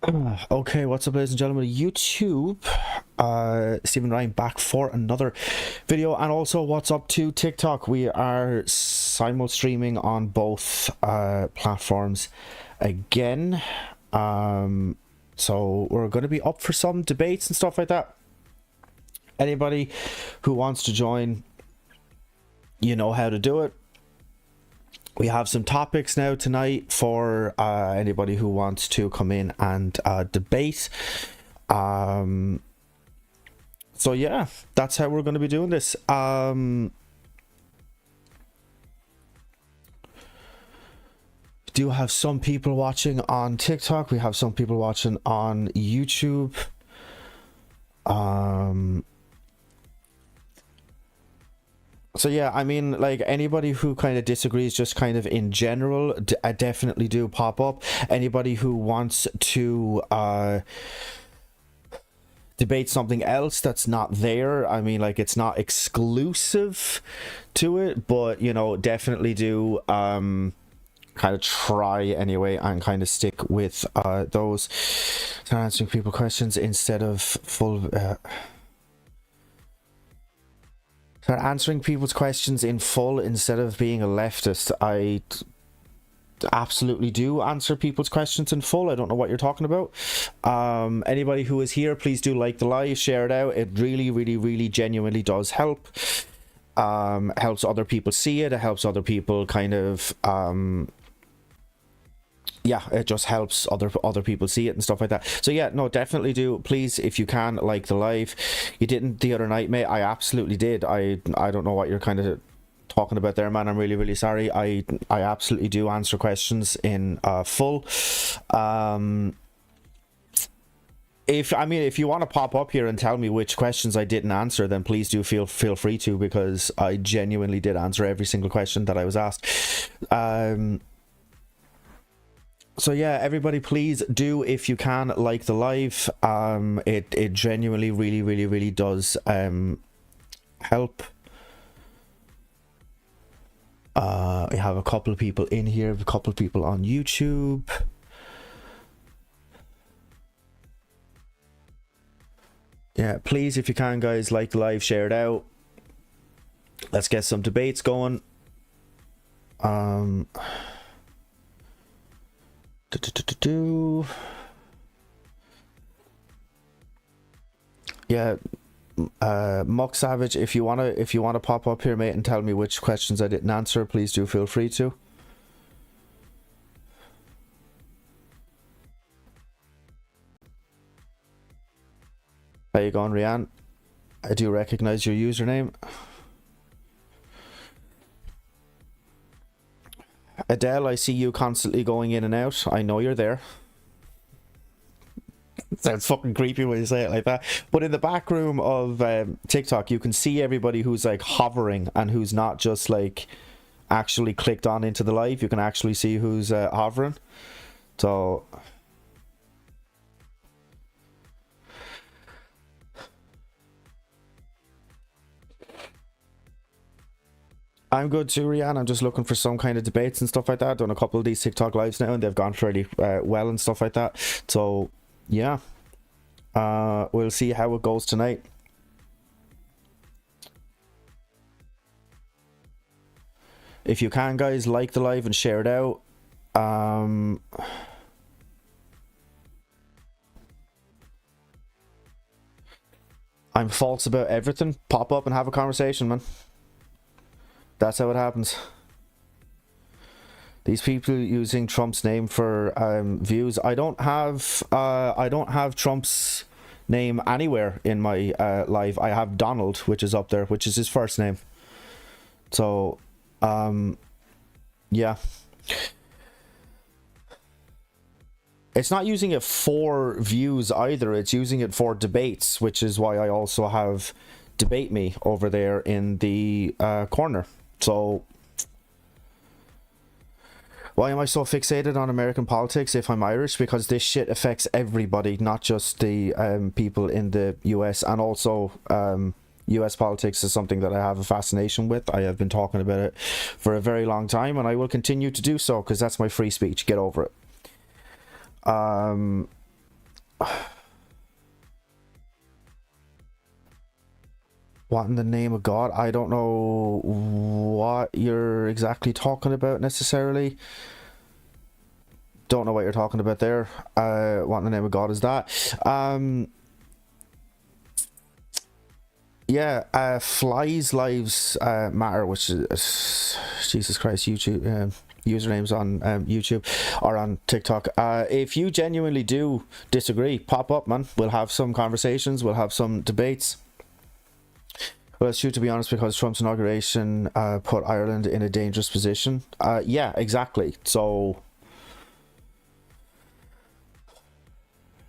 Okay, what's up, ladies and gentlemen of YouTube? Stephen Ryan back for another video, and also what's up to TikTok. We are simul streaming on both platforms again. So we're going to be up for some debates and stuff like that. Anybody who wants to join, you know how to do it. We have some topics now tonight for anybody who wants to come in and debate. So yeah, that's how we're going to be doing this. Do have some people watching on TikTok. We have some people watching on YouTube. So yeah, I mean, like, anybody who kind of disagrees, just kind of in general, I definitely do pop up. Anybody who wants to debate something else that's not there, I mean, like, it's not exclusive to it, but, you know, definitely do kind of try anyway and kind of stick with those. Start answering people questions instead of full... Start answering people's questions in full instead of being a leftist. I absolutely do answer people's questions in full. I don't know what you're talking about. Anybody who is here, please do like the live, share it out. It really genuinely does help. Helps other people see it. It helps other people kind of yeah, it just helps other people see it and stuff like that. So yeah, no, definitely do. Please, if you can, like the live. You didn't the other night, mate. I absolutely did. I don't know what you're kind of talking about there, man. I'm really sorry. I absolutely do answer questions in full. If you want to pop up here and tell me which questions I didn't answer, then please do feel free to, because I genuinely did answer every single question that I was asked. So yeah, everybody, please do, if you can, like the live. It genuinely really does help. We have a couple of people in here, a couple of people on YouTube. Yeah, please, if you can, guys, like the live, share it out. Let's get some debates going. Yeah, Muck Savage, if you wanna pop up here, mate, and tell me which questions I didn't answer, please do feel free to. How you going, Rian? I do recognize your username. Adele, I see you constantly going in and out. I know you're there. It sounds fucking creepy when you say it like that. But in the back room of TikTok, you can see everybody who's like hovering and who's not just like actually clicked on into the live. You can actually see who's hovering. So... I'm good too, Rian. I'm just looking for some kind of debates and stuff like that. I've done a couple of these TikTok lives now, and they've gone fairly well and stuff like that. So, yeah. We'll see how it goes tonight. If you can, guys, like the live and share it out. I'm false about everything. Pop up and have a conversation, man. That's how it happens. These people using Trump's name for views. I don't have Trump's name anywhere in my live. I have Donald, which is up there, which is his first name. So, yeah. It's not using it for views either. It's using it for debates, which is why I also have Debate Me over there in the corner. So, why am I so fixated on American politics if I'm Irish? Because this shit affects everybody, not just the people in the US. And also, US politics is something that I have a fascination with. I have been talking about it for a very long time, and I will continue to do so, because that's my free speech. Get over it. What in the name of God? I don't know what you're exactly talking about necessarily. Don't know what you're talking about there. What in the name of God is that? Yeah, Flies Lives Matter, which is Jesus Christ, YouTube usernames on YouTube or on TikTok. If you genuinely do disagree, pop up, man. We'll have some conversations. We'll have some debates. Well, it's true, to be honest, because Trump's inauguration put Ireland in a dangerous position. Yeah, exactly. So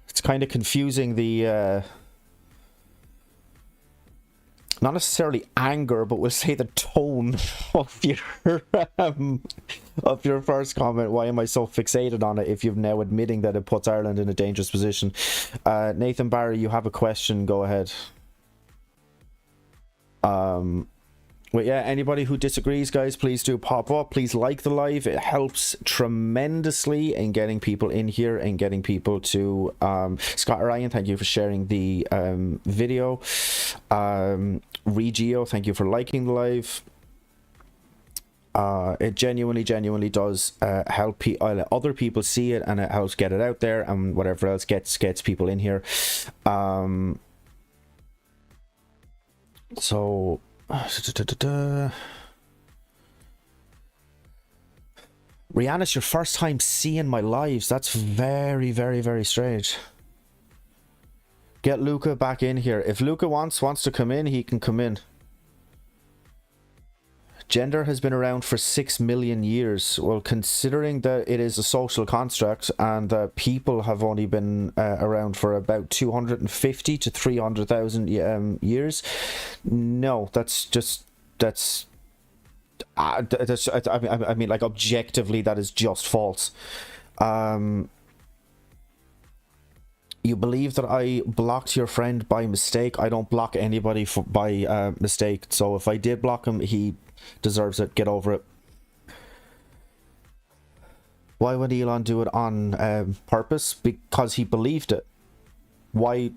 it's kind of confusing the not necessarily anger, but we'll say the tone of your first comment. Why am I so fixated on it if you're now admitting that it puts Ireland in a dangerous position? Nathan Barry, you have a question, go ahead. But yeah, anybody who disagrees, guys, please do pop up. Please like the live. It helps tremendously in getting people in here and getting people to Scott Ryan, thank you for sharing the video. Regio, thank you for liking the live. It genuinely does help other people see it, and it helps get it out there, and whatever else gets people in here. So Rihanna, it's your first time seeing my lives. That's very strange. Get Luca back in here. If Luca wants to come in, he can come in. Gender has been around for 6 million years. Well, considering that it is a social construct and that people have only been around for about 250 to 300,000 years, no, I mean, like, objectively, that is just false. You believe that I blocked your friend by mistake. I don't block anybody by mistake. So if I did block him, he deserves it. Get over it. Why would Elon do it on purpose? Because he believed it. Why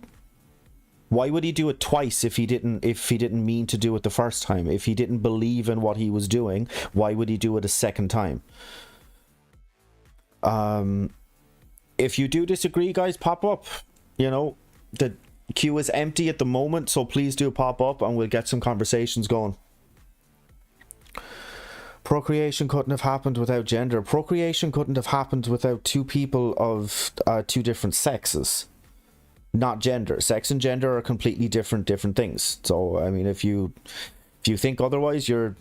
would he do it twice if he didn't mean to do it the first time? If he didn't believe in what he was doing, why would he do it a second time? If you do disagree, guys, pop up. You know, the queue is empty at the moment, so please do pop up and we'll get some conversations going. Procreation couldn't have happened without gender. Procreation couldn't have happened without two people of two different sexes. Not gender. Sex and gender are completely different things. So, I mean, if you think otherwise, you're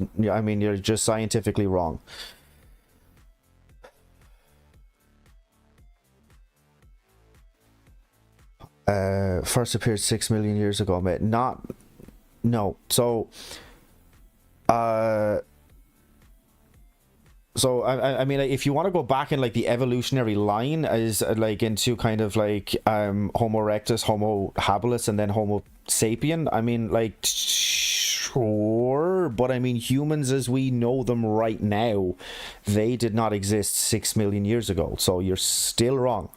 just scientifically wrong. First appeared 6 million years ago, mate. No. So I mean, like, if you want to go back in like the evolutionary line as like into kind of like Homo erectus, Homo habilis, and then Homo sapien, I mean, like, sure, but I mean, humans as we know them right now, they did not exist 6 million years ago, so you're still wrong.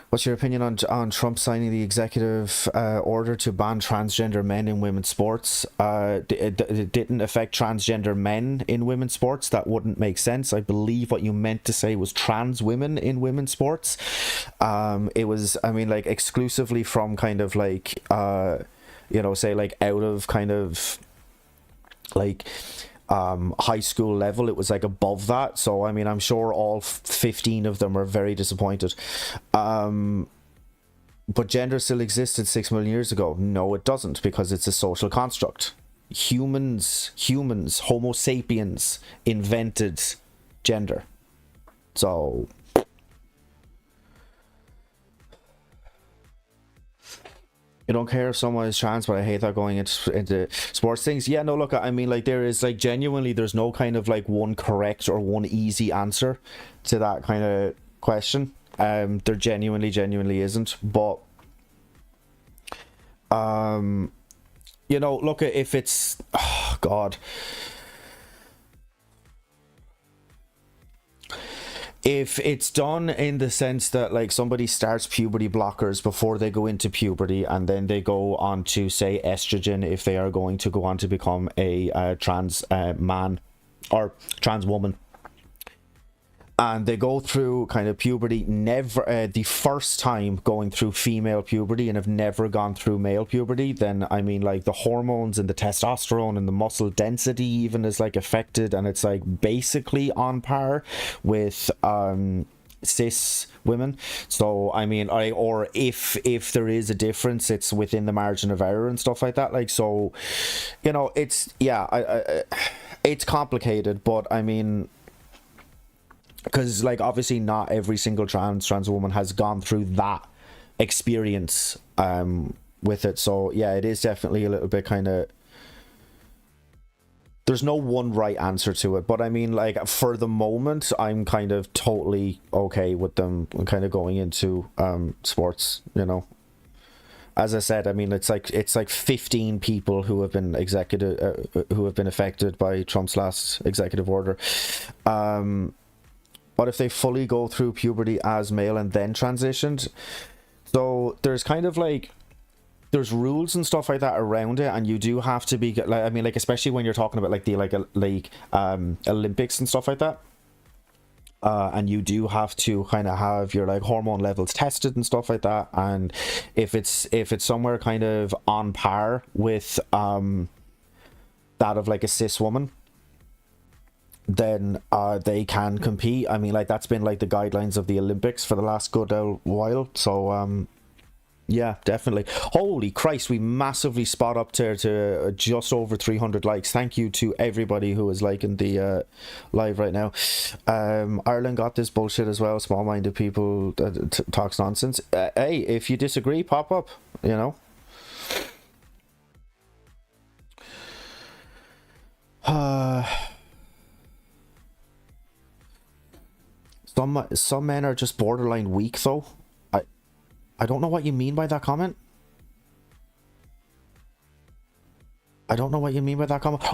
What's your opinion on Trump signing the executive order to ban transgender men in women's sports? It didn't affect transgender men in women's sports. That wouldn't make sense. I believe what you meant to say was trans women in women's sports. It was, I mean, like, exclusively from kind of like, say like out of kind of like high school level. It was like above that, so I mean, I'm sure all 15 of them are very disappointed. But gender still existed 6 million years ago. No, it doesn't, because it's a social construct. Humans, Homo sapiens invented gender. So you don't care if someone is trans, but I hate that going into sports things. Yeah, no, look, I mean, like, there is, like, genuinely, there's no kind of, like, one correct or one easy answer to that kind of question. There genuinely isn't. But, look, if it's, oh, God. if it's done in the sense that like somebody starts puberty blockers before they go into puberty, and then they go on to say estrogen if they are going to go on to become a trans man or trans woman, and they go through kind of puberty, never the first time going through female puberty and have never gone through male puberty, then I mean like the hormones and the testosterone and the muscle density even is like affected, and it's like basically on par with cis women. So I mean, or if there is a difference, it's within the margin of error and stuff like that. Like, so you know, it's, yeah, it's complicated, but I mean, because like obviously not every single trans woman has gone through that experience with it. So yeah, it is definitely a little bit kind of, there's no one right answer to it, but I mean, like, for the moment I'm kind of totally okay with them kind of going into sports, you know. As I said, I mean, it's like 15 people who have been affected by Trump's last executive order. But if they fully go through puberty as male and then transitioned, so there's kind of like, there's rules and stuff like that around it, and you do have to be like, I mean, like, especially when you're talking about like the Olympics and stuff like that, and you do have to kind of have your like hormone levels tested and stuff like that, and if it's somewhere kind of on par with that of like a cis woman, then they can compete. I mean, like, that's been like the guidelines of the Olympics for the last good while. So yeah, definitely. Holy Christ, we massively spot up there to just over 300 likes. Thank you to everybody who is liking the live right now. Ireland got this bullshit as well. Small-minded people talks nonsense. Hey, if you disagree, pop up, you know. Some men are just borderline weak, though. I don't know what you mean by that comment.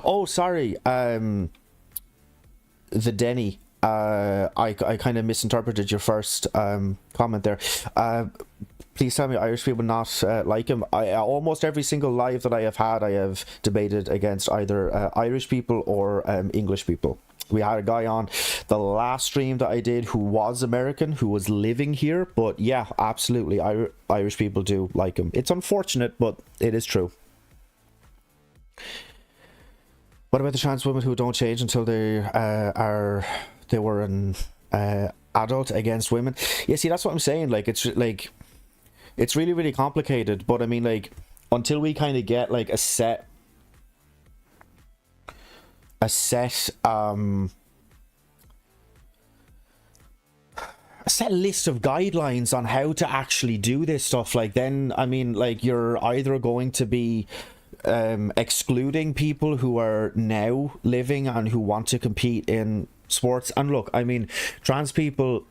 Oh, sorry. The Denny. I kind of misinterpreted your first comment there. Please tell me Irish people not like him. Almost every single live that I have had, I have debated against either Irish people or English people. We had a guy on the last stream that I did who was American, who was living here, but yeah, absolutely, Irish people do like him. It's unfortunate, but it is true. What about the trans women who don't change until they were an adult against women? Yeah, see, that's what I'm saying. Like, it's really, really complicated, but I mean, like, until we kind of get like a set list of guidelines on how to actually do this stuff, like, then I mean, like, you're either going to be excluding people who are now living and who want to compete in sports. And look, I mean, trans people,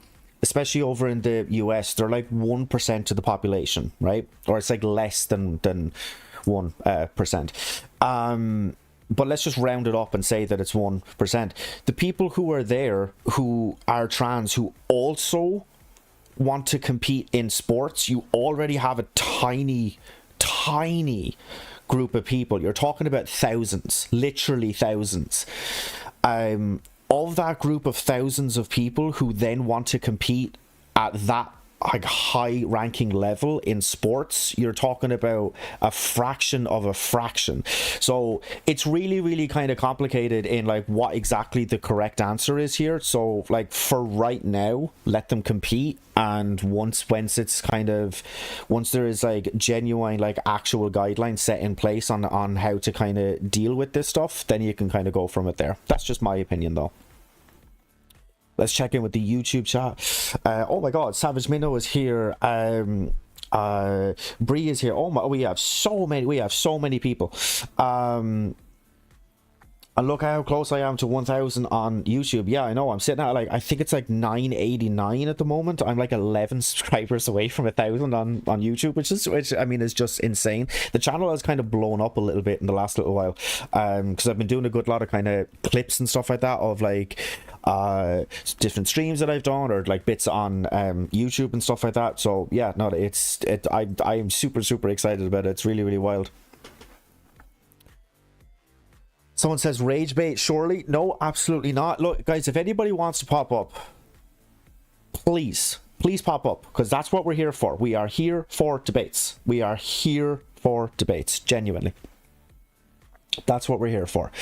especially over in the US, they're like 1% of the population, right? Or it's like less than 1%. But let's just round it up and say that it's 1%. The people who are there, who are trans, who also want to compete in sports, you already have a tiny group of people. You're talking about thousands, literally thousands. Of that group of thousands of people who then want to compete at that like high ranking level in sports, you're talking about a fraction of a fraction. So it's really, really kind of complicated in like what exactly the correct answer is here. So like for right now, let them compete, and once there is like genuine like actual guidelines set in place on how to kind of deal with this stuff, then you can kind of go from it there. That's just my opinion though. Let's check in with the YouTube chat. Oh my God, Savage Minnow is here. Bree is here. Oh my, we have so many people. And look how close I am to 1,000 on YouTube. Yeah, I know. I'm sitting at like, I think it's like 989 at the moment. I'm like 11 subscribers away from 1,000 on YouTube, which I mean is just insane. The channel has kind of blown up a little bit in the last little while, because I've been doing a good lot of kind of clips and stuff like that of like different streams that I've done, or like bits on YouTube and stuff like that. So yeah, no, I am super excited about it. It's really wild. Someone says rage bait, surely? No, absolutely not. Look, guys, if anybody wants to pop up, please pop up, because that's what we're here for. We are here for debates. We are here for debates, genuinely. That's what we're here for.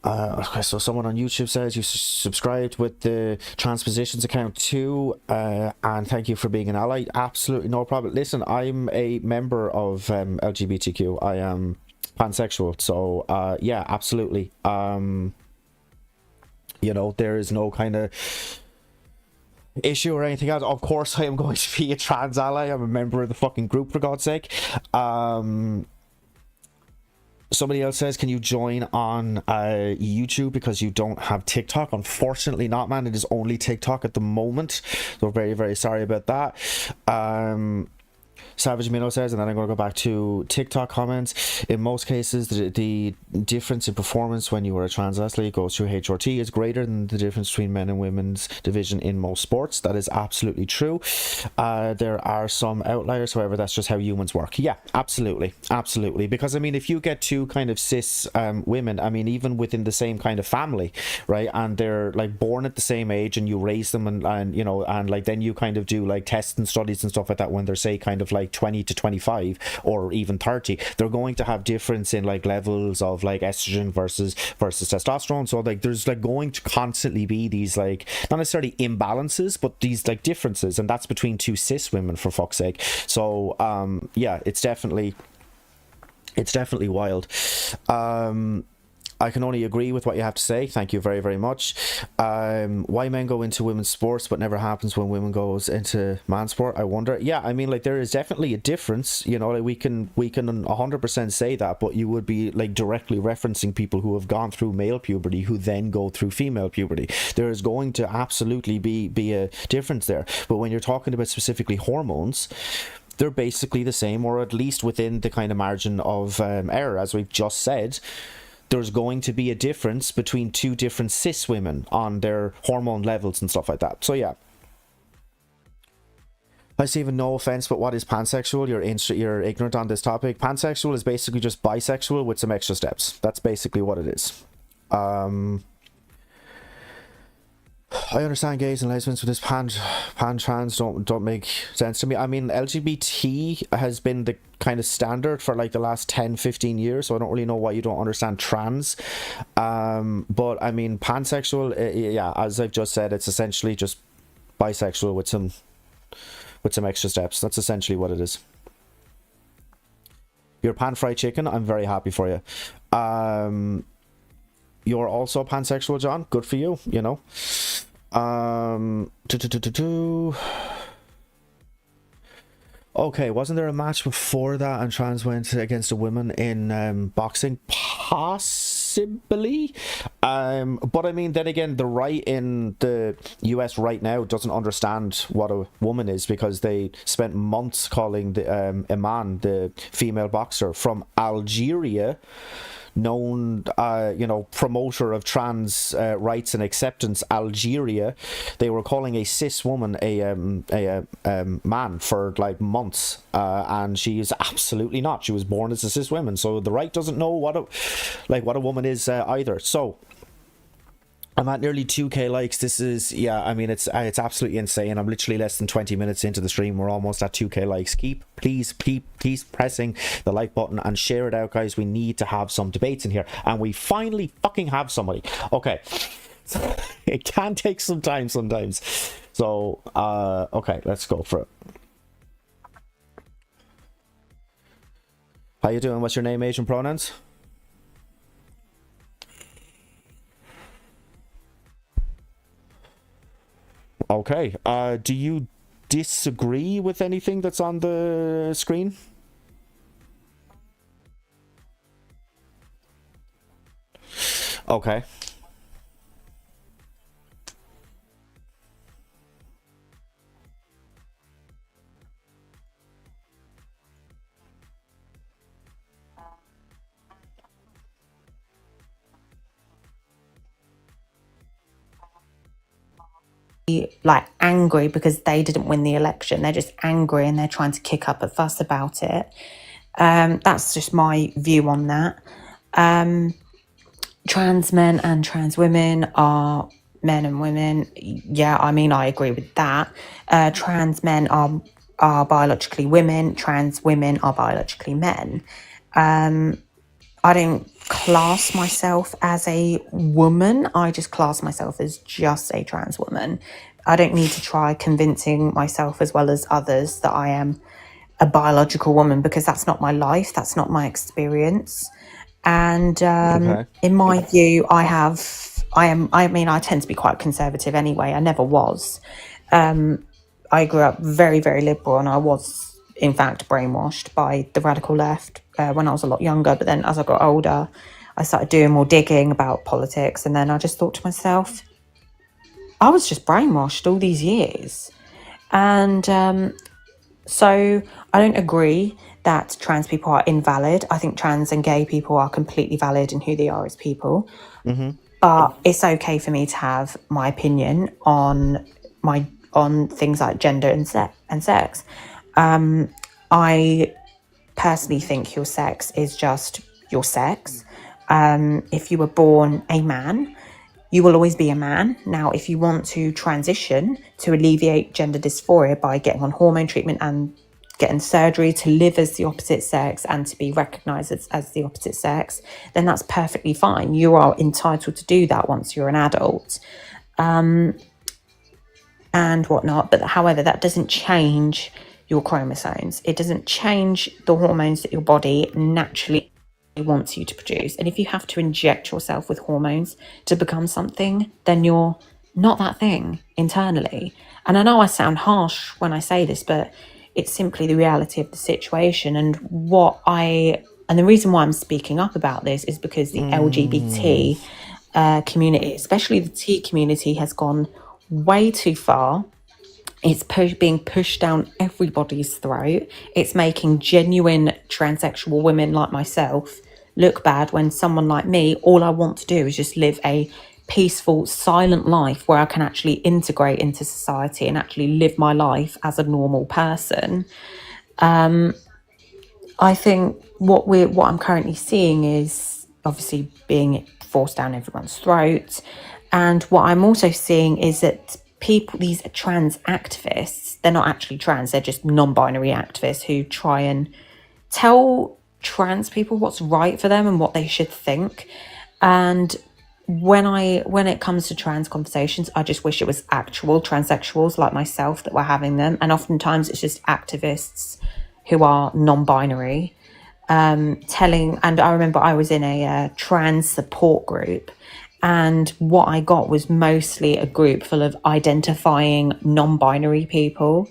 Okay, so someone on YouTube says you subscribed with the Transpositions account too, and thank you for being an ally. Absolutely no problem. Listen, I'm a member of LGBTQ. I am pansexual, so yeah, absolutely. You know, there is no kind of issue or anything else. Of course, I am going to be a trans ally. I'm a member of the fucking group, for God's sake. Somebody else says, can you join on YouTube because you don't have TikTok? Unfortunately not, man. It is only TikTok at the moment, so very sorry about that. Savage Minnow says, and then I'm going to go back to TikTok comments. In most cases, the difference in performance when you are a trans athlete goes through HRT is greater than the difference between men and women's division in most sports. That is absolutely true. There are some outliers, however, that's just how humans work. Yeah, absolutely. Because, I mean, if you get two kind of cis women, I mean, even within the same kind of family, right, and they're like born at the same age, and you raise them, and you know, and like then you kind of do like tests and studies and stuff like that when they're, say, kind of like 20 to 25 or even 30, they're going to have difference in like levels of like estrogen versus testosterone. So like there's like going to constantly be these like not necessarily imbalances, but these like differences, and that's between two cis women, for fuck's sake. So yeah, it's definitely wild. I can only agree with what you have to say. Thank you very much. Why men go into women's sports but never happens when women goes into man's sport, I wonder. Yeah, I mean, like, there is definitely a difference, you know, like we can 100% say that, but you would be like directly referencing people who have gone through male puberty who then go through female puberty. There is going to absolutely be a difference there. But when you're talking about specifically hormones, they're basically the same, or at least within the kind of margin of error, as we've just said. There's going to be a difference between two different cis women on their hormone levels and stuff like that. So yeah. Hi Stephen, no offense, but what is pansexual? You're ignorant on this topic. Pansexual is basically just bisexual with some extra steps. That's basically what it is. I understand gays and lesbians, but this pan trans don't make sense to me. I mean, LGBT has been the kind of standard for like the last 10-15 years, so I don't really know why you don't understand trans. But I mean, pansexual, yeah, as I've just said, it's essentially just bisexual with some extra steps. That's essentially what it is. You're pan fried chicken. I'm very happy for you. You're also pansexual, John. Good for you, you know. Okay, wasn't there a match before that and trans went against a woman in boxing? Possibly. But I mean, then again, the right in the US right now doesn't understand what a woman is, because they spent months calling the Iman, the female boxer from Algeria, known you know, promoter of trans rights and acceptance, Algeria. They were calling a cis woman a man for like months, and she is absolutely not. She was born as a cis woman, so the right doesn't know what a woman is either. So I'm at nearly 2k likes. This is, yeah, I mean, it's absolutely insane. I'm literally less than 20 minutes into the stream. We're almost at 2k likes. Please pressing the like button and share it out, guys. We need to have some debates in here, and we finally fucking have somebody. Okay. It can take some time sometimes. So okay, let's go for it. How you doing? What's your name, age, and pronouns? Okay, do you disagree with anything that's on the screen? Okay. like angry because they didn't win the election. They're just angry and they're trying to kick up a fuss about it. That's just my view on that. Trans men and trans women are men and women. Yeah, I mean, I agree with that. Trans men are biologically women. Trans women are biologically men. I don't class myself as a woman. I just class myself as just a trans woman. I don't need to try convincing myself as well as others that I am a biological woman, because that's not my life. That's not my experience. And Okay. in my view, I tend to be quite conservative anyway. I never was. I grew up very, very liberal, and I was, in fact, brainwashed by the radical left when I was a lot younger. But then as I got older, I started doing more digging about politics. And then I just thought to myself, I was just brainwashed all these years. And so I don't agree that trans people are invalid. I think trans and gay people are completely valid in who they are as people. Mm-hmm. But it's okay for me to have my opinion on things like gender and sex. I personally think your sex is just your sex. If you were born a man, you will always be a man. Now, if you want to transition to alleviate gender dysphoria by getting on hormone treatment and getting surgery to live as the opposite sex and to be recognised as the opposite sex, then that's perfectly fine. You are entitled to do that once you're an adult. And whatnot. But however, that doesn't change your chromosomes. It doesn't change the hormones that your body naturally wants you to produce. And if you have to inject yourself with hormones to become something, then you're not that thing internally. And I know I sound harsh when I say this, but it's simply the reality of the situation. And the reason why I'm speaking up about this is because the LGBT community, especially the T community, has gone way too far. It's being pushed down everybody's throat. It's making genuine transsexual women like myself look bad, when someone like me, all I want to do is just live a peaceful, silent life where I can actually integrate into society and actually live my life as a normal person. I think what I'm currently seeing is obviously being forced down everyone's throat. And what I'm also seeing is that these trans activists, they're not actually trans, they're just non-binary activists who try and tell trans people what's right for them and what they should think. And when it comes to trans conversations, I just wish it was actual transsexuals like myself that were having them. And oftentimes it's just activists who are non-binary and I remember I was in a trans support group, and what I got was mostly a group full of identifying non-binary people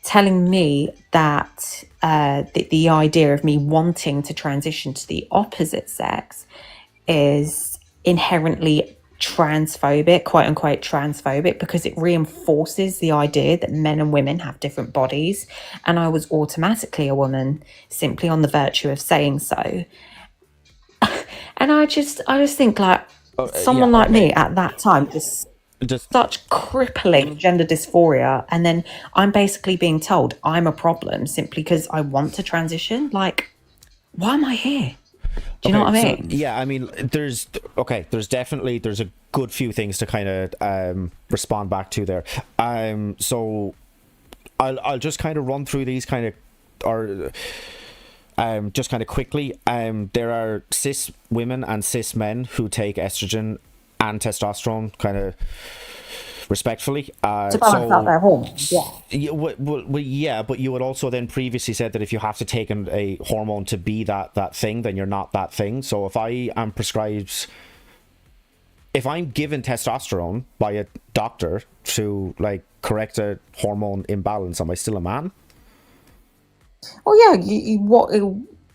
telling me that the idea of me wanting to transition to the opposite sex is inherently transphobic, quote unquote transphobic, because it reinforces the idea that men and women have different bodies. And I was automatically a woman simply on the virtue of saying so. And I just think, like, Yeah. someone like Okay. me at that time, just Just such crippling gender dysphoria, and then I'm basically being told I'm a problem simply because I want to transition. Like, why am I here? Do you know okay. what I So mean? yeah, I mean, there's a good few things to kind of respond back to there. So I'll just kind of run through these kind of or just kind of quickly. There are cis women and cis men who take estrogen and testosterone kind of respectfully. To balance out their hormones, yeah. Yeah, but you had also then previously said that if you have to take a hormone to be that thing, then you're not that thing. So if I'm given testosterone by a doctor to like correct a hormone imbalance, am I still a man? Well, yeah,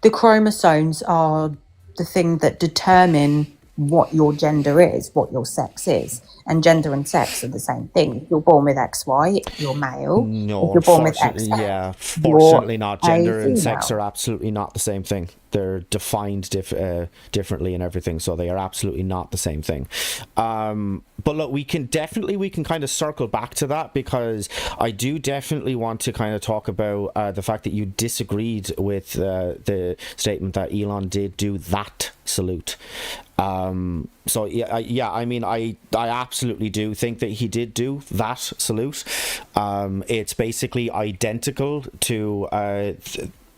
the chromosomes are the thing that determine what your gender is, what your sex is. And gender and sex are the same thing. If you're born with XY, you're male. If No, you're born with unfortunately, XX, yeah, you're fortunately not. a Gender and sex female. are absolutely not the same thing. They're defined differently and everything, so they are absolutely not the same thing. But look, we can kind of circle back to that, because I do definitely want to kind of talk about the fact that you disagreed with the statement that Elon did do that salute. So yeah, I mean, I absolutely do think that he did do that salute. It's basically identical to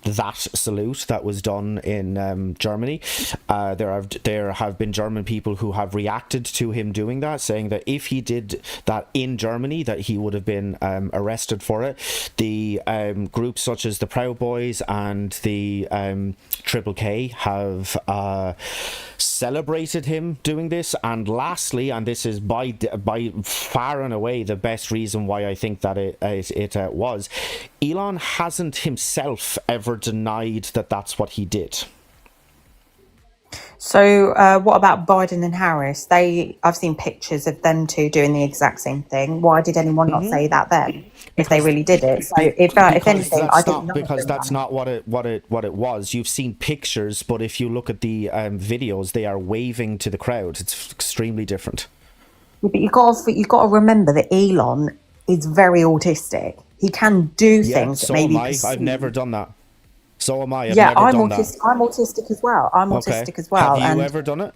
that salute that was done in Germany. There have been German people who have reacted to him doing that, saying that if he did that in Germany, that he would have been arrested for it. The groups such as the Proud Boys and the Triple K have celebrated him doing this. And lastly, and this is by far and away the best reason why I think that it was, Elon hasn't himself ever denied that that's what he did. So what about Biden and Harris? I've seen pictures of them two doing the exact same thing. Why did anyone not say that then, if they really did it? So if anything, I think that's not what it was. You've seen pictures, but if you look at the videos, they are waving to the crowd. It's extremely different. Yeah, but you got to remember that Elon is very autistic. He can do things. So that maybe am I. I've never done that. So am I. I've yeah, never I'm done autistic. that. I'm autistic as well. I'm autistic as well. Have you and ever done it?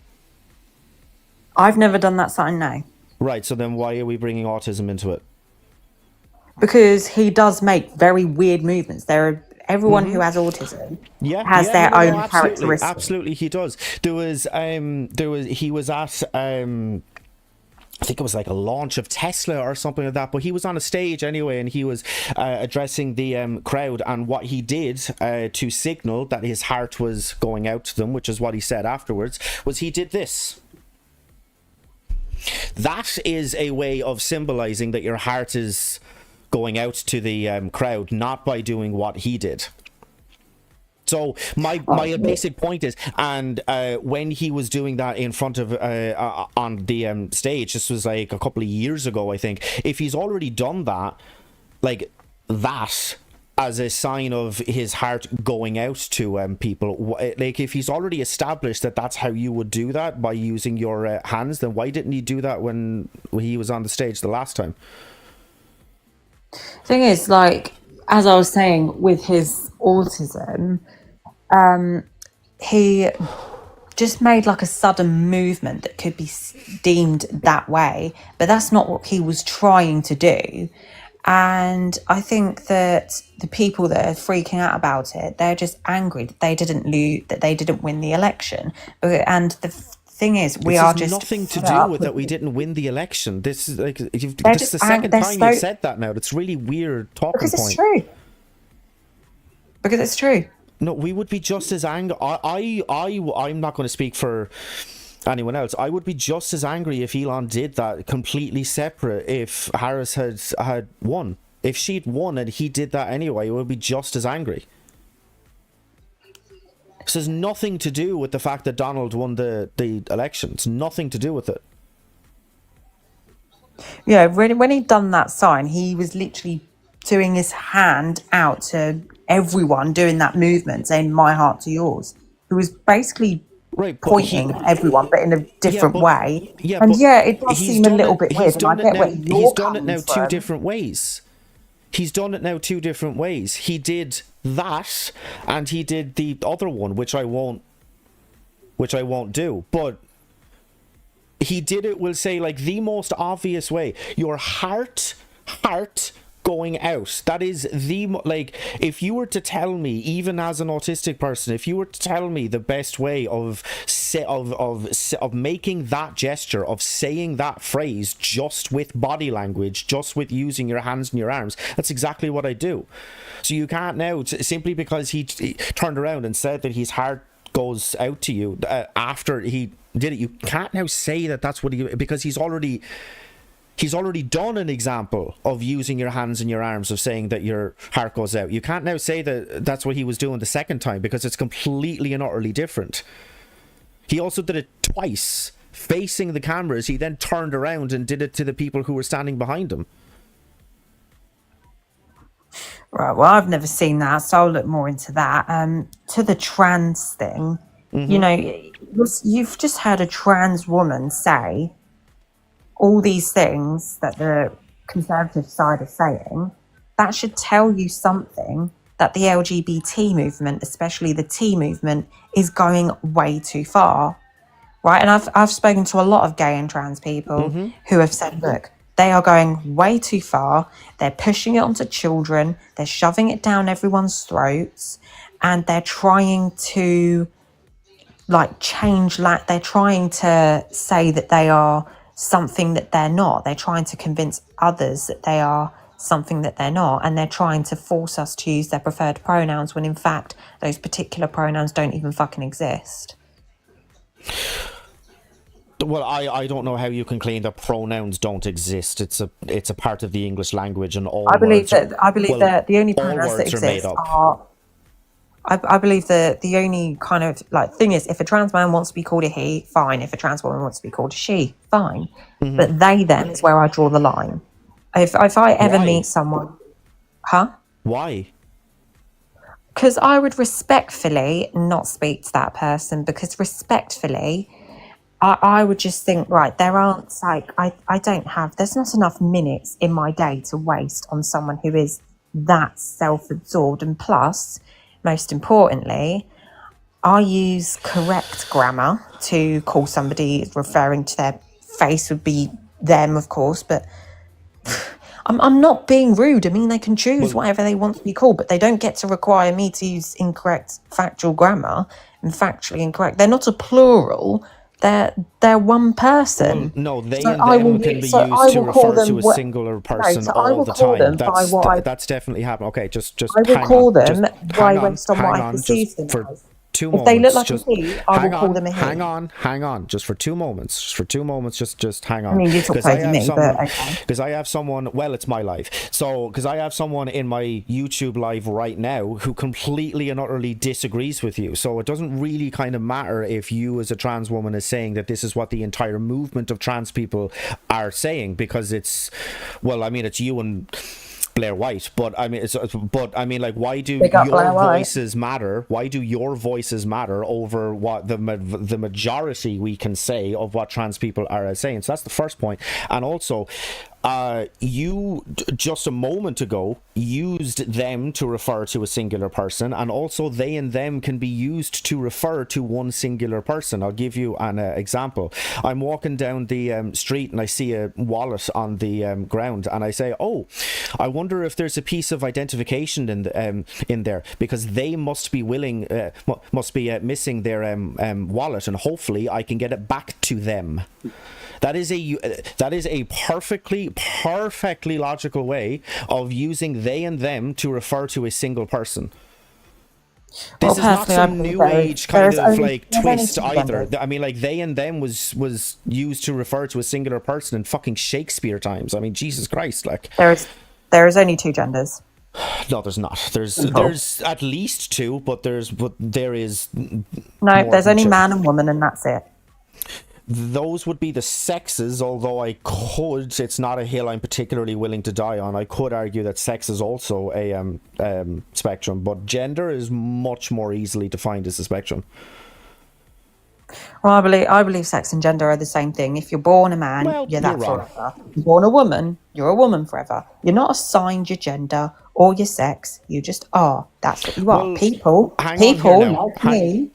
I've never done that sign, no. Right. So then, why are we bringing autism into it? Because he does make very weird movements. Everyone who has autism has their own characteristics. Absolutely, he does. He was at I think it was like a launch of Tesla or something like that, but he was on a stage anyway, and he was addressing the crowd, and what he did to signal that his heart was going out to them, which is what he said afterwards, was he did this. That is a way of symbolizing that your heart is going out to the crowd, not by doing what he did. So my basic point is, and when he was doing that in front of on the stage, this was like a couple of years ago, I think. If he's already done that, like that, as a sign of his heart going out to people, like if he's already established that that's how you would do that by using your hands, then why didn't he do that when he was on the stage the last time? Thing is, like, as I was saying, with his autism, he just made like a sudden movement that could be deemed that way, but that's not what he was trying to do. And I think that the people that are freaking out about it, they're just angry that they didn't win the election. And the thing is, we are just nothing to do with that we didn't win the election. This is like this is the second time you've said that now. It's really weird talking because point. It's true. Because it's true. No, we would be just as angry. I'm not going to speak for anyone else. I would be just as angry if Elon did that completely separate. If Harris had won, if she'd won and he did that anyway, I would be just as angry. This has nothing to do with the fact that Donald won the election. It's nothing to do with it. Yeah, when he'd done that sign, he was literally doing his hand out to everyone, doing that movement, saying "my heart to yours." He was basically pointing at everyone, but in a different way. Yeah, and it does seem a little bit weird. And I get where he's done it now two different ways. He's done it now two different ways. He did that, and he did the other one, which I won't do. But he did it, we'll say, like the most obvious way. Your heart going out. That is like, if you were to tell me, even as an autistic person, if you were to tell me the best way of making that gesture, of saying that phrase just with body language, just with using your hands and your arms, that's exactly what I do. So you can't now, simply because he turned around and said that his heart goes out to you after he did it, you can't now say that that's what because he's already done an example of using your hands and your arms, of saying that your heart goes out. You can't now say that that's what he was doing the second time, because it's completely and utterly different. He also did it twice facing the cameras, he then turned around and did it to the people who were standing behind him. Right, well, I've never seen that, so I'll look more into that. To the trans thing, you know, you've just heard a trans woman say all these things that the conservative side is saying. That should tell you something, that the LGBT movement, especially the T movement, is going way too far, right? And I've spoken to a lot of gay and trans people who have said, look, they are going way too far. They're pushing it onto children. They're shoving it down everyone's throats, and they're trying to like change. Like they're trying to say that they are something that they're not. They're trying to convince others that they are something that they're not, and they're trying to force us to use their preferred pronouns when in fact those particular pronouns don't even fucking exist. Well, I don't know how you can claim that pronouns don't exist. It's a part of the English language, and all I believe words that the only all pronouns that words are made exist up. are. I believe that the only kind of like thing is, if a trans man wants to be called a he, fine. If a trans woman wants to be called a she, fine. But they, them is where I draw the line. If I ever Why? meet someone, Why? because I would respectfully not speak to that person, because respectfully, I would just think, right, there aren't like, I don't have, there's not enough minutes in my day to waste on someone who is that self-absorbed. And plus, most importantly, I use correct grammar to call somebody, referring to their face would be them, of course, but I'm not being rude. I mean, they can choose whatever they want to be called, but they don't get to require me to use incorrect factual grammar and factually incorrect. They're not a plural. They're one person. No, they So and I them will can be use- so used I to will call refer them to a what- singular person so I all will the call time. them by what I- That's definitely happening. Okay, just I will hang call on. them Just by hang on, based on what hang I on, perceive just them for as. 2 If moments. they look like a just he, I will hang call on, them a he. hang on, just for 2 moments. Just for 2 moments, just hang on. I mean, you talk 'Cause I over have me, someone- but okay. Because I have someone, well, it's my life. So, because I have someone in my YouTube live right now who completely and utterly disagrees with you. So it doesn't really kind of matter if you as a trans woman is saying that this is what the entire movement of trans people are saying, because it's, well, I mean, it's you and Blair White, but I mean, like, why do Big up your Blair White. voices matter? Why do your voices matter over what the majority, we can say, of what trans people are saying? So that's the first point. And also, you just a moment ago used them to refer to a singular person, and also they and them can be used to refer to one singular person. I'll give you an example. I'm walking down the street and I see a wallet on the ground, and I say, oh, I wonder if there's a piece of identification in there, because they must be missing their wallet, and hopefully I can get it back to them. That is a perfectly logical way of using they and them to refer to a single person. This is not some new age kind of like twist either. I mean, like, they and them was used to refer to a singular person in fucking Shakespeare times. I mean, Jesus Christ, like, There is only two genders. no, there's not. There's at least two, but there is No, more there's than only two. man and woman, and that's it. Those would be the sexes, although it's not a hill I'm particularly willing to die on. I could argue that sex is also a spectrum, but gender is much more easily defined as a spectrum. Well, I believe sex and gender are the same thing. If you're born a man, Well, you're that you're wrong. forever. If you're born a woman, you're a woman forever. You're not assigned your gender or your sex. You just are. That's what you are. Well, People hang on here now.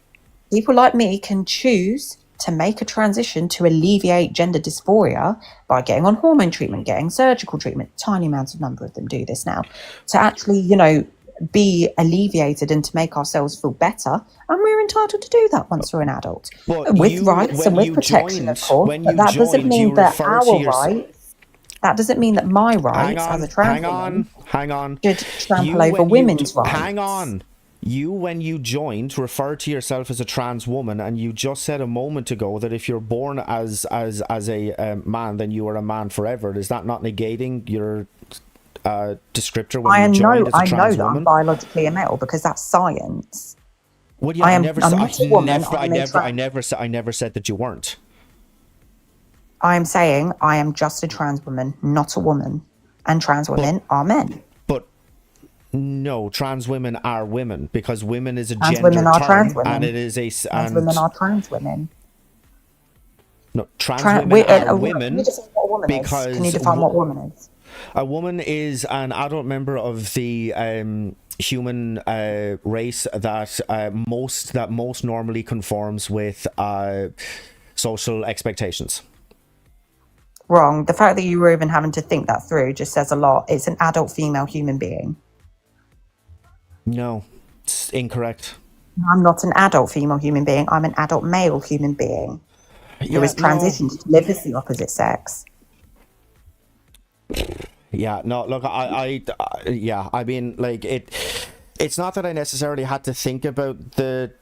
people like me can choose to make a transition to alleviate gender dysphoria by getting on hormone treatment, getting surgical treatment. Tiny amounts of number of them do this now, to actually, be alleviated and to make ourselves feel better. And we're entitled to do that once we're an adult. Well, With rights and with protection, of course. But that doesn't mean that our rights, that doesn't mean that my rights as a trans woman hang on. should trample over women's rights. Hang on. You, when you joined, referred to yourself as a trans woman, and you just said a moment ago that if you're born as a man, then you are a man forever. Is that not negating your descriptor when you joined as a trans I know that woman? I'm biologically a male because that's science. Well, yeah, I I am- never I'm said not a woman, I'm a I never said that you weren't. I am saying I am just a trans woman, not a woman. And trans But women are men. but no, trans women are women because women is a Trans women gendered are trans term, and women. it is a Trans women are trans women. no, trans women are Can you women define what a woman is? Can you because define what a woman is? a woman is an adult member of the human race that most normally conforms with social expectations. Wrong. The fact that you were even having to think that through just says a lot. It's an adult female human being. No, it's incorrect. I'm not an adult female human being. I'm an adult male human being who has No. transitioned to live as the opposite sex. Yeah, no, look, I mean, like, it's not that I necessarily had to think about the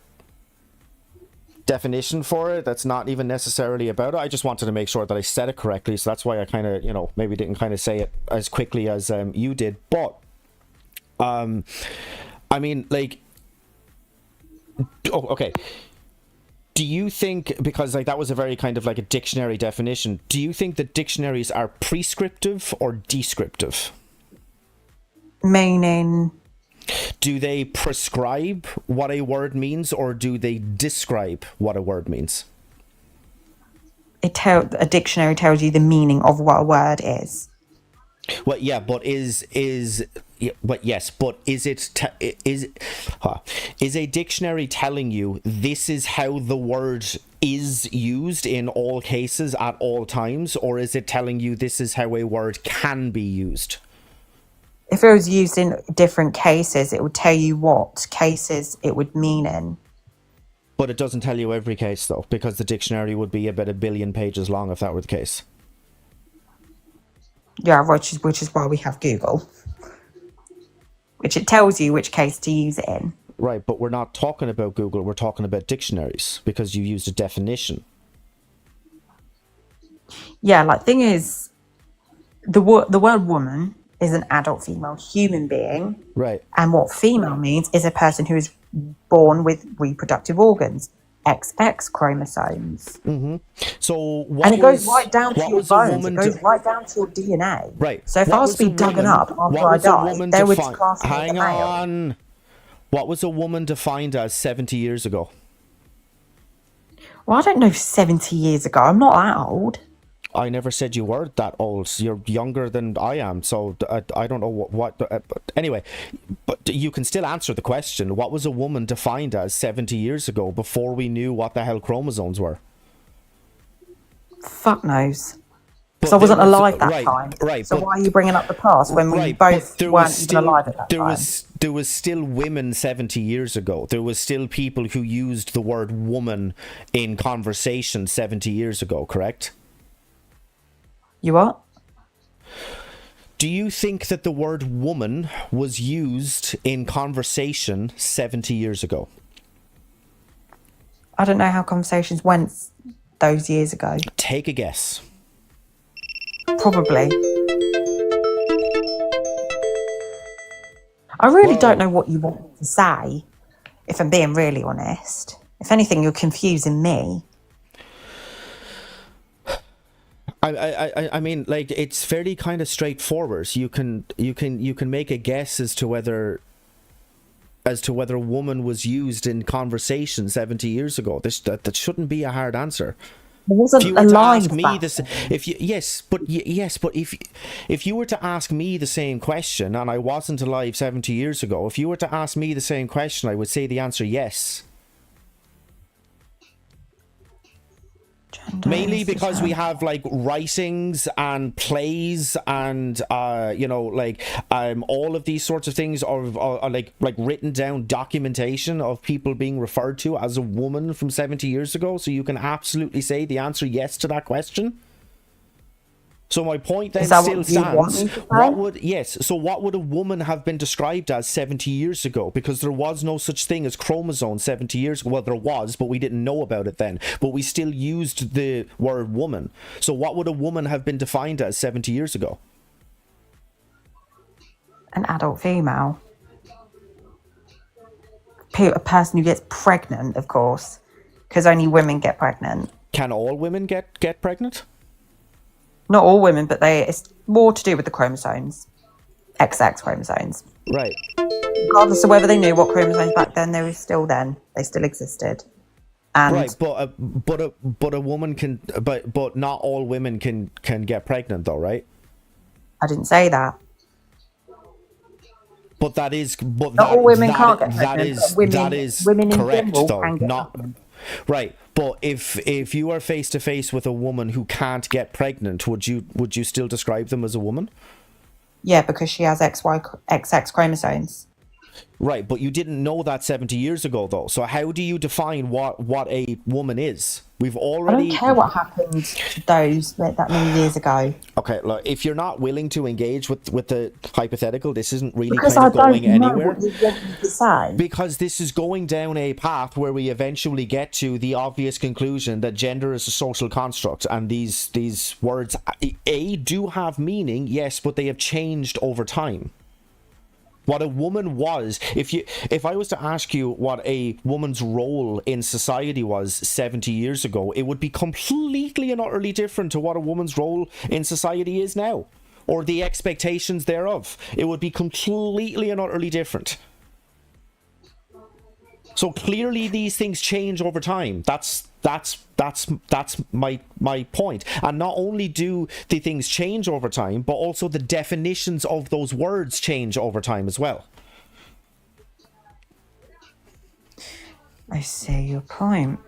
definition for it. That's not even necessarily about it. I just wanted to make sure that I said it correctly, so that's why I kind of, maybe didn't kind of say it as quickly as you did. But, I mean, like, oh, okay. Do you think, because like that was a very kind of like a dictionary definition, do you think that dictionaries are prescriptive or descriptive? Meaning, Do they prescribe what a word means, or do they describe what a word means? a dictionary tells you the meaning of what a word is. Well, yeah, but is a dictionary telling you this is how the word is used in all cases at all times, or is it telling you this is how a word can be used? If it was used in different cases, it would tell you what cases it would mean in. But it doesn't tell you every case, though, because the dictionary would be about 1 billion pages long if that were the case. Yeah, which is why we have Google, which it tells you which case to use it in. Right, but we're not talking about Google, we're talking about dictionaries, because you used a definition. Yeah, like thing is, the word woman is an adult female human being. Right. And what female means is a person who is born with reproductive organs, XX chromosomes. Mm-hmm. So and it goes right down to your bones. It goes right down to your DNA. Right. So if I was to be dug up after I died, they would class me as a male. Hang on. What was a woman defined as 70 years ago? Well, I don't know 70 years ago. I'm not that old. I never said you were that old. You're younger than I am, so I don't know what but anyway, but you can still answer the question. What was a woman defined as 70 years ago before we knew what the hell chromosomes were? Fuck knows. Because I wasn't alive that time. Right. So why are you bringing up the past when we both weren't even alive at that time? There was still women 70 years ago. There was still people who used the word woman in conversation 70 years ago, correct? You what? Do you think that the word woman was used in conversation 70 years ago? I don't know how conversations went those years ago. Take a guess. Probably. I really don't know what you want me to say, if I'm being really honest. If anything, you're confusing me. I mean, like, it's fairly kind of straightforward. You can make a guess as to whether woman was used in conversation 70 years ago. That shouldn't be a hard answer. It wasn't alive back then. If you were to ask me the same question and I wasn't alive 70 years ago, if you were to ask me the same question, I would say the answer yes. Mainly because we have like writings and plays and all of these sorts of things are like written down documentation of people being referred to as a woman from 70 years ago, so you can absolutely say the answer yes to that question. So my point then still stands. What would a woman have been described as 70 years ago? Because there was no such thing as chromosomes 70 years ago. Well, there was, but we didn't know about it then. But we still used the word woman. So what would a woman have been defined as 70 years ago? An adult female. A person who gets pregnant, of course. Because only women get pregnant. Can all women get pregnant? Not all women, but it's more to do with the chromosomes, XX chromosomes. Right. Regardless of whether they knew what chromosomes back then, they still existed. And Right, but a woman can, but not all women can get pregnant though, right? I didn't say that. But that is, but Not all women can't get that pregnant. is But that is women in correct general though. can get Not pregnant. right. But if you are face to face with a woman who can't get pregnant, would you still describe them as a woman? Yeah, because she has XX chromosomes. Right, but you didn't know that 70 years ago though. So how do you define what a woman is? We've I already don't care what happened to those that many years ago. Okay, look, if you're not willing to engage with the hypothetical, this isn't really Because kind I of going don't know anywhere. what you want me to say. Because this is going down a path where we eventually get to the obvious conclusion that gender is a social construct, and these words do have meaning, yes, but they have changed over time. What a woman was, if I was to ask you what a woman's role in society was 70 years ago, it would be completely and utterly different to what a woman's role in society is now, or the expectations thereof. It would be completely and utterly different. So clearly these things change over time. That's my point. And not only do the things change over time, but also the definitions of those words change over time as well. I see your point.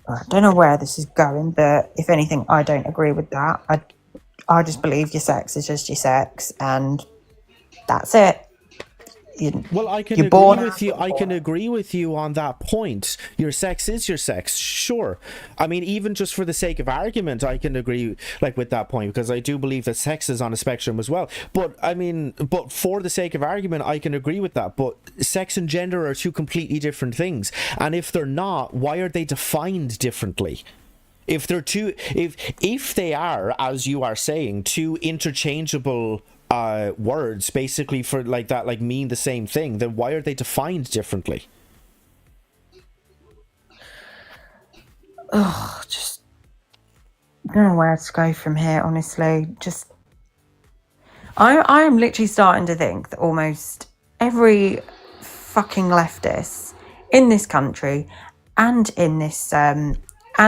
I don't know where this is going, but if anything, I don't agree with that. I just believe your sex is just your sex, and that's it. Well, I can you're agree born with you. after I can born. agree with you on that point. Your sex is your sex, sure. I mean, even just for the sake of argument, I can agree with that point, because I do believe that sex is on a spectrum as well. But I mean, but for the sake of argument, I can agree with that. But sex and gender are two completely different things, and if they're not, why are they defined differently? If they're two, if they are, as you are saying, two interchangeable words, basically for that mean the same thing, then why are they defined differently? Just I don't know where to go from here, honestly. Just I am literally starting to think that almost every fucking leftist in this country and in this and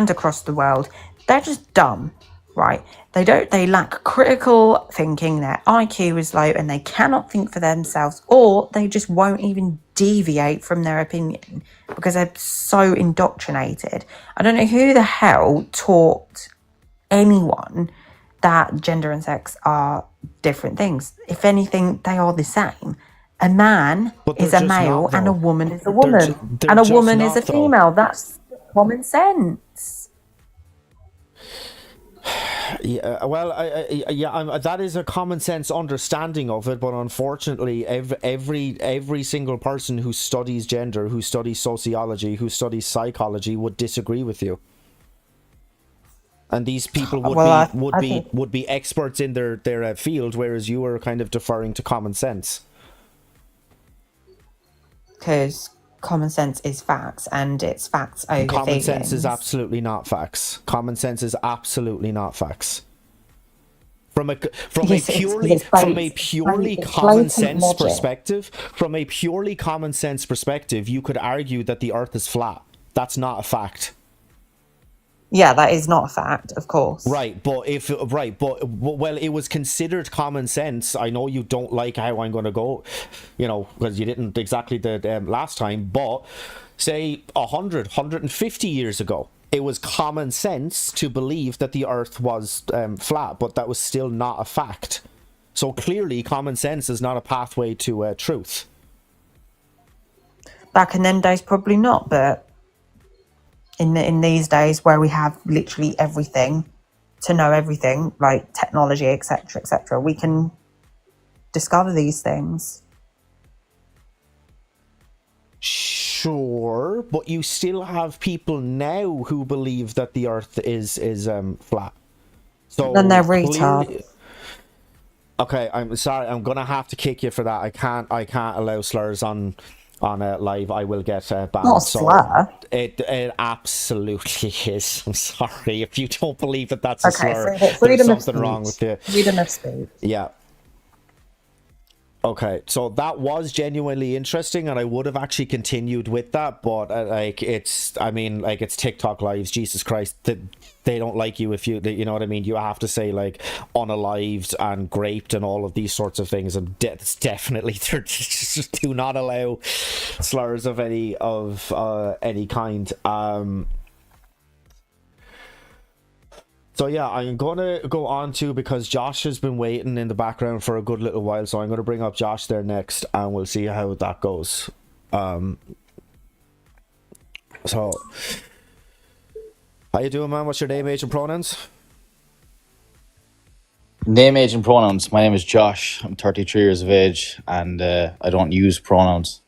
across the world, they're just dumb, right? They lack critical thinking, their IQ is low, and they cannot think for themselves, or they just won't even deviate from their opinion because they're so indoctrinated. I don't know who the hell taught anyone that gender and sex are different things. If anything, they are the same. A man But is they're a just male not, and a though. woman is a They're woman. they're And a just woman is a not, though. female. That's common sense. Yeah, well, that is a common sense understanding of it, but unfortunately, every single person who studies gender, who studies sociology, who studies psychology, would disagree with you. And these people would be experts in their field, whereas you are kind of deferring to common sense. Because common sense is facts, and it's facts over Common feelings. sense is absolutely not facts. Common sense is absolutely not facts. From a purely common sense perspective, you could argue that the Earth is flat. That's not a fact. Yeah, that is not a fact, of course. Right, but it was considered common sense. I know you don't like how I'm going to go, because you didn't exactly the last time, but say 150 years ago, it was common sense to believe that the Earth was flat, but that was still not a fact. So clearly, common sense is not a pathway to truth. Back in them days, probably not, but in these days where we have literally everything to know everything, like technology, etc., we can discover these things. Sure, but you still have people now who believe that the Earth is flat. So then they're retards. Okay, I'm sorry. I'm gonna have to kick you for that. I can't allow slurs on on a live, I will get Not a banned. So slur. it absolutely is. I'm sorry if you don't believe that that's a Okay, slur. freedom There's of something wrong with speech. you. Freedom of speech. Yeah. Okay, so that was genuinely interesting, and I would have actually continued with that, but like it's, I mean, like it's TikTok lives. Jesus Christ, they don't like you if you know what I mean. You have to say like unalived and graped and all of these sorts of things, and it's definitely just do not allow slurs of any kind. So yeah, I'm gonna go on to, because Josh has been waiting in the background for a good little while, so I'm gonna bring up Josh there next, and we'll see how that goes. So how you doing, man? What's your name, age, and pronouns? Name, age, and pronouns. My name is Josh. I'm 33 years of age, and I don't use pronouns.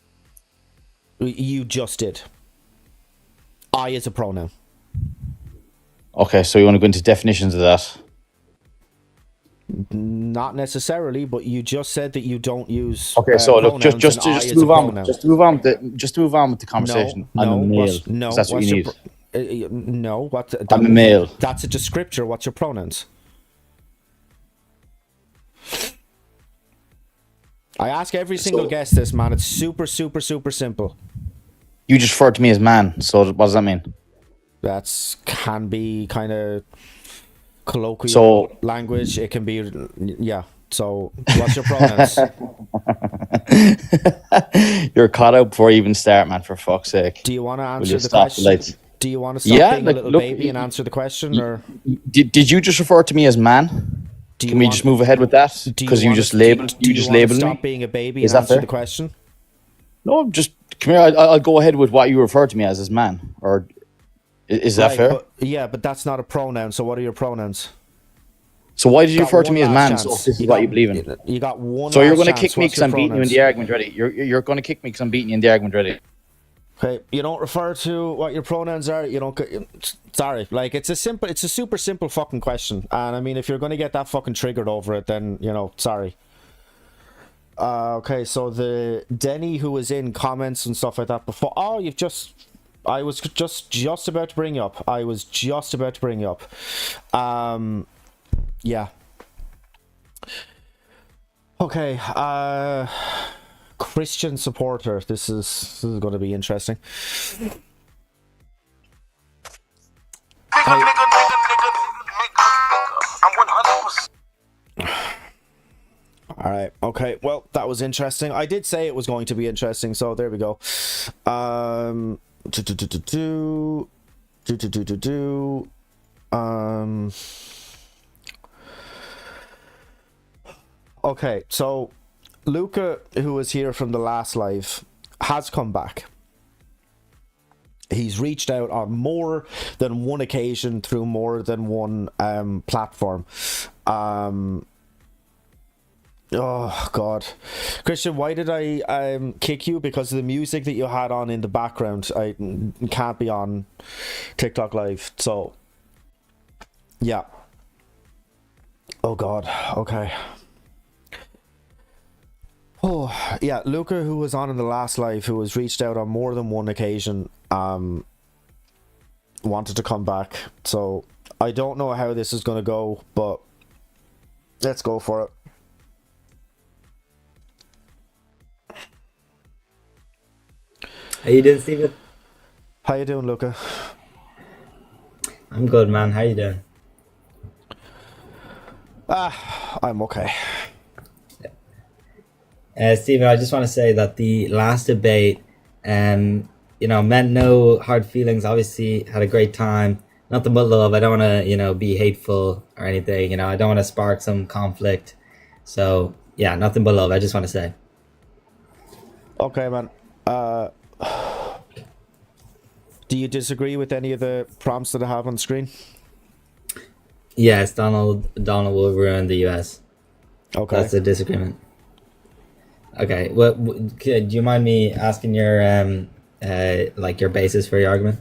You just did. I is a pronoun. Okay, so you want to go into definitions of that? Not necessarily, but you just said that you don't use. Okay, so look, pronouns, just and I to is a move on, pronoun. just to move on, just to move on with the conversation. I'm a male. No, That's what what's you your need. no, what? I'm a male. That's a descriptor. What's your pronouns? I ask every single guest this, man. It's super simple. You just referred to me as man. So what does that mean? That's can be kind of colloquial So- language. It can be, yeah. So, what's your pronouns? You're caught out before you even start, man. For fuck's sake. Do you want to Will answer you the stop the question? lights? Do you want to stop Yeah, being like, a little look, baby and answer the question, or Did you just refer to me as man? do you Can we want, just move ahead with that? do Because you wanna- just labeled. do You just wanna labeled stop me. being a baby Is and that answer fair? the question? No, just come here. I'll go ahead with what you referred to me as man. Or is that Right, fair? But, yeah, but that's not a pronoun. So, what are your pronouns? So why did you Got refer to one me as last man? chance. So if this is You what got- you believe in. You got one. So you're last going to chance. kick me What's because your I'm beating you in pronouns? the argument already. You're going to kick me because I'm beating you in the argument already. Okay, you don't refer to what your pronouns are. You don't. Sorry, like it's a super simple fucking question. And I mean, if you're gonna get that fucking triggered over it, then sorry. Okay, so the Denny who was in comments and stuff like that before. Oh, I was just about to bring you up. Yeah. Okay. Christian supporter. This is going to be interesting. Nigga, I'm 100%. All right. Okay. Well, that was interesting. I did say it was going to be interesting, so there we go. Okay. So Luca, who was here from the last live, has come back. He's reached out on more than one occasion through more than one platform. Oh God, Christian, why did I kick you? Because of the music that you had on in the background. I can't be on TikTok live, so yeah. Oh God. Okay. Oh yeah, Luca, who was on in the last live, who was reached out on more than one occasion, wanted to come back. So I don't know how this is gonna go, but let's go for it. How you doing, Stephen? How you doing, Luca? I'm good, man. How you doing? I'm okay. Stephen, I just want to say that the last debate, meant no hard feelings. Obviously, had a great time. Nothing but love. I don't want to, be hateful or anything. I don't want to spark some conflict. So, yeah, nothing but love. I just want to say. Okay, man. Do you disagree with any of the prompts that I have on screen? Yes, Donald will ruin the U.S. Okay. That's a disagreement. Okay. Do you mind me asking your your basis for your argument?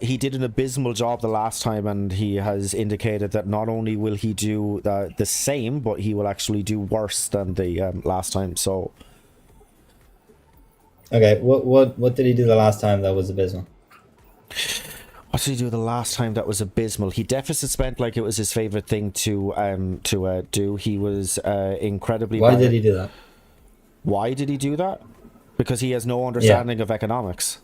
He did an abysmal job the last time, and he has indicated that not only will he do the same, but he will actually do worse than the last time. So Okay, what did he do the last time that was abysmal? What did he do the last time that was abysmal? He deficit spent like it was his favorite thing to do. He was incredibly. Why did he do that? Why did he do that? Because he has no understanding of economics.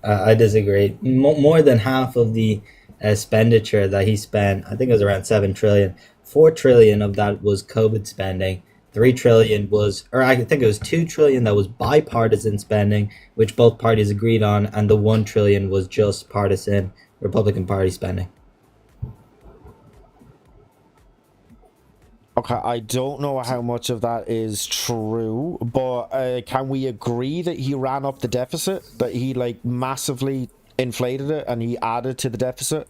I disagree. More than half of the expenditure that he spent, I think it was around 7 trillion. 4 trillion of that was COVID spending. 3 trillion was, or I think it was 2 trillion that was bipartisan spending, which both parties agreed on, and the 1 trillion was just partisan Republican Party spending. Okay, I don't know how much of that is true, but can we agree that he ran up the deficit? That he like massively inflated it and he added to the deficit?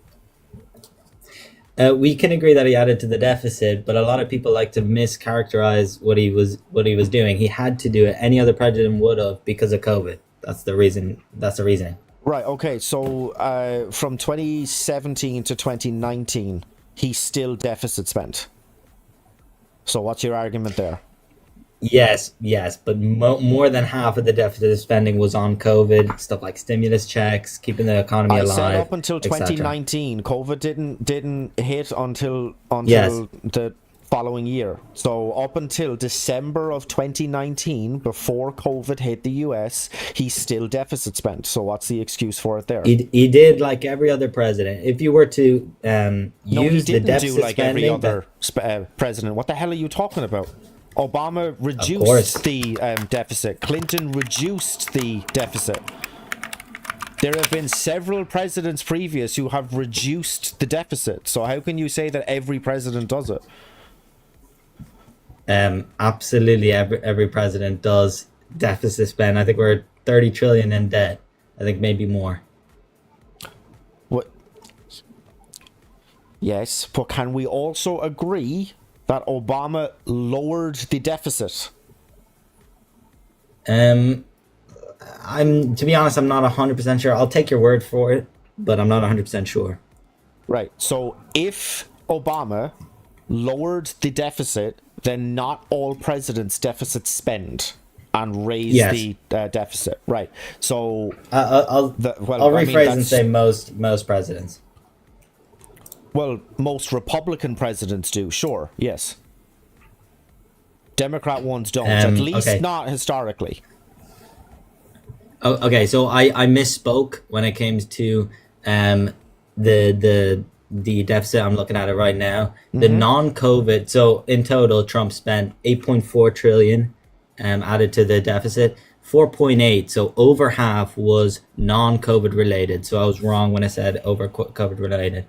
We can agree that he added to the deficit, but a lot of people like to mischaracterize what he was doing. He had to do it. Any other president would have because of COVID. That's the reason. That's the reasoning. Right. Okay. So from 2017 to 2019, he still deficit spent. So what's your argument there? Yes, but more than half of the deficit spending was on COVID, stuff like stimulus checks, keeping the economy I alive. said up until etc. 2019, COVID didn't hit until Yes. the following year. So up until December of 2019, before COVID hit the US, he still deficit spent. So what's the excuse for it there? He did like every other president. If you were to No, he use the didn't deficit do like spending, every other president. What the hell are you talking about? Obama course. reduced the deficit. Clinton reduced the deficit. There have been several presidents previous who have reduced the deficit. So how can you say that every president does it? absolutely every president does deficit spend. I think we're 30 trillion in debt. I think maybe more. What? Yes, but can we also agree that Obama lowered the deficit? I'm to be honest, I'm not 100% sure. I'll take your word for it, but I'm not 100% sure. Right. So if Obama lowered the deficit, then not all presidents deficit spend and raise Yes. the deficit. Right. So I'll rephrase and say most presidents. well, most Republican presidents do. Sure. Yes. Democrat ones don't. At least okay. not historically. Oh, okay, so I misspoke when it came to the deficit. I'm looking at it right now. The non-COVID. So in total, Trump spent 8.4 trillion added to the deficit. 4.8, so over half was non-COVID related. So I was wrong when I said over COVID related.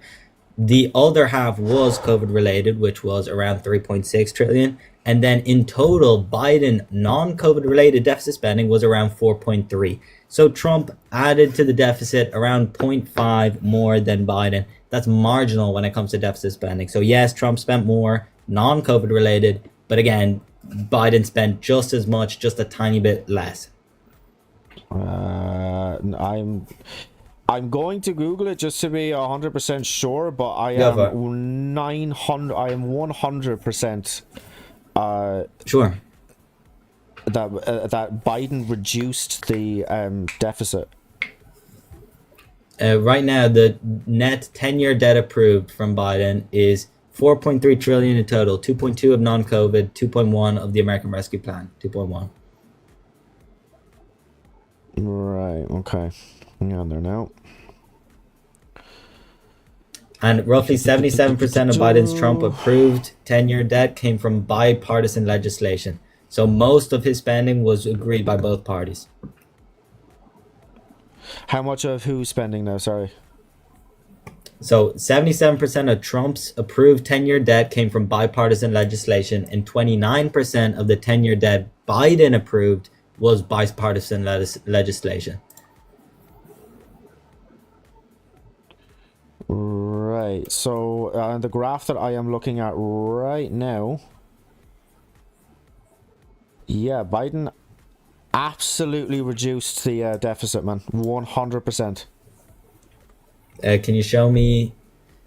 The other half was COVID related, which was around 3.6 trillion. And then in total, Biden non-COVID related deficit spending was around 4.3. So Trump added to the deficit around 0.5 more than Biden. That's marginal when it comes to deficit spending. So yes, Trump spent more non-COVID related, but again, Biden spent just as much, just a tiny bit less. I'm going to Google it just to be 100% sure, but I Go am for it. 900. I am 100%. Sure. That Biden reduced the deficit. Right now, the net 10-year debt approved from Biden is 4.3 trillion in total, 2.2 of non-COVID, 2.1 of the American Rescue Plan, 2.1. Right. Okay. Hang on there now. And roughly 77% of Biden's Trump approved 10-year debt came from bipartisan legislation. So most of his spending was agreed by both parties. How much of who's spending now? Sorry. So 77% of Trump's approved 10-year debt came from bipartisan legislation, and 29% of the 10-year debt Biden approved was bipartisan legislation. Right. So the graph that I am looking at right now, yeah, Biden absolutely reduced the deficit, man. 100%. Can you show me,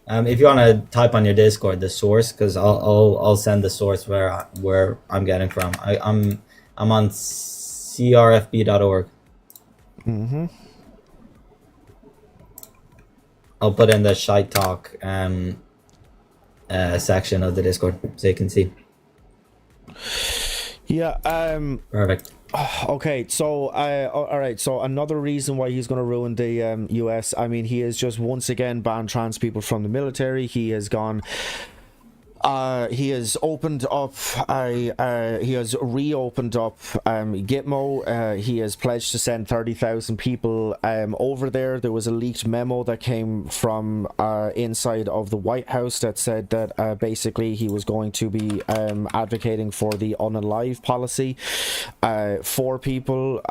if you want to type on your Discord the source, because I'll send the source where I'm getting from. I'm on crfb.org. I'll put in the Shite Talk section of the Discord so you can see. Yeah. Perfect. Okay, so all right. So another reason why he's going to ruin the U.S. I mean, he has just once again banned trans people from the military. He has gone. He has opened up. He has reopened up Gitmo. He has pledged to send 30,000 people over there. There was a leaked memo that came from inside of the White House that said that basically he was going to be advocating for the unalive policy for people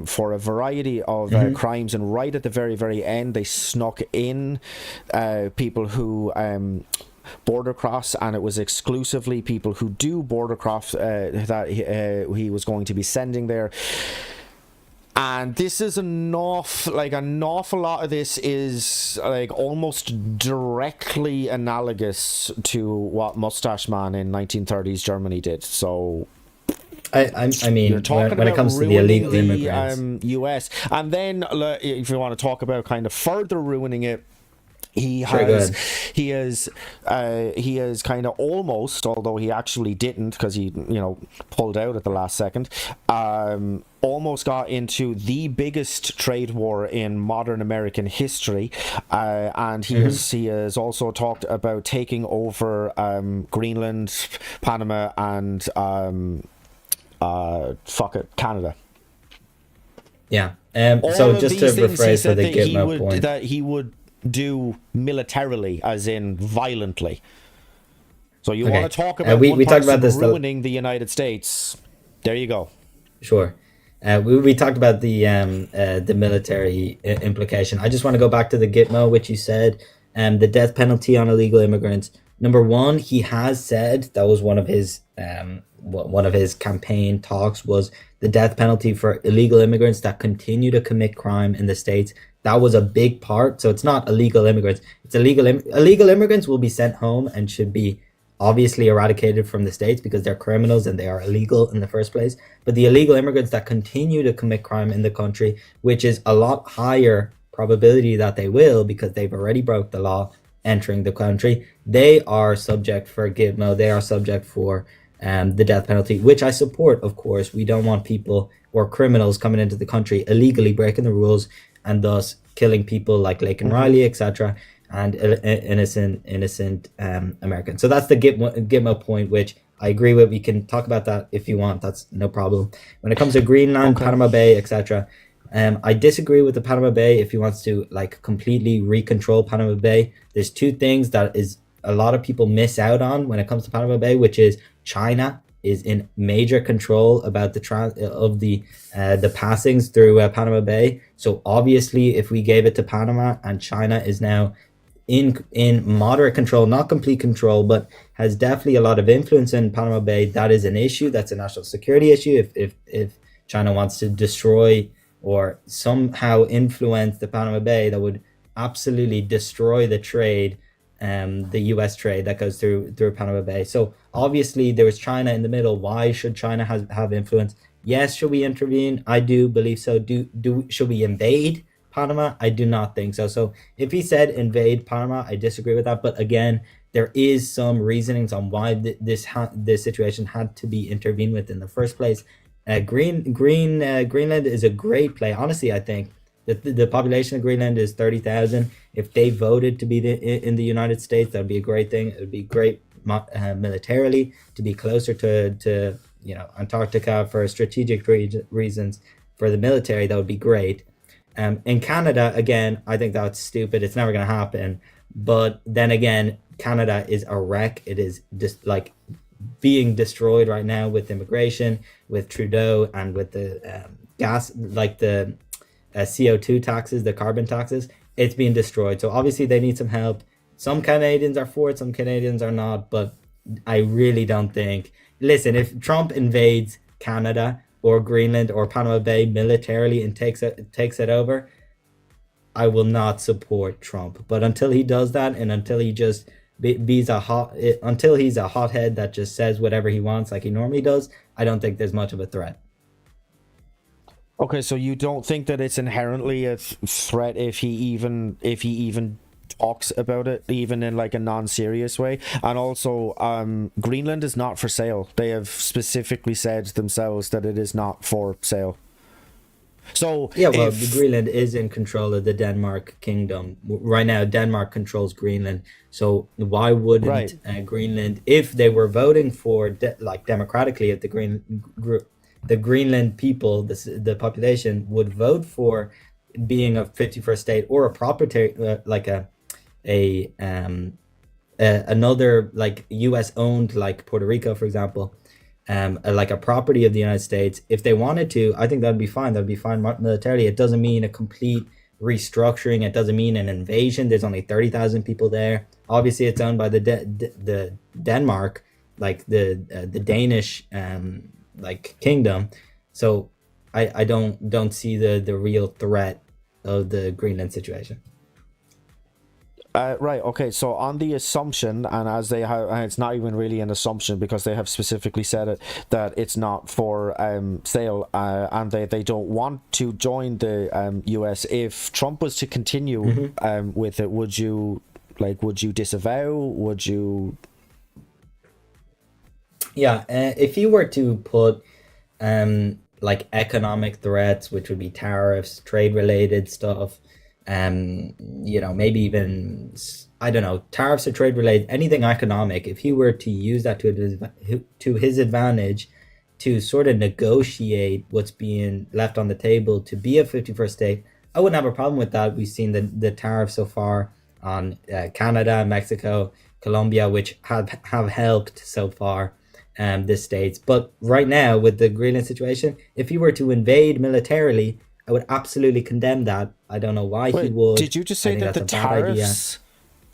for a variety of crimes. And right at the very, very end, they snuck in people who border cross, and it was exclusively people who do border cross that he was going to be sending there. And this is an awful lot of this is like almost directly analogous to what Mustache Man in 1930s Germany did. So I mean, you're talking when it about comes to the ruining illegal immigrants, US, and then if you want to talk about kind of further ruining it, he Sure, has kind of almost, although he actually didn't because he pulled out at the last second, almost got into the biggest trade war in modern American history, and he has also talked about taking over Greenland, Panama, and Canada. Yeah. All So of just to these things he rephrase for said the that he Gitmo would point. that he would do militarily, as in violently. So you Okay. want to talk about we one talked about person this ruining the United States? There you go. Sure. We talked about the military implication. I just want to go back to the Gitmo, which you said, the death penalty on illegal immigrants. Number one, he has said that was one of his campaign talks was the death penalty for illegal immigrants that continue to commit crime in the States. That was a big part. So it's not illegal immigrants. It's illegal immigrants will be sent home and should be obviously eradicated from the States because they're criminals and they are illegal in the first place. But the illegal immigrants that continue to commit crime in the country, which is a lot higher probability that they will because they've already broke the law entering the country, they are subject for Gitmo. They are subject for the death penalty, which I support, of course. We don't want people or criminals coming into the country illegally breaking the rules and thus killing people like Laken Riley, etc., and innocent Americans. So that's the Gitmo point, which I agree with. We can talk about that if you want. That's no problem. When it comes to Greenland, Panama Bay, etc., I disagree with the Panama Bay if he wants to completely recontrol Panama Bay. There's two things that is a lot of people miss out on when it comes to Panama Bay, which is China is in major control about the passings through Panama Bay. So obviously, if we gave it to Panama and China is now in moderate control, not complete control, but has definitely a lot of influence in Panama Bay, that is an issue. That's a national security issue. If China wants to destroy or somehow influence the Panama Bay, that would absolutely destroy the trade, the U.S. trade that goes through Panama Bay. So obviously there is China in the middle. Why should China have influence? Yes, should we intervene? I do believe so. Should we invade Panama? I do not think so. So if he said invade Panama, I disagree with that. But again, there is some reasonings on why this situation had to be intervened with in the first place. Greenland is a great play. Honestly, I think the population of Greenland is 30,000. If they voted to be in the United States, that would be a great thing. It would be great militarily to be closer to Antarctica for strategic reasons for the military. That would be great. In Canada, again, I think that's stupid. It's never going to happen. But then again, Canada is a wreck. It is just being destroyed right now with immigration, with Trudeau, and with the gas, the CO2 taxes, the carbon taxes. It's being destroyed. So obviously they need some help. Some Canadians are for it, some Canadians are not. But I really don't think. Listen, if Trump invades Canada or Greenland or Panama Bay militarily and takes it over, I will not support Trump. But until he does that, and until he just until he's a hothead that just says whatever he wants like he normally does, I don't think there's much of a threat. Okay, so you don't think that it's inherently a threat if he even talks about it, even in like a non-serious way? And also, Greenland is not for sale. They have specifically said themselves that it is not for sale. So Yeah, well, if Greenland is in control of the Denmark kingdom. Right now, Denmark controls Greenland. So why right, wouldn't Greenland, if they were voting for, like democratically, if the Greenland people, the population, would vote for being a 51st state or a property, like a another like U.S. owned, like Puerto Rico, for example, like a property of the United States, if they wanted to, I think that'd be fine. That'd be fine militarily. It doesn't mean a complete restructuring. It doesn't mean an invasion. There's only 30,000 people there. Obviously, it's owned by the Denmark, like the Danish like kingdom. So I don't see the real threat of the Greenland situation. right, okay. So on the assumption, and as they have, and it's not even really an assumption because they have specifically said it that it's not for sale, and they don't want to join the US. If Trump was to continue with it, would you disavow? Would you? Yeah, if you were to put like economic threats, which would be tariffs, trade related stuff, maybe even I don't know, tariffs or trade related, anything economic, if he were to use that to his advantage to sort of negotiate what's being left on the table to be a 51st state, I wouldn't have a problem with that. We've seen the tariffs so far on Canada, Mexico, Colombia, which have helped so far the states. But right now, with the Greenland situation, if he were to invade militarily, I would absolutely condemn that. I don't know why he Wait, would. did you just I say think that the that's a bad idea. tariffs?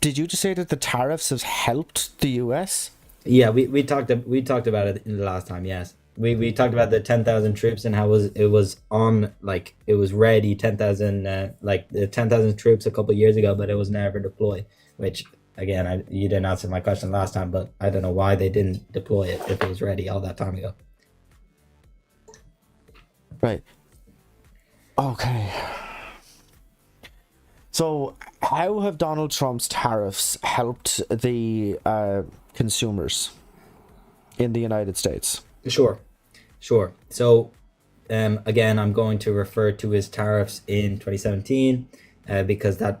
Did you just say that the tariffs have helped the US? Yeah, we talked about it in the last time. Yes, we talked about the 10,000 troops and how it was on, like it was ready, 10,000 like the 10,000 troops a couple of years ago, but it was never deployed. Which again, you didn't answer my question last time, but I don't know why they didn't deploy it if it was ready all that time ago. Right. Okay. So, how have Donald Trump's tariffs helped the consumers in the United States? Sure. So, again, I'm going to refer to his tariffs in 2017 because that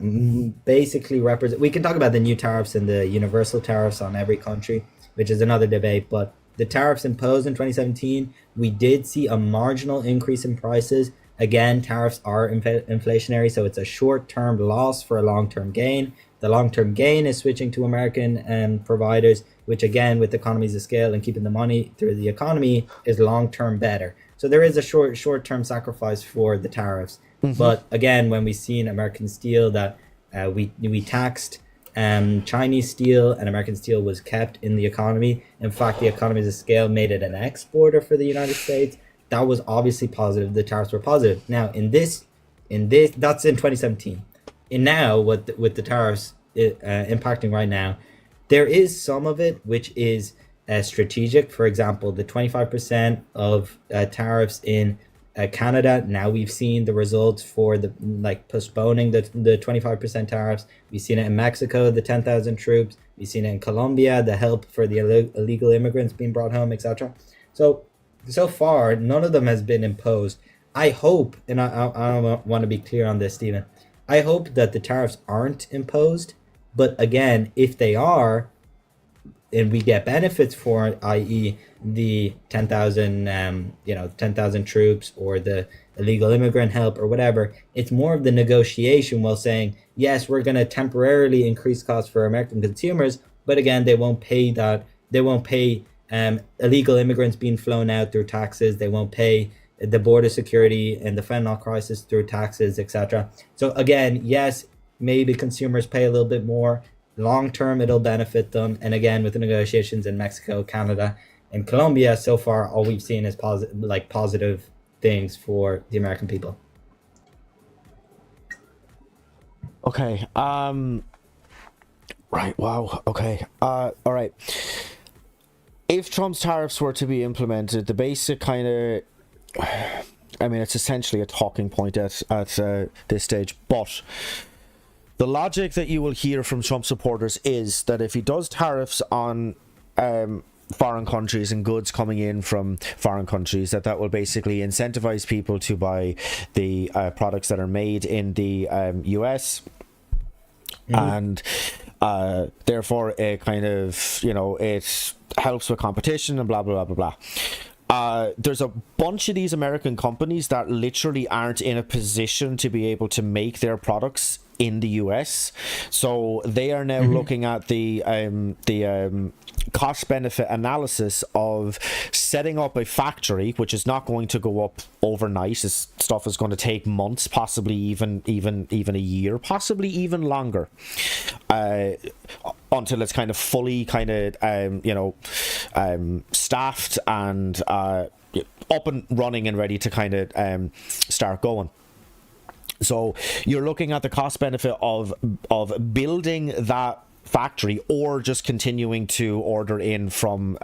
basically represents. We can talk about the new tariffs and the universal tariffs on every country, which is another debate. But the tariffs imposed in 2017, we did see a marginal increase in prices. Again, tariffs are inflationary, so it's a short-term loss for a long-term gain. The long-term gain is switching to American providers, which again, with economies of scale and keeping the money through the economy, is long-term better. So there is a short-term sacrifice for the tariffs. But again, when we see in American steel that we taxed Chinese steel and American steel was kept in the economy. In fact, the economies of scale made it an exporter for the United States. That was obviously positive. The tariffs were positive. Now, in this, that's in 2017. And now, with the tariffs impacting right now, there is some of it which is strategic. For example, the 25% of tariffs in Canada. Now we've seen the results for the postponing the 25% tariffs. We've seen it in Mexico, the 10,000 troops. We've seen it in Colombia, the help for the illegal immigrants being brought home, etc. So far, none of them has been imposed. I hope, and I want to be clear on this, Stephen, I hope that the tariffs aren't imposed. But again, if they are, and we get benefits for it, i.e. the 10,000, 10,000 troops or the illegal immigrant help or whatever, it's more of the negotiation while saying, yes, we're going to temporarily increase costs for American consumers, but again, they won't pay that. They won't pay illegal immigrants being flown out through taxes. They won't pay the border security and the fentanyl crisis through taxes, etc. So again, yes, maybe consumers pay a little bit more. Long term, it'll benefit them. And again, with the negotiations in Mexico, Canada, and Colombia, so far, all we've seen is positive things for the American people. Okay. Right. Wow. Okay. All right. If Trump's tariffs were to be implemented, the basic kind of I mean, it's essentially a talking point at this stage. But the logic that you will hear from Trump supporters is that if he does tariffs on foreign countries and goods coming in from foreign countries, that will basically incentivize people to buy the products that are made in the US. And therefore it kind of, it helps with competition and blah blah blah blah blah. There's a bunch of these American companies that literally aren't in a position to be able to make their products in the US, so they are now looking at the cost benefit analysis of setting up a factory, which is not going to go up overnight. This stuff is going to take months, possibly even a year, possibly even longer, until it's kind of fully staffed and up and running and ready to kind of start going. So you're looking at the cost benefit of building that factory or just continuing to order in from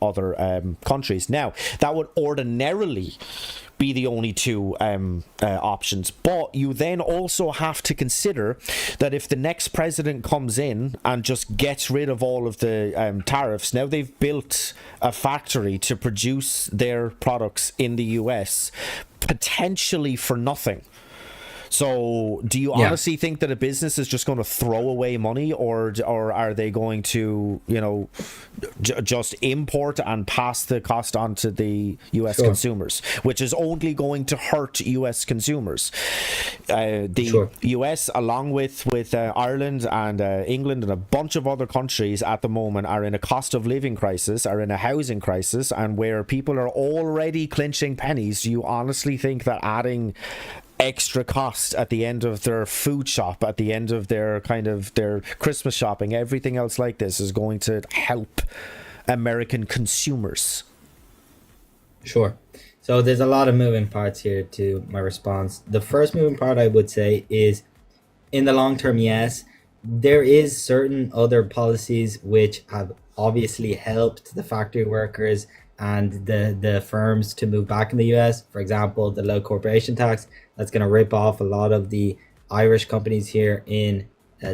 other countries. Now, that would ordinarily be the only two options, but you then also have to consider that if the next president comes in and just gets rid of all of the tariffs, now they've built a factory to produce their products in the US, potentially for nothing. So do you honestly think that a business is just going to throw away money, or are they going to, just import and pass the cost on to the US consumers, which is only going to hurt US consumers? The US, along with Ireland and England and a bunch of other countries at the moment, are in a cost of living crisis, are in a housing crisis, and where people are already clinching pennies. Do you honestly think that adding extra cost at the end of their food shop, at the end of their Christmas shopping, everything else like this, is going to help American consumers? Sure. So there's a lot of moving parts here to my response. The first moving part I would say is, in the long term, yes, there is certain other policies which have obviously helped the factory workers and the firms to move back in the US. For example, the low corporation tax, that's going to rip off a lot of the Irish companies here in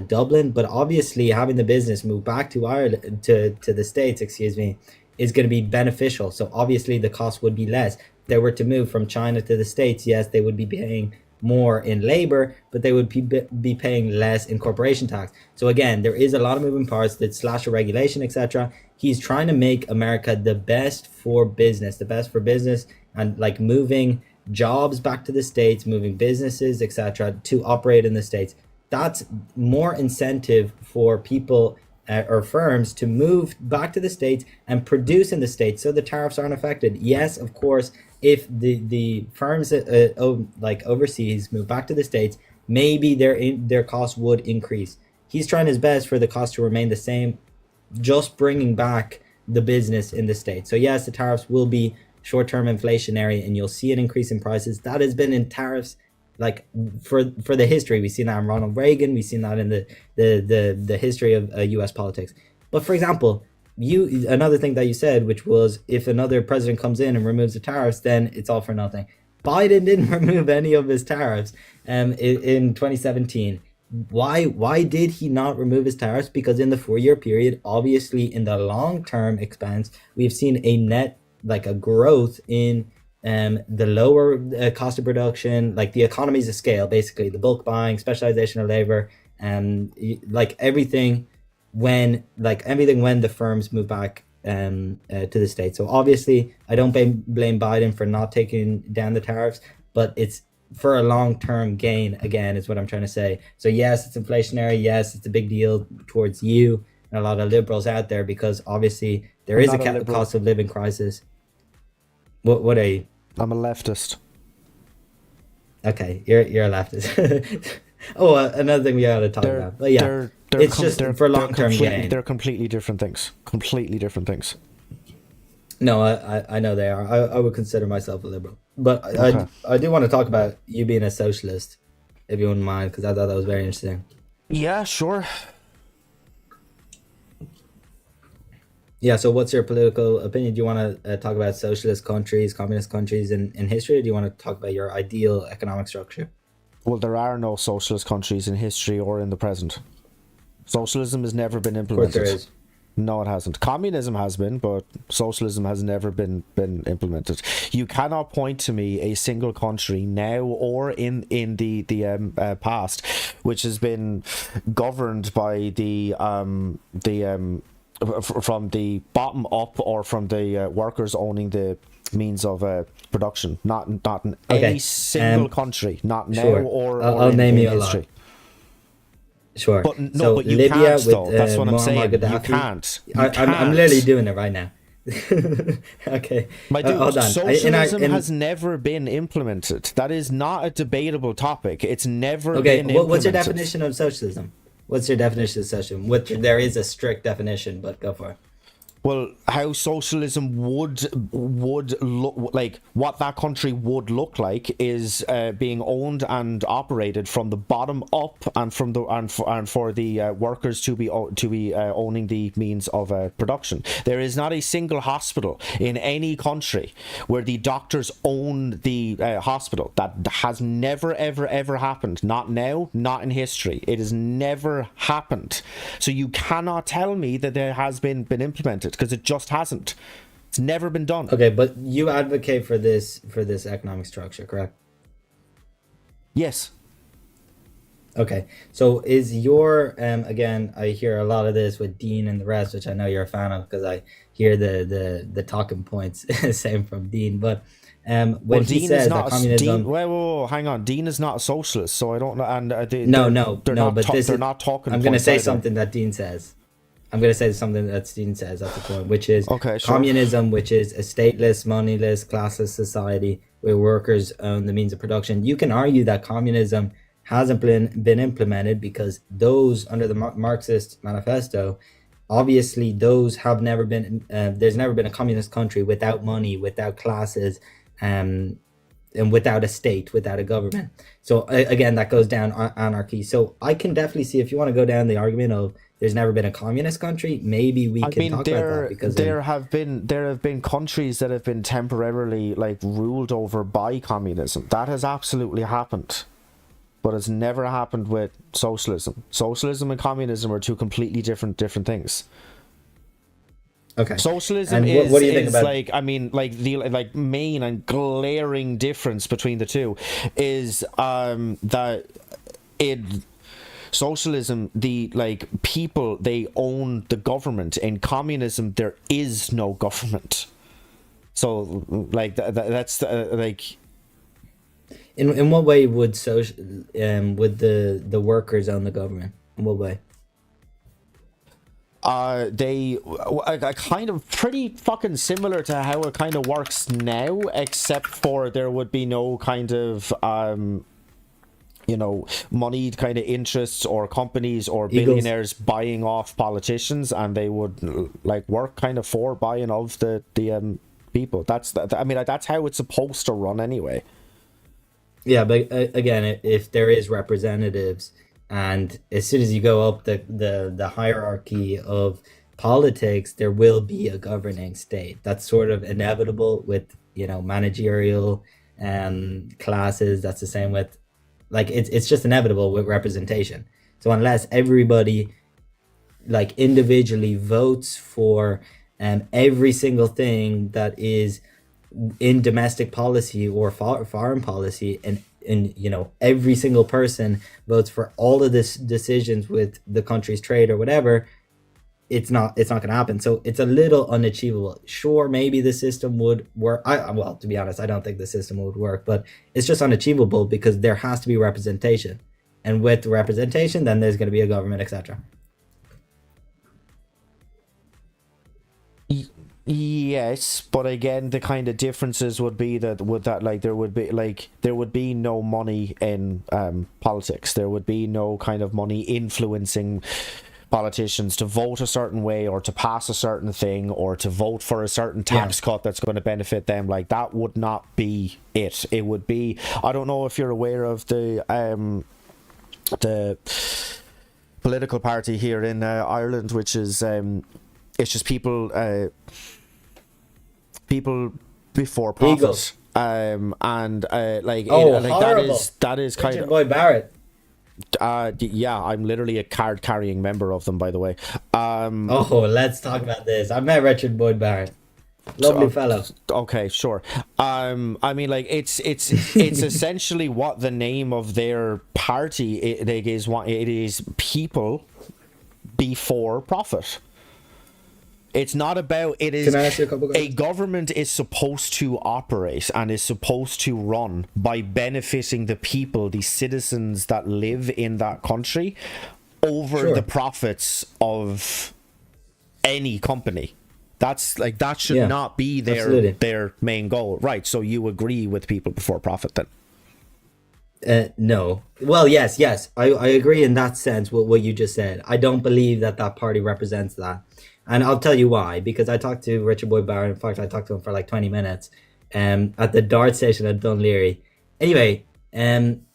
Dublin. But obviously, having the business move back to Ireland, to the States, is going to be beneficial. So obviously, the cost would be less. If they were to move from China to the States, yes, they would be paying more in labor, but they would be paying less in corporation tax. So again, there is a lot of moving parts, that slash regulation, etc. He's trying to make America the best for business, and like moving jobs back to the States, moving businesses, etc., to operate in the States. That's more incentive for people or firms to move back to the States and produce in the States, so the tariffs aren't affected. Yes, of course, if the firms like overseas move back to the States, maybe their costs would increase. He's trying his best for the cost to remain the same, just bringing back the business in the States. So yes, the tariffs will be short-term inflationary, and you'll see an increase in prices. That has been in tariffs like for the history. We've seen that in Ronald Reagan. We've seen that in the history of US politics. But for example, another thing that you said, which was, if another president comes in and removes the tariffs, then it's all for nothing. Biden didn't remove any of his tariffs in 2017. Why did he not remove his tariffs? Because in the 4-year period, obviously in the long-term expense, we've seen a net, like a growth in the lower cost of production, like the economies of scale, basically the bulk buying, specialization of labor, and everything when the firms move back to the States. So obviously, I don't blame Biden for not taking down the tariffs, but it's for a long-term gain, again, is what I'm trying to say. So yes, it's inflationary. Yes, it's a big deal towards you and a lot of liberals out there, because obviously there is a cost of living crisis. What are you? I'm a leftist. Okay, you're a leftist. Another thing we gotta talk about. But yeah, it's just for long-term gain. They're completely different things. Completely different things. No, I know they are. I would consider myself a liberal, but okay. I do want to talk about you being a socialist, if you wouldn't mind, because I thought that was very interesting. Yeah, sure. Yeah. So, what's your political opinion? Do you want to talk about socialist countries, communist countries in history, or do you want to talk about your ideal economic structure? Well, there are no socialist countries in history or in the present. Socialism has never been Of course, there implemented. is. No, it hasn't. Communism has been, but socialism has never been implemented. You cannot point to me a single country now or in the past which has been governed by from the bottom up or from the workers owning the means of production. Not in Okay. any single country. Not now Sure. I'll in, name in you a lot. history. Sure. But no, So but you Libya can't with though. That's what I'm Muammar saying. You Gaddafi. can't. I'm literally doing it right now. Okay. My dude, Hold on. socialism has never been implemented. That is not a debatable topic. It's never been implemented. What's your definition of socialism? What's your definition of socialism? There is a strict definition, but go for it. Well, how socialism would look like, what that country would look like is being owned and operated from the bottom up, and from the and for the workers to be owning the means of production. There is not a single hospital in any country where the doctors own the hospital. That has never ever happened. Not now, not in history. It has never happened. So you cannot tell me that there has been implemented, because it just hasn't. It's never been done. Okay, but you advocate for this economic structure, correct? Yes. Okay, so is your again, I hear a lot of this with Dean and the rest, which I know you're a fan of, because I hear the talking points same from Dean. But when he Dean says is that not communism, whoa, hang on. Dean is not a socialist, so I don't know. And no, they're not but they're not talking. I'm going to points say either. something that Dean says. I'm going to say something that Dean says at the point, which is Okay, sure. communism, which is a stateless, moneyless, classless society where workers own the means of production. You can argue that communism hasn't been implemented because those under the Marxist manifesto, obviously those have never been, there's never been a communist country without money, without classes, and without a state, without a government. So again, that goes down anarchy. So I can definitely see, if you want to go down the argument of there's never been a communist country, maybe we can talk about that, because there have been countries that have been temporarily like ruled over by communism. That has absolutely happened, but it's never happened with socialism. Socialism and communism are two completely different things. okay. Socialism And what do you think is about like, I mean, like the main and glaring difference between the two is that socialism, the people, they own the government. In communism, there is no government. So that's in what way would would the workers own the government? In what way? they kind of pretty fucking similar to how it kind of works now, except for there would be no kind of moneyed kind of interests or companies or billionaires buying off politicians, and they would work kind of for buying of the people. That's that's how it's supposed to run anyway. Yeah, but again, if there is representatives, and as soon as you go up the hierarchy of politics, there will be a governing state. That's sort of inevitable with managerial classes. That's the same with it's just inevitable with representation. So unless everybody individually votes for every single thing that is in domestic policy or foreign policy, and every single person votes for all of this decisions with the country's trade or whatever, it's not going to happen. So it's a little unachievable. Sure, maybe the system would work. Well, to be honest, I don't think the system would work, but it's just unachievable because there has to be representation, and with representation, then there's going to be a government, etc. Yes, but again, the kind of differences would be that there would be no money in politics. There would be no kind of money influencing politicians to vote a certain way or to pass a certain thing or to vote for a certain tax cut that's going to benefit them. That would not be it. It would be, I don't know if you're aware of the political party here in Ireland, which is It's just people before Eagle. profit. And like, Oh, like horrible. that is kind Richard of Boyd Barrett. yeah. I'm literally a card carrying member of them, by the way. Oh, let's talk about this. I met Richard Boyd Barrett. Lovely fellow. Okay, sure. I mean, like, it's essentially what the name of their party is. What it is, people before profit. It's not about, it is, Can I ask you a couple a questions? government is supposed to operate and is supposed to run by benefiting the people, the citizens that live in that country, over Sure. the profits of any company. That's like, that should Yeah, not be absolutely. their main goal, right? So you agree with people before profit then? No. Well, yes. I agree in that sense with what you just said. I don't believe that that party represents that. And I'll tell you why. Because I talked to Richard Boyd Barrett. In fact, I talked to him for like 20 minutes at the Dart station at Dunleary. Anyway,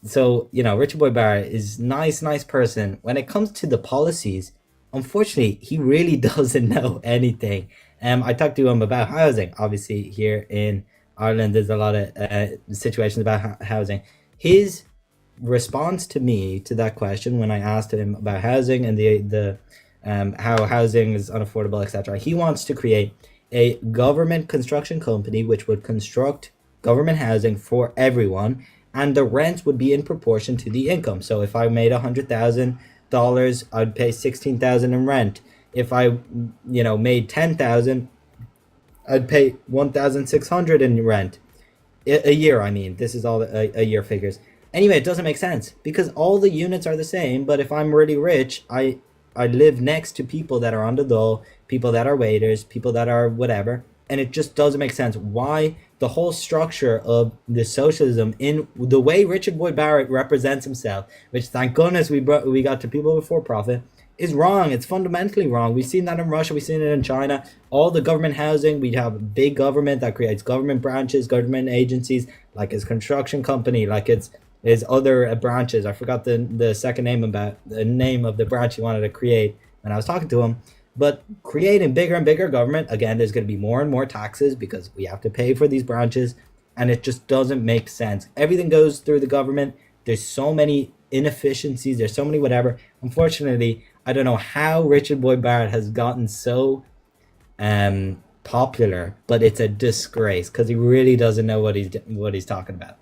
so, you know, Richard Boyd Barrett is nice person. When it comes to the policies, unfortunately, he really doesn't know anything. I talked to him about housing. Obviously, here in Ireland, there's a lot of situations about housing. His response to me to that question when I asked him about housing and the how housing is unaffordable, etc. He wants to create a government construction company which would construct government housing for everyone, and the rent would be in proportion to the income. So if I made $100,000, I'd pay $16,000 in rent. If I, you know, made $10,000, I'd pay $1,600 in rent. A year, I mean. This is all a year figures. Anyway, it doesn't make sense because all the units are the same, but if I'm really rich, I live next to people that are on the dole, people that are waiters, people that are whatever, and it just doesn't make sense why the whole structure of the socialism in the way Richard Boyd Barrett represents himself, which thank goodness we got to people before profit, is wrong. It's fundamentally wrong. We've seen that in Russia. We've seen it in China. All the government housing, we have big government that creates government branches, government agencies, like his construction company, like it's his other branches. I forgot the second name about the name of the branch he wanted to create when I was talking to him. But creating bigger and bigger government, again, there's going to be more and more taxes because we have to pay for these branches, and it just doesn't make sense. Everything goes through the government. There's so many inefficiencies. There's so many whatever. Unfortunately, I don't know how Richard Boyd Barrett has gotten so popular, but it's a disgrace because he really doesn't know what he's talking about.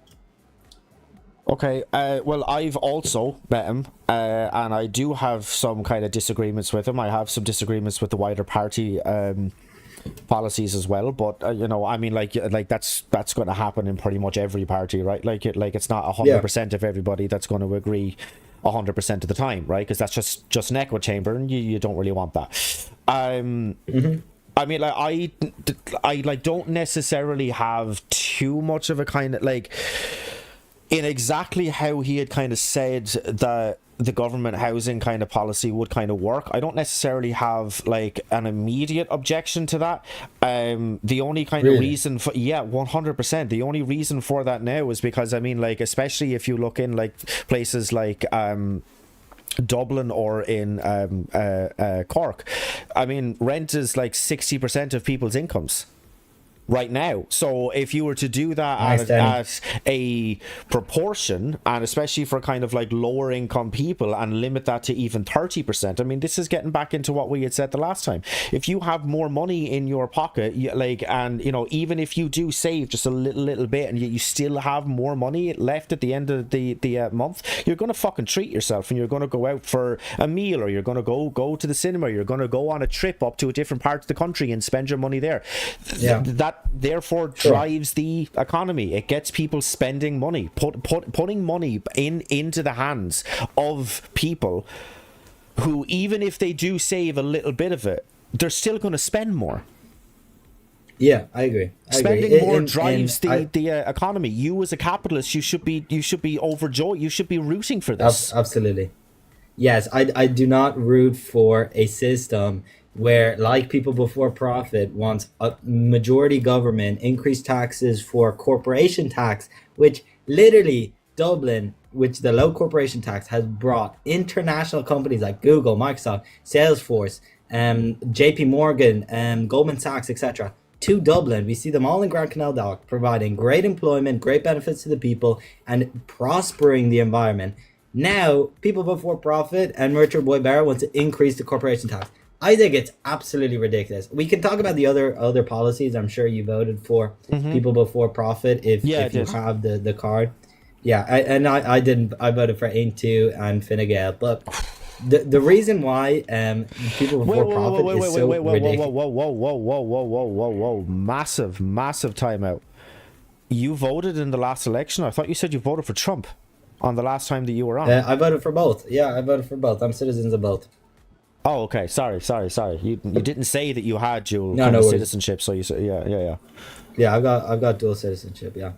Okay, well, I've also met him, and I do have some kind of disagreements with him. I have some disagreements with the wider party policies as well, but you know, I mean, like that's going to happen in pretty much every party, right? Like it's not 100% of everybody that's going to agree 100% of the time, right? Because that's just an echo chamber, and you don't really want that. I mean, like I like don't necessarily have too much of a kind of like in exactly how he had kind of said that the government housing kind of policy would kind of work. I don't necessarily have like an immediate objection to that. The only kind of reason for 100%. The only reason for that now is because I mean, like, especially if you look in like places like Dublin or in Cork, I mean, rent is like 60% of people's incomes right now. So if you were to do that at a proportion, and especially for kind of like lower income people, and limit that to even 30%, I mean, this is getting back into what we had said the last time. If you have more money in your pocket, and you know, even if you do save just a little bit and you still have more money left at the end of the month, you're going to fucking treat yourself, and you're going to go out for a meal, or you're going to go to the cinema, you're going to go on a trip up to a different part of the country and spend your money there. That therefore drives the economy. It gets people spending money, putting money into the hands of people who, even if they do save a little bit of it, they're still going to spend more. Yeah, I agree. Spending more drives the economy. You as a capitalist, you should be overjoyed. You should be rooting for this. Absolutely. Yes, I do not root for a system where, like people before profit, wants a majority government, increased taxes for corporation tax, which literally Dublin, which the low corporation tax has brought international companies like Google, Microsoft, Salesforce, JP Morgan, Goldman Sachs, etc., to Dublin. We see them all in Grand Canal Dock, providing great employment, great benefits to the people, and prospering the environment. Now, people before profit and Richard Boyd Barrett want to increase the corporation tax. I think it's absolutely ridiculous. We can talk about the other policies. I'm sure you voted for people before profit if Yeah, I you did. have the card. Yeah, I didn't. I voted for Aintu and Fine Gael, but the reason why people before profit is so ridiculous. Whoa. Massive timeout. You voted in the last election? I thought you said you voted for Trump on the last time that you were on. I voted for both. Yeah, I voted for both. I'm citizens of both. Oh, okay. Sorry. You didn't say that you had dual No, kind no of worries. citizenship, so you said yeah. Yeah, I've got dual citizenship. Yeah.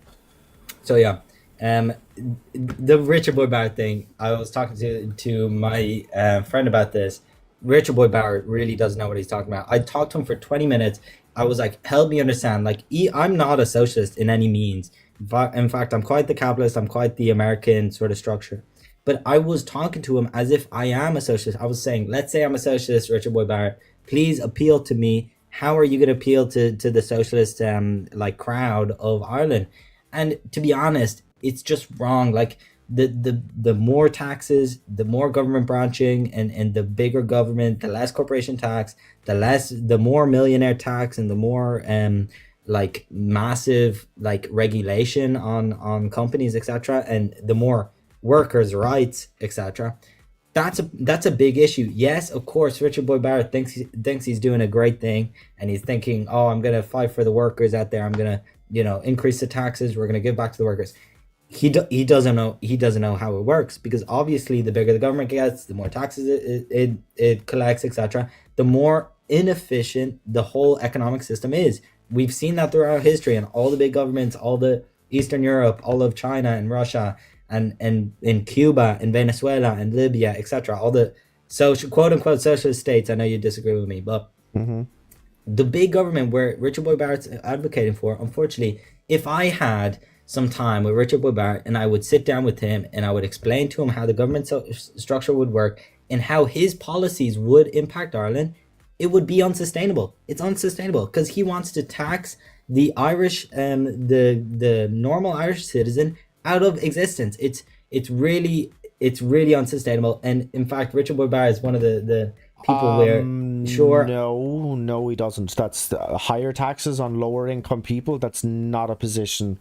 So yeah, the Richard Boyd Barrett thing. I was talking to my friend about this. Richard Boyd Barrett really doesn't know what he's talking about. I talked to him for 20 minutes. I was like, help me understand. Like, I'm not a socialist in any means. In fact, I'm quite the capitalist. I'm quite the American sort of structure. But I was talking to him as if I am a socialist. I was saying, let's say I'm a socialist, Richard Boyd Barrett. Please appeal to me. How are you going to appeal to the socialist like crowd of Ireland? And to be honest, it's just wrong. Like the more taxes, the more government branching, and the bigger government, the less corporation tax, the more millionaire tax, and the more like massive like regulation on companies, etc., and the more workers' rights, etc. That's a big issue. Yes, of course, Richard Boyd Barrett thinks he's doing a great thing, and he's thinking, oh, I'm gonna fight for the workers out there. I'm gonna increase the taxes. We're gonna give back to the workers. He doesn't know how it works, because obviously the bigger the government gets, the more taxes it collects, etc., the more inefficient the whole economic system is. We've seen that throughout history, and all the big governments, all the Eastern Europe, all of China and Russia, and in Cuba and Venezuela and Libya, etc., all the social quote unquote socialist states. I know you disagree with me, but the big government where Richard Boyd Barrett's advocating for, unfortunately, if I had some time with Richard Boyd Barrett and I would sit down with him and I would explain to him how the government structure would work and how his policies would impact Ireland, it would be unsustainable. It's unsustainable because he wants to tax the Irish, the normal Irish citizen out of existence. It's really unsustainable. And in fact, Richard Boyd Barrett is one of the people where sure. No, he doesn't. That's higher taxes on lower income people. That's not a position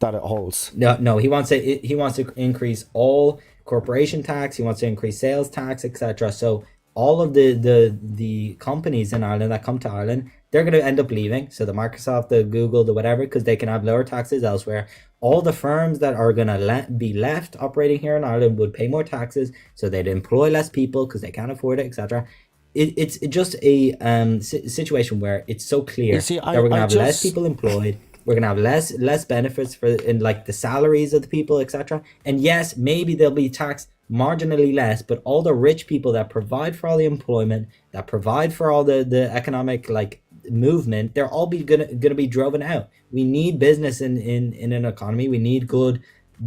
that it holds. No, he wants to increase all corporation tax. He wants to increase sales tax, etc. So all of the companies in Ireland that come to Ireland, they're going to end up leaving. So the Microsoft, the Google, the whatever, because they can have lower taxes elsewhere. All the firms that are going to be left operating here in Ireland would pay more taxes, so they'd employ less people because they can't afford it, etc. It's just a situation where it's so clear that we're going to have less people employed. We're gonna have less benefits in like the salaries of the people, etc. And yes, maybe they'll be taxed marginally less, but all the rich people that provide for all the employment, that provide for all the economic like movement, they're all gonna be driven out. We need business in an economy. We need good,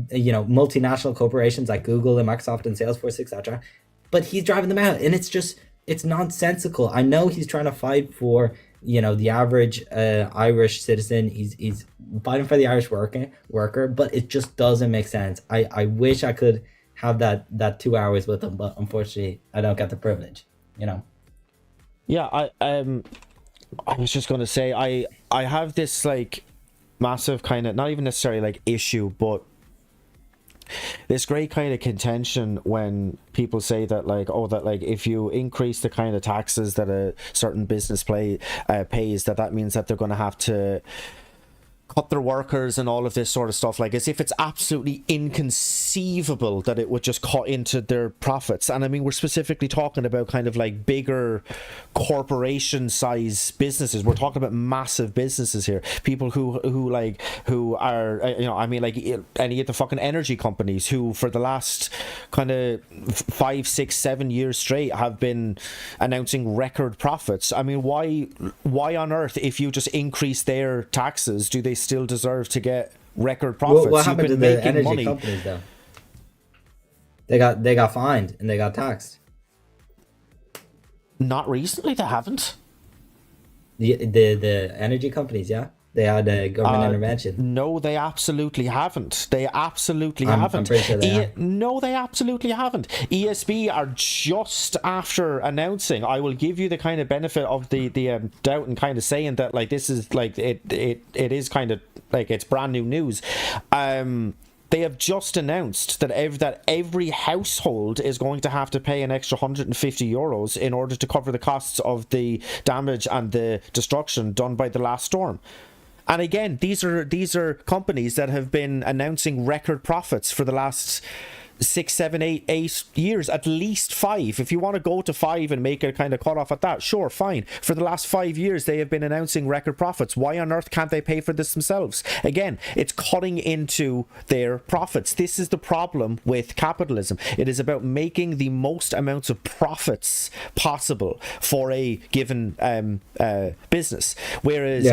multinational corporations like Google and Microsoft and Salesforce, etc. But he's driving them out, and it's nonsensical. I know he's trying to fight for the average Irish citizen. He's fighting for the Irish worker, but it just doesn't make sense. I wish I could have that 2 hours with him, but unfortunately I don't get the privilege. Yeah, I was just gonna say I have this like massive kind of, not even necessarily like issue, but this great kind of contention when people say that like, oh, that like if you increase the kind of taxes that a certain business pays, that means that they're going to have to cut their workers and all of this sort of stuff, like as if it's absolutely inconceivable that it would just cut into their profits. And I mean, we're specifically talking about kind of like bigger corporation size businesses. We're talking about massive businesses here, people who are I mean, like any of the fucking energy companies who for the last kind of 5, 6, 7 years straight have been announcing record profits. I mean, why on earth, if you just increase their taxes, do they still deserve to get record profits? What happened to the energy companies though? They got fined and they got taxed. Not recently, they haven't. The energy companies, yeah, they had a government intervention. No, they absolutely haven't. They absolutely I'm haven't. pretty sure they are. No, they absolutely haven't. ESB are just after announcing. I will give you the kind of benefit of the doubt and kind of saying that like this is like it is kind of like it's brand new news. They have just announced that every household is going to have to pay an extra €150 in order to cover the costs of the damage and the destruction done by the last storm. And again, these are companies that have been announcing record profits for the last 6, 7, 8 years, at least 5. If you want to go to 5 and make a kind of cut off at that, sure, fine. For the last 5 years, they have been announcing record profits. Why on earth can't they pay for this themselves? Again, it's cutting into their profits. This is the problem with capitalism. It is about making the most amounts of profits possible for a given business. Whereas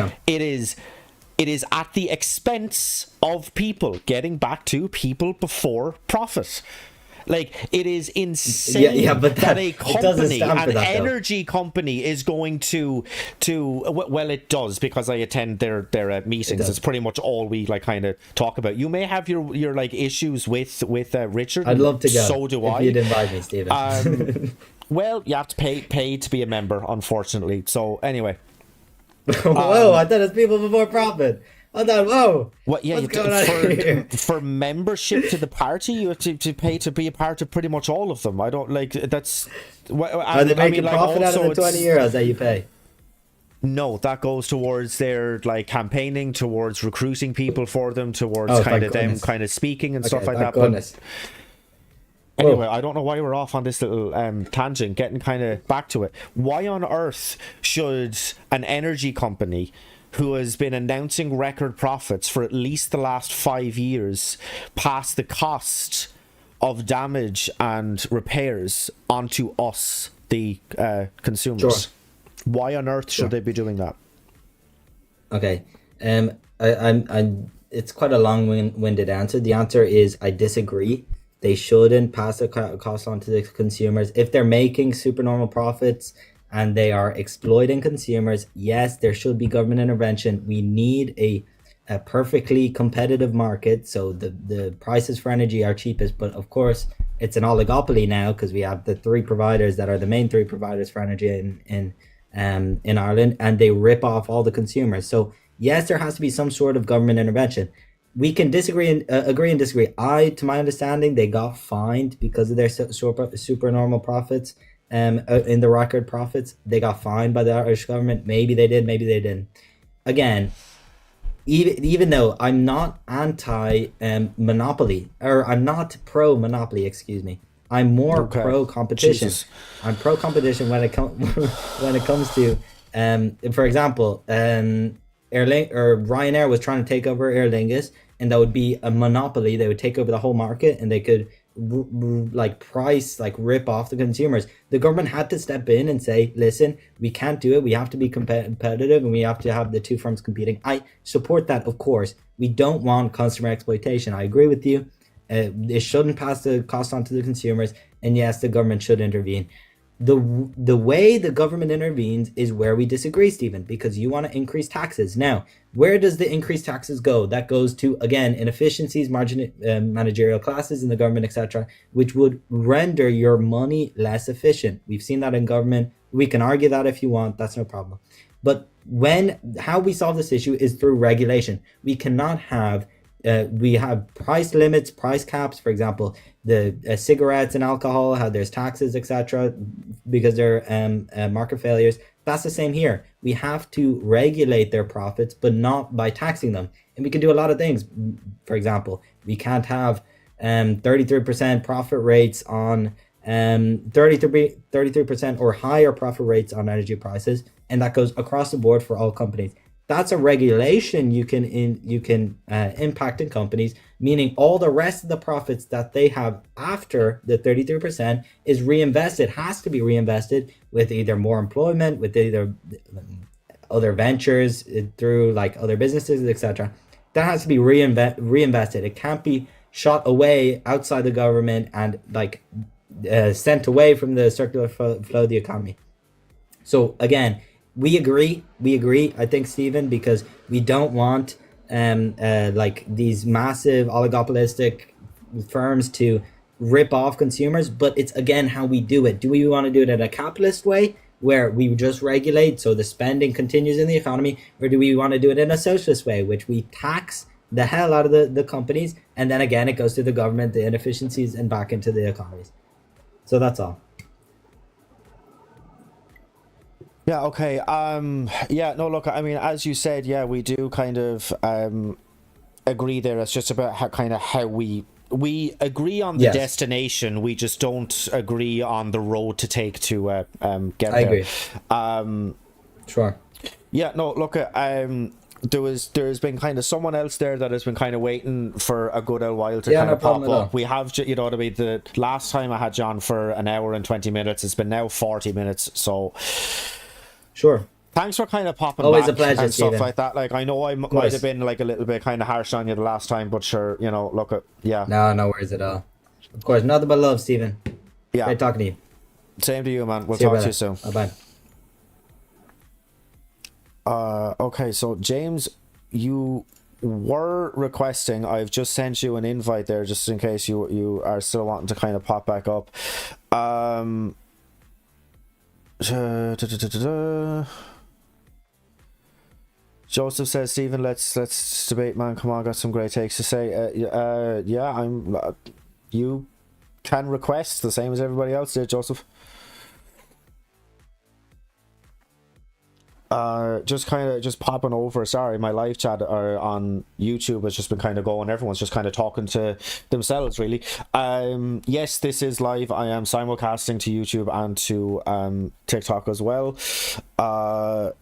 it is at the expense of people, getting back to people before profit. Like, it is insane but that a it doesn't company, stand for an that, though. energy company is going to well, it does, because I attend their meetings. It's pretty much all we like kind of talk about. You may have your like issues with Richard. I'd love to go. So do I. If you'd invite me, Stephen. Well, you have to pay to be a member, unfortunately. So anyway. Whoa! I thought it's people before profit. I thought, whoa. What? Yeah, what's going on here? for membership to the party, you have to pay to be a part of pretty much all of them. I don't like that's. Are they making profit out of the €20 that you pay? No, that goes towards their like campaigning, towards recruiting people for them, towards kind of them kind of speaking and stuff like that. Goodness. Anyway, I don't know why we're off on this little tangent, getting kind of back to it. Why on earth should an energy company who has been announcing record profits for at least the last 5 years pass the cost of damage and repairs onto us, the consumers? Sure. Why on earth should they be doing that? Okay. It's quite a long-winded answer. The answer is I disagree. They shouldn't pass the cost on to the consumers. If they're making supernormal profits and they are exploiting consumers, yes, there should be government intervention. We need a perfectly competitive market, so the prices for energy are cheapest. But of course, it's an oligopoly now because we have the 3 providers that are the main 3 providers for energy in Ireland, and they rip off all the consumers. So yes, there has to be some sort of government intervention. We can disagree and agree and disagree. To my understanding, they got fined because of their supernormal profits. In the record profits, they got fined by the Irish government. Maybe they did, maybe they didn't. Again, even though I'm not anti monopoly, or I'm not pro monopoly, excuse me. I'm more pro competition. Jesus. I'm pro competition when it comes to, for example, Ryanair was trying to take over Aer Lingus, and that would be a monopoly. They would take over the whole market, and they could rip off the consumers. The government had to step in and say, listen, we can't do it. We have to be competitive, and we have to have the 2 firms competing. I support that, of course. We don't want customer exploitation. I agree with you. It shouldn't pass the cost on to the consumers, and yes, the government should intervene. The way the government intervenes is where we disagree, Stephen, because you want to increase taxes. Now, where does the increased taxes go? That goes to, again, inefficiencies, managerial classes in the government, etc., which would render your money less efficient. We've seen that in government. We can argue that if you want, that's no problem. But how we solve this issue is through regulation. We cannot have we have price limits, price caps. For example, the cigarettes and alcohol, how there's taxes, etc., because they're market failures. That's the same here. We have to regulate their profits, but not by taxing them. And we can do a lot of things. For example, we can't have 33% profit rates on 33% or higher profit rates on energy prices, and that goes across the board for all companies. That's a regulation you can impact in companies, meaning all the rest of the profits that they have after the 33% is reinvested, has to be reinvested with either more employment, with either other ventures through like other businesses, etc. That has to be reinvested. It can't be shot away outside the government and sent away from the circular flow of the economy. So again, we agree. We agree. I think, Stephen, because we don't want like these massive oligopolistic firms to rip off consumers. But it's again how we do it. Do we want to do it in a capitalist way, where we just regulate so the spending continues in the economy, or do we want to do it in a socialist way, which we tax the hell out of the companies, and then again it goes to the government, the inefficiencies, and back into the economies? So that's all. Yeah, okay. Yeah, no, look, I mean, as you said, yeah, we do kind of agree there. It's just about how we agree on the Yes. destination. We just don't agree on the road to take to get I there. agree. Sure. Yeah, no, look, there's been kind of someone else there that has been kind of waiting for a good old while to Yeah, kind no of pop problem at all. up. We have, you know what I mean? The last time I had John for an hour and 20 minutes, it's been now 40 minutes. So Sure. thanks for kind of popping Always back a pleasure, and stuff Stephen. like that. Like, I know I might course. have been like a little bit kind of harsh on you the last time, but sure, you know, look, yeah, No worries at all. Of course, nothing but love, Stephen. yeah. Great talking to you. Same to you, man. We'll See you, talk to brother. you soon. Bye bye. Okay, so James, you were requesting. I've just sent you an invite there, just in case you are still wanting to kind of pop back up. Joseph says, Stephen, let's debate, man. Come on, got some great takes to say. Yeah, I'm. You can request the same as everybody else did, Joseph. Just popping over. Sorry, my live chat on YouTube has just been kind of going. Everyone's just kind of talking to themselves, really. Yes, this is live. I am simulcasting to YouTube and to TikTok as well. Oh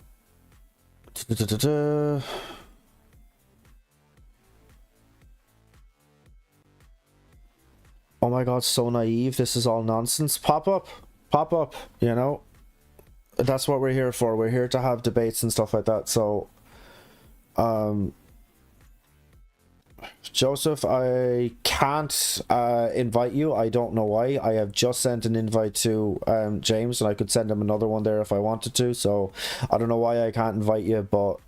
my god, so naive. This is all nonsense. Pop up. You know, that's what we're here for. We're here to have debates and stuff like that. So Joseph, I can't invite you. I don't know why. I have just sent an invite to James, and I could send him another one there if I wanted to. So I don't know why I can't invite you, but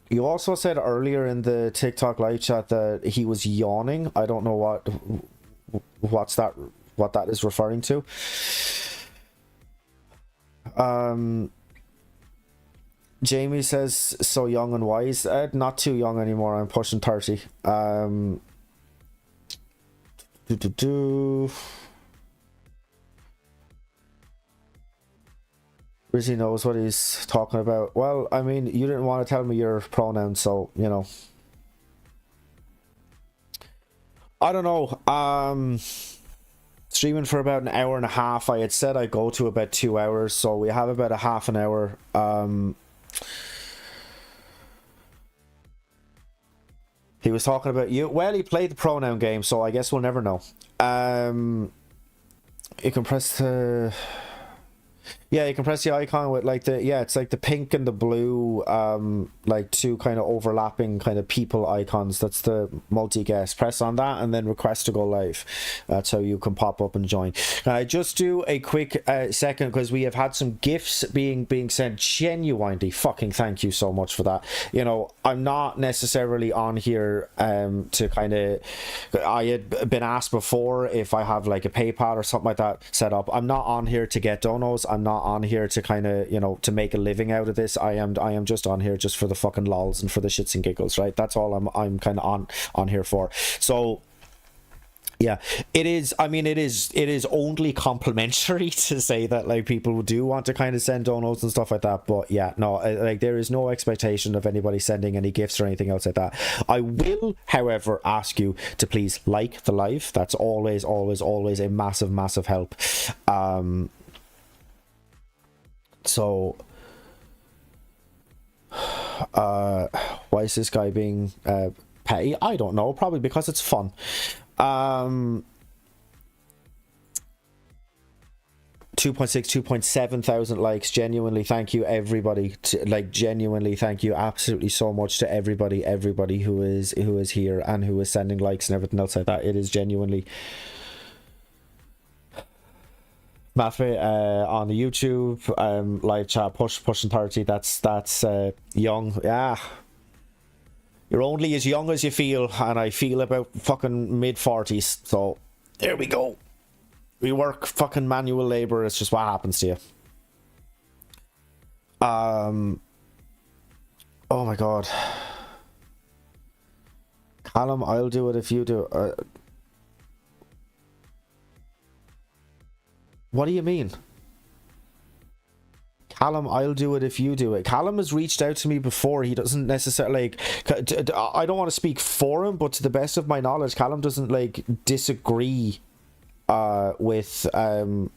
you also said earlier in the TikTok live chat that he was yawning. I don't know what that is referring to. Jamie says, so young and wise. Not too young anymore. I'm pushing 30. Rizzy knows what he's talking about. Well, I mean, you didn't want to tell me your pronouns, so, you know. I don't know. Streaming for about an hour and a half. I had said I'd go to about 2 hours, so we have about a half an hour. He was talking about you. Well, he played the pronoun game, so I guess we'll never know. You can press the... Yeah, you can press the icon with like the... Yeah, it's like the pink and the blue, like two kind of overlapping kind of people icons. That's the multi-guest. Press on that and then request to go live. That's how you can pop up and join. Now, just do a quick second, because we have had some gifts being sent. Genuinely, fucking thank you so much for that. You know, I'm not necessarily on here to kind of... I had been asked before if I have like a PayPal or something like that set up. I'm not on here to get donos. I'm not on here to kind of, you know, to make a living out of this. I am just on here just for the fucking lols and for the shits and giggles, right? That's all I'm kind of on here for. So yeah, it is. I mean, it is only complimentary to say that like people do want to kind of send donos and stuff like that. But yeah, no, like there is no expectation of anybody sending any gifts or anything else like that. I will, however, ask you to please like the live. That's always a massive help. So why is this guy being petty? I don't know, probably because it's fun. 2.7 thousand likes. Genuinely thank you everybody, genuinely thank you absolutely so much to everybody who is here and who is sending likes and everything else like that. It is genuinely Matthew, on the YouTube live chat, pushing 30. That's young. Yeah, you're only as young as you feel, and I feel about fucking mid-40s. So there we go. We work fucking manual labor. It's just what happens to you. Oh my god, Callum, I'll do it if you do. What do you mean? Callum, I'll do it if you do it. Callum has reached out to me before. He doesn't necessarily like. I don't want to speak for him, but to the best of my knowledge, Callum doesn't like disagree with a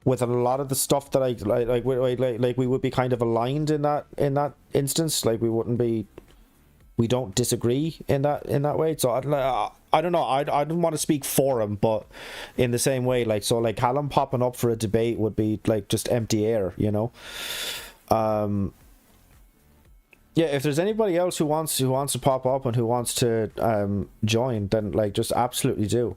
lot of the stuff that I like we would be kind of aligned in that instance. Like we don't disagree in that way. So I don't know. I don't want to speak for him, but in the same way, like, so like Callum popping up for a debate would be like just empty air, you know. Yeah, if there's anybody else who wants to pop up and who wants to join, then like just absolutely do.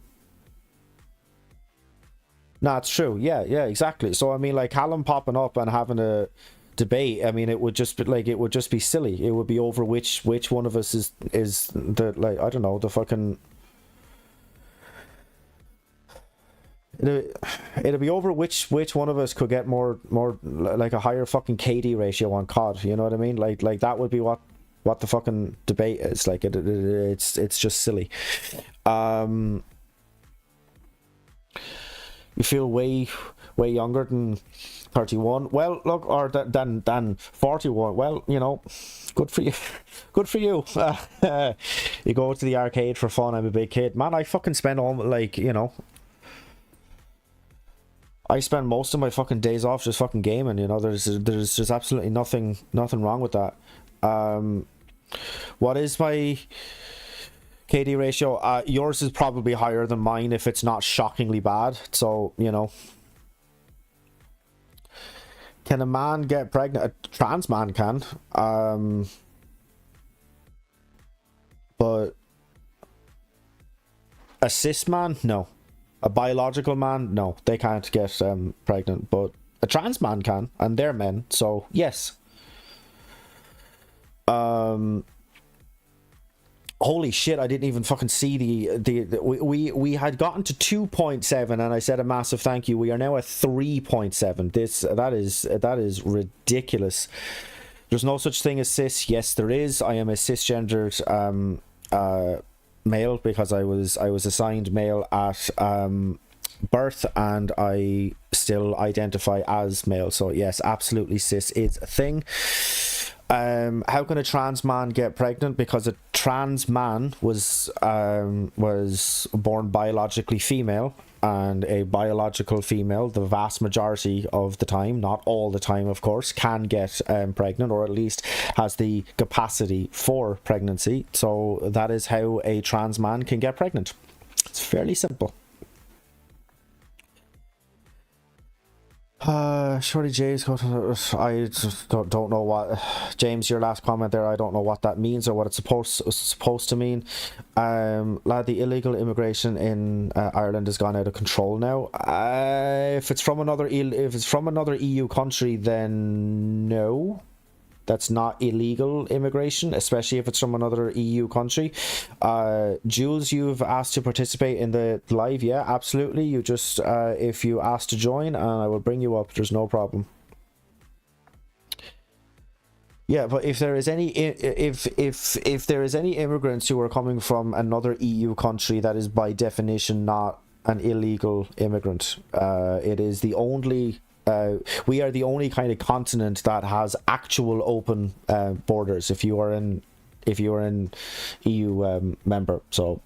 No, it's true. Yeah, exactly. So I mean, like Callum popping up and having a debate, I mean, it would just be silly. It would be over which one of us is the, like, I don't know, the fucking. It'll be over which one of us could get more like a higher fucking KD ratio on COD. You know what I mean? Like that would be what the fucking debate is. Like it's just silly. You feel way younger than 31. Well, look, or than 41. Well, you know, good for you. Good for you. You go to the arcade for fun. I'm a big kid, man. I fucking spend all, like, you know, I spend most of my fucking days off just fucking gaming. You know, there's just absolutely nothing wrong with that. What is my KD ratio? Yours is probably higher than mine if it's not shockingly bad. So, you know. Can a man get pregnant? A trans man can. But a cis man? No. A biological man? No. They can't get pregnant. But a trans man can. And they're men. So, yes. Holy shit, I didn't even fucking see we had gotten to 2.7 and I said a massive thank you. We are now at 3.7. That is ridiculous. There's no such thing as cis. Yes, there is. I am a cisgendered male because I was assigned male at birth, and I still identify as male. So yes, absolutely, cis is a thing. How can a trans man get pregnant? Because a trans man was born biologically female, and a biological female, the vast majority of the time, not all the time of course, can get pregnant, or at least has the capacity for pregnancy. So that is how a trans man can get pregnant. It's fairly simple. Shorty James, I just don't know what, James, your last comment there, I don't know what that means or what it's supposed to mean. Lad, the illegal immigration in Ireland has gone out of control now. If it's from another EU country, then no. That's not illegal immigration, especially if it's from another EU country. Jules, you've asked to participate in the live. Yeah, absolutely. You just, if you ask to join, I will bring you up. There's no problem. Yeah, but if there is any, if there is any immigrants who are coming from another EU country, that is by definition not an illegal immigrant. It is the only. We are the only kind of continent that has actual open borders. If you are an EU member. So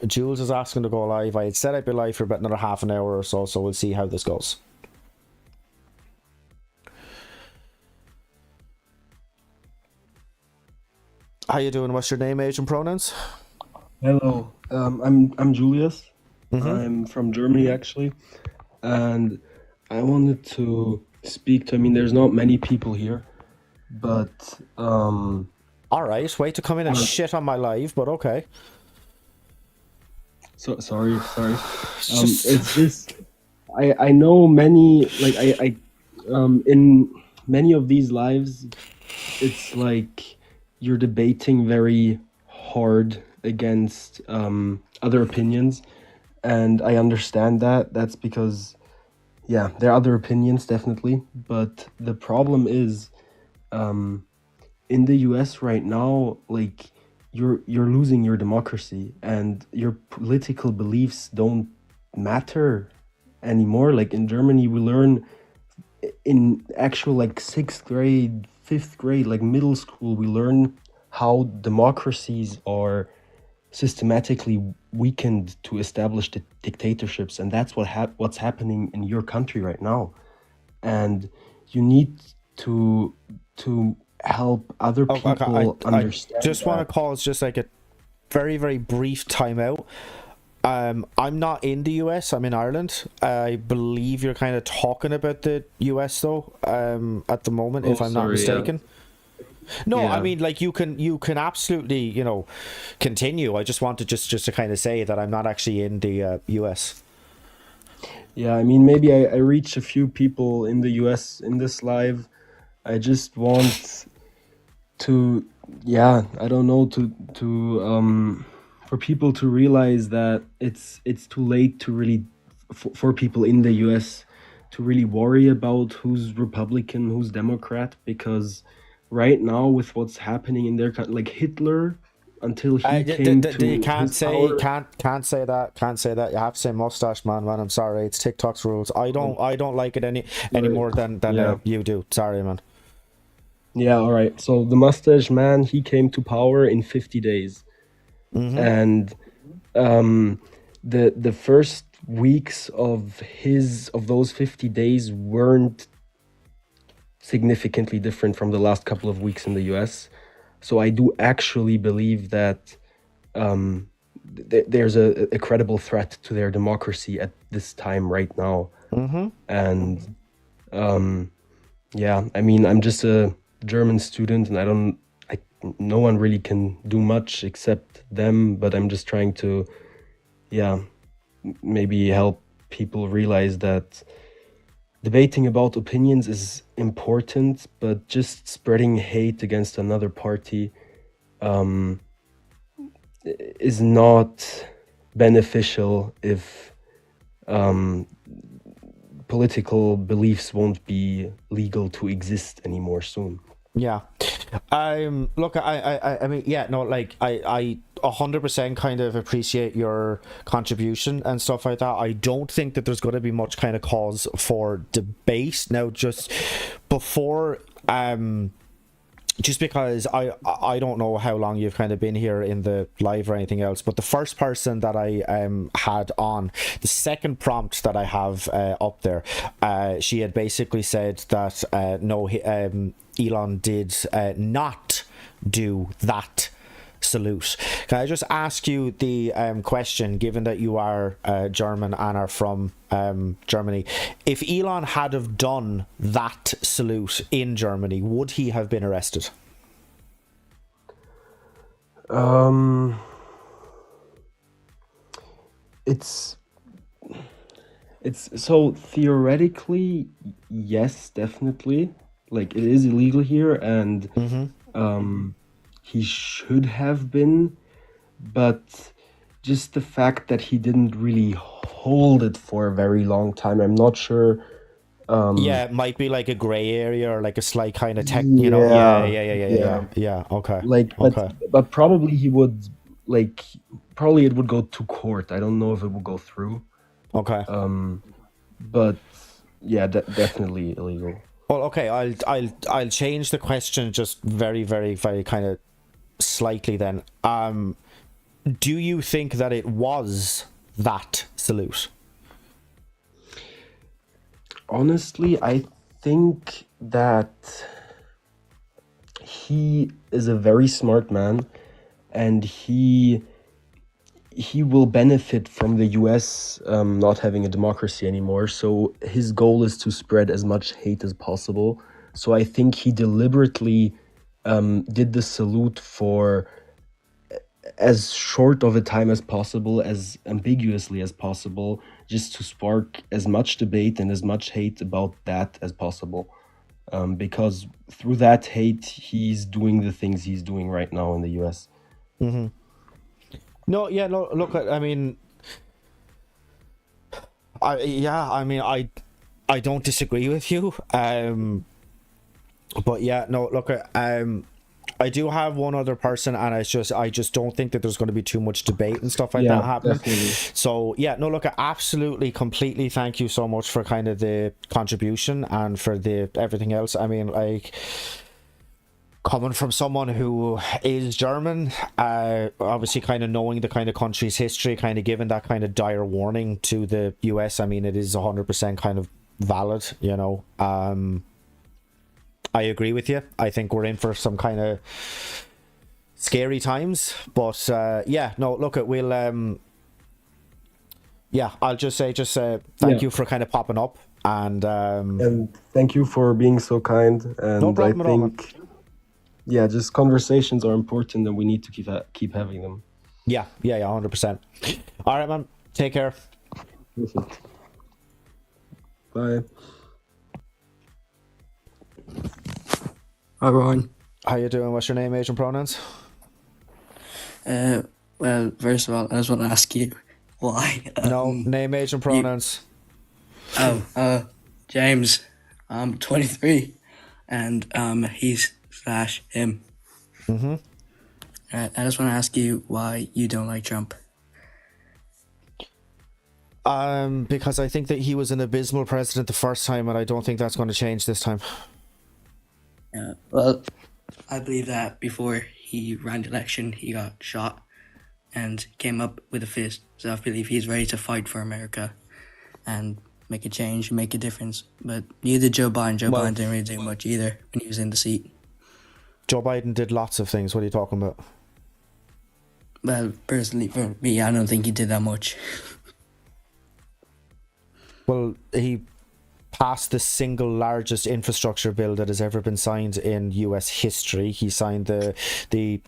Jules is asking to go live. I had said I'd be live for about another half an hour or so, so we'll see how this goes. How you doing? What's your name, age, and pronouns? Hello, I'm Julius. I'm from Germany actually, and I wanted to speak to. I mean, there's not many people here, but all right, way to come in and shit on my live, but okay. So sorry. It's this. I know many, like I in many of these lives, it's like you're debating very hard against other opinions, and I understand that. That's because, yeah, there are other opinions definitely, but the problem is, in the US right now, like you're losing your democracy, and your political beliefs don't matter anymore. Like in Germany, we learn in actual like sixth grade, fifth grade, like middle school, we learn how democracies are systematically weakened to establish the dictatorships, and that's what's happening in your country right now. And you need to help other Oh, okay, people I understand just want that. to cause just like a very, very brief timeout. I'm not in the US, I'm in Ireland. I believe you're kind of talking about the US though, at the moment, if Oh, I'm not sorry, yeah. mistaken. No, I Yeah. mean, like you can absolutely, continue. I just wanted just to kind of say that I'm not actually in the US. Yeah, I mean, maybe I reach a few people in the US in this live. I just want to, yeah, I don't know, for people to realize that it's too late to really, for people in the US to really worry about who's Republican, who's Democrat, because right now with what's happening in their like Hitler, until he came You to can't his say power. can't say that, can't say that. You have to say mustache man, man. I'm sorry, it's TikTok's rules. I don't like it any Sorry. more than Yeah. you do. Sorry, man. Yeah, all right. So the mustache man, he came to power in 50 days. And um the first weeks of those 50 days weren't significantly different from the last couple of weeks in the US. So I do actually believe that there's a credible threat to their democracy at this time right now. And yeah, I mean, I'm just a German student, and no one really can do much except them, but I'm just trying to, yeah, maybe help people realize that debating about opinions is important, but just spreading hate against another party is not beneficial if political beliefs won't be legal to exist anymore soon. Yeah. Look, I mean, yeah, no, like I 100% kind of appreciate your contribution and stuff like that. I don't think that there's going to be much kind of cause for debate now. Just because I don't know how long you've kind of been here in the live or anything else, but the first person that I had on, the second prompt that I have up there, she had basically said that no, Elon did not do that salute. Can I just ask you the question, given that you are German and are from Germany, if Elon had have done that salute in Germany, would he have been arrested? It's so theoretically, yes, definitely. Like it is illegal here, and he should have been, but just the fact that he didn't really hold it for a very long time, I'm not sure. Yeah, it might be like a gray area or like a slight kind of tech, Yeah, yeah. Okay, like, okay. but probably he would, like, probably it would go to court. I don't know if it will go through. Okay. But yeah, definitely illegal. Well, okay. I'll change the question just very, very, very kind of slightly. Then, do you think that it was that salute? Honestly, I think that he is a very smart man, and he will benefit from the US not having a democracy anymore. So his goal is to spread as much hate as possible. So I think he deliberately did the salute for as short of a time as possible, as ambiguously as possible, just to spark as much debate and as much hate about that as possible. Because through that hate, he's doing the things he's doing right now in the US. No, yeah, no. Look, I mean, I don't disagree with you. But yeah, no. Look, I do have one other person, and I just don't think that there's going to be too much debate and stuff like Yeah, that happening. definitely. So yeah, no, look, absolutely, completely. Thank you so much for kind of the contribution and for the everything else. I mean, like, coming from someone who is German, obviously kind of knowing the kind of country's history, kind of giving that kind of dire warning to the US, I mean, it is 100% kind of valid, you know. I agree with you. I think we're in for some kind of scary times, but yeah, no, look, we'll yeah, I'll just say thank you for kind of popping up, and And thank you for being so kind. And No problem I at all, man. think, yeah, just conversations are important, and we need to keep having them. yeah, 100%. All right, man, take care. Perfect. Bye. Hi, Ryan. How you doing? What's your name, age, and pronouns? Well, first of all, I just want to ask you why. No, name, age, and pronouns. James, I'm 23, and he's / him. Mm-hmm. I just want to ask you why you don't like Trump. Because I think that he was an abysmal president the first time, and I don't think that's going to change this time. Well, I believe that before he ran the election, he got shot and came up with a fist. So I believe he's ready to fight for America and make a change, make a difference. But neither Joe Biden. Joe Well- Biden didn't really do much either when he was in the seat. Joe Biden did lots of things. What are you talking about? Well, personally, for me, I don't think he did that much. Well, he passed the single largest infrastructure bill that has ever been signed in US history. He signed the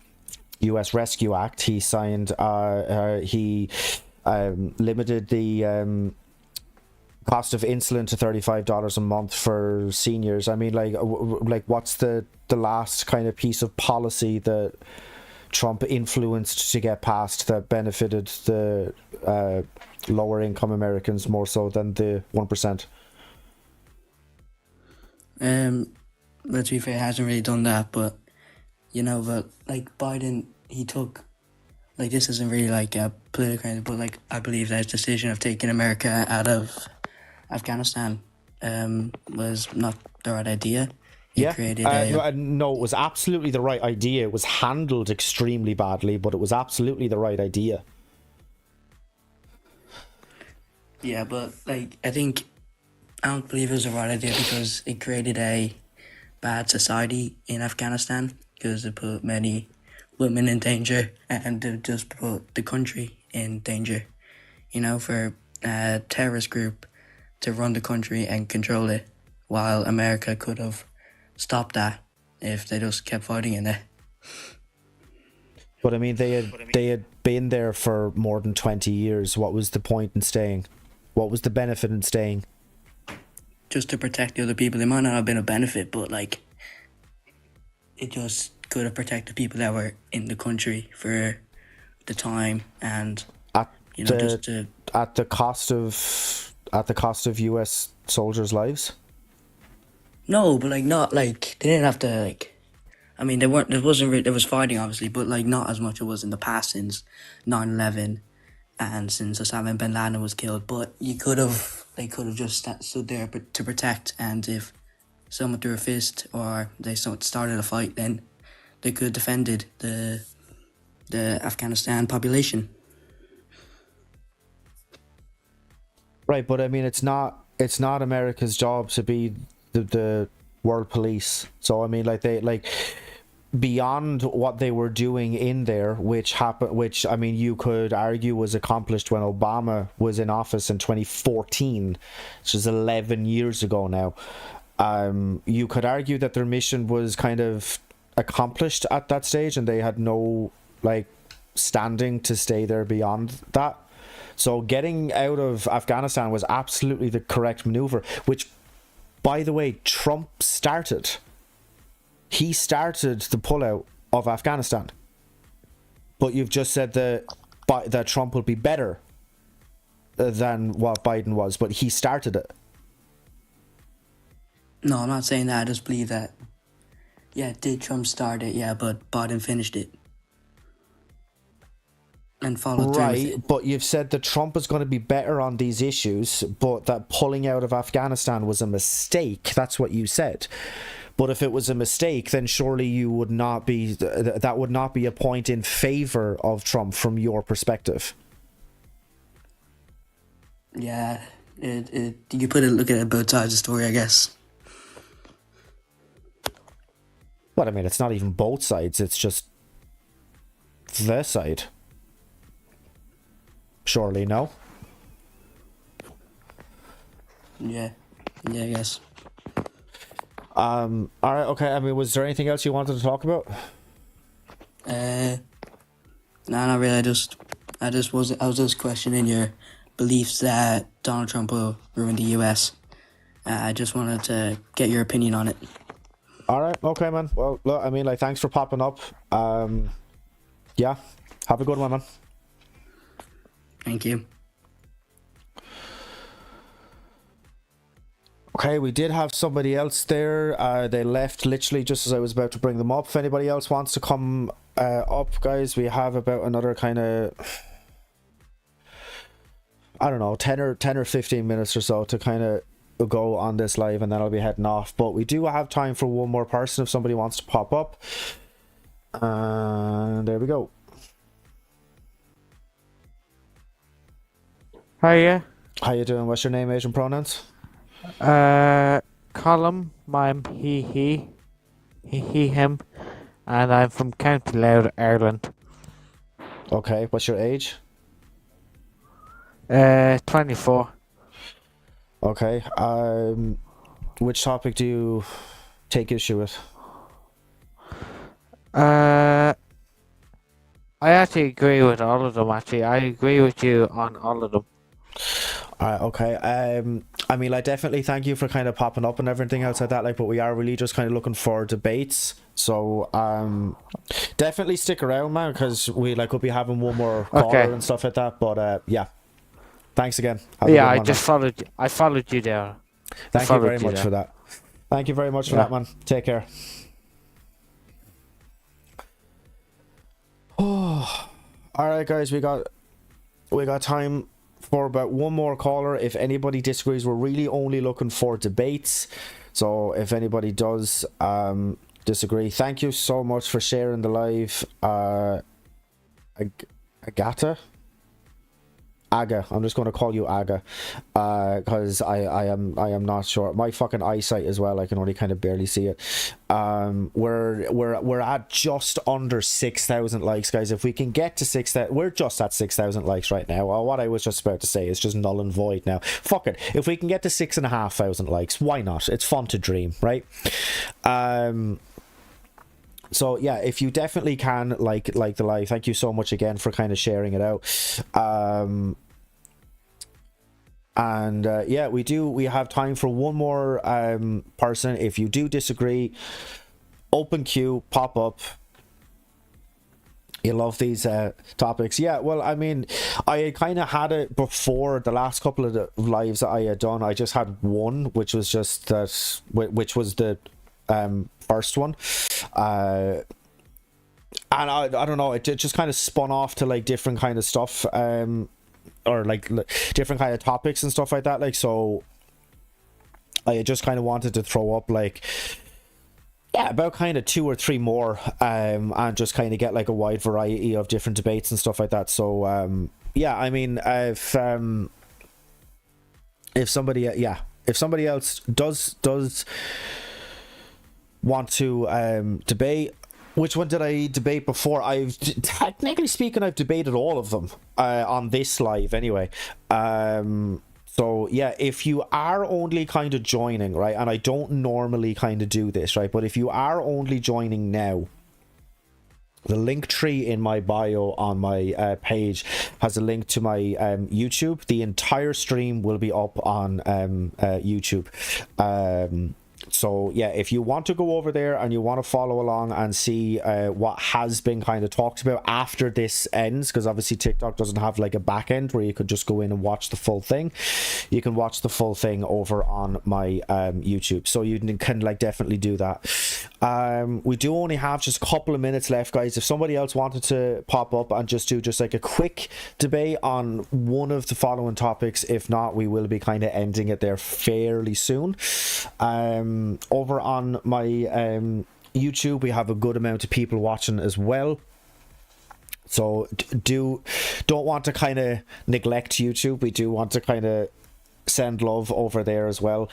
US Rescue Act. He signed he limited the cost of insulin to $35 a month for seniors. I mean, like what's the last kind of piece of policy that Trump influenced to get passed that benefited the lower income Americans more so than the 1%? But to be fair, he hasn't really done that. But but like Biden, he took, like, this isn't really like a political kind of, but like I believe that his decision of taking America out of Afghanistan was not the right idea. He created no, it was absolutely the right idea. It was handled extremely badly, but it was absolutely the right idea. Yeah, but like I don't believe it was the right idea because it created a bad society in Afghanistan because it put many women in danger and it just put the country in danger. For a terrorist group to run the country and control it, while America could have stopped that if they just kept fighting in it. But I mean, they had been there for more than 20 years. What was the point in staying? What was the benefit in staying? Just to protect the other people. They might not have been a benefit, but like it just could have protected people that were in the country for the time and At just to at the cost of US soldiers' lives. no, but like not like they didn't have to like. I mean, there was fighting obviously, but like not as much as it was in the past since 9/11 and since Osama bin Laden was killed. But they could have just stood there to protect, and if someone threw a fist or they started a fight, then they could have defended the Afghanistan population. Right, but I mean, it's not America's job to be the world police. So I mean, like beyond what they were doing in there, which I mean, you could argue was accomplished when Obama was in office in 2014, which is 11 years ago now. You could argue that their mission was kind of accomplished at that stage, and they had no like standing to stay there beyond that. So getting out of Afghanistan was absolutely the correct maneuver, which, by the way, Trump started. He started the pullout of Afghanistan. But you've just said that Trump will be better than what Biden was, but he started it. No, I'm not saying that. I just believe that, yeah, did Trump start it? Yeah, but Biden finished it. And followed through with Right, it. but you've said that Trump is going to be better on these issues, but that pulling out of Afghanistan was a mistake. That's what you said. But if it was a mistake, then surely you would not be, that would not be a point in favor of Trump from your perspective. Yeah, you put it, look at it both sides of the story, I guess. But I mean, it's not even both sides, it's just their side. Surely, no? Yeah, I guess. All right, okay. I mean, was there anything else you wanted to talk about? No, not really. I was just questioning your beliefs that Donald Trump will ruin the U.S. I just wanted to get your opinion on it. All right, okay, man. Well, look, I mean, like, thanks for popping up. Yeah, have a good one, man. Thank you. Okay, we did have somebody else there. They left literally just as I was about to bring them up. If anybody else wants to come up, guys, we have about another kind of, I don't know, 10 or 15 minutes or so to kind of go on this live, and then I'll be heading off. But we do have time for one more person if somebody wants to pop up. And there we go. Hiya. How you doing? What's your name, age, and pronouns? Colum, I'm he, him, and I'm from County Louth, Ireland. Okay, what's your age? 24. Okay, which topic do you take issue with? I actually agree with all of them, actually. I agree with you on all of them. Okay. I mean, like, definitely thank you for kind of popping up and everything else like that. Like, but we are really just kind of looking for debates. So, definitely stick around, man, because we will be having one more caller Okay. and stuff like that. But yeah, thanks again. Have a Yeah, good I one, just man. followed you. I followed you there. Thank you very followed you much there. for that. Thank you very much for Yeah. that, man. Take care. Oh, all right, guys. We got time for about one more caller. If anybody disagrees, we're really only looking for debates. So if anybody does disagree, thank you so much for sharing the live. Aga, I'm just going to call you Aga, because I am not sure. My fucking eyesight as well, I can only kind of barely see it. We're at just under 6,000 likes, guys. If we can get to 6,000, we're just at 6,000 likes right now. What I was just about to say is just null and void now. Fuck it. If we can get to 6,500 likes, why not? It's fun to dream, right? So yeah, if you definitely can like the live, thank you so much again for kind of sharing it out. And yeah, we have time for one more person. If you do disagree, open queue, pop up. You love these topics. Yeah, well, I mean, I kind of had it before the last couple of the lives that I had done. I just had one, which was just that, which was the first one. And I don't know, it just kind of spun off to like different kind of stuff, or like different kind of topics and stuff like that. Like, so I just kind of wanted to throw up like, yeah, about kind of 2 or 3 more, and just kind of get like a wide variety of different debates and stuff like that. So yeah, I mean, if somebody else does want to debate, which one did I debate before? Technically speaking, I've debated all of them on this live anyway. So yeah, if you are only kind of joining, right, and I don't normally kind of do this, right, but if you are only joining now, The link tree in my bio on my page has a link to my YouTube. The entire stream will be up on YouTube. So yeah, if you want to go over there and you want to follow along and see what has been kind of talked about after this ends, because obviously TikTok doesn't have like a back end where you could just go in and watch the full thing. You can watch the full thing over on my YouTube, so you can like definitely do that. We do only have just a couple of minutes left, guys. If somebody else wanted to pop up and just do just like a quick debate on one of the following topics, if not, we will be kind of ending it there fairly soon. Over on my YouTube, we have a good amount of people watching as well, so don't want to kind of neglect YouTube. We do want to kind of send love over there as well.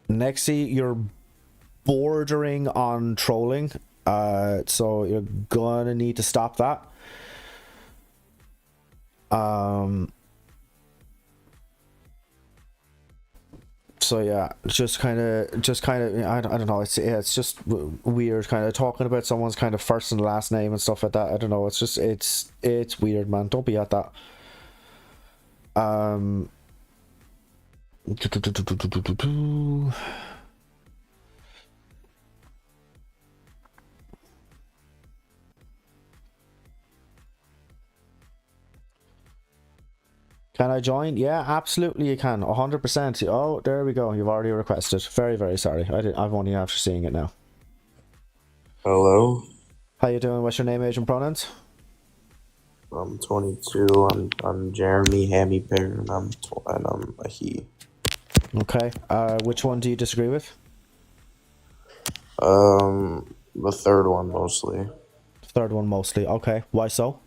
Nexi, you're bordering on trolling, so you're gonna need to stop that. So yeah, just kind of I don't know, it's just weird kind of talking about someone's kind of first and last name and stuff like that. I don't know, it's just it's weird, man. Don't be at that. Can I join? Yeah, absolutely you can. 100%. Oh, there we go. You've already requested. Very, very sorry. I've only after seeing it now. Hello. How you doing? What's your name, age, and pronouns? I'm 22. I'm Jeremy Hammy Bear, and I'm a he. Okay. Which one do you disagree with? The third one mostly. Third one mostly. Okay. Why so?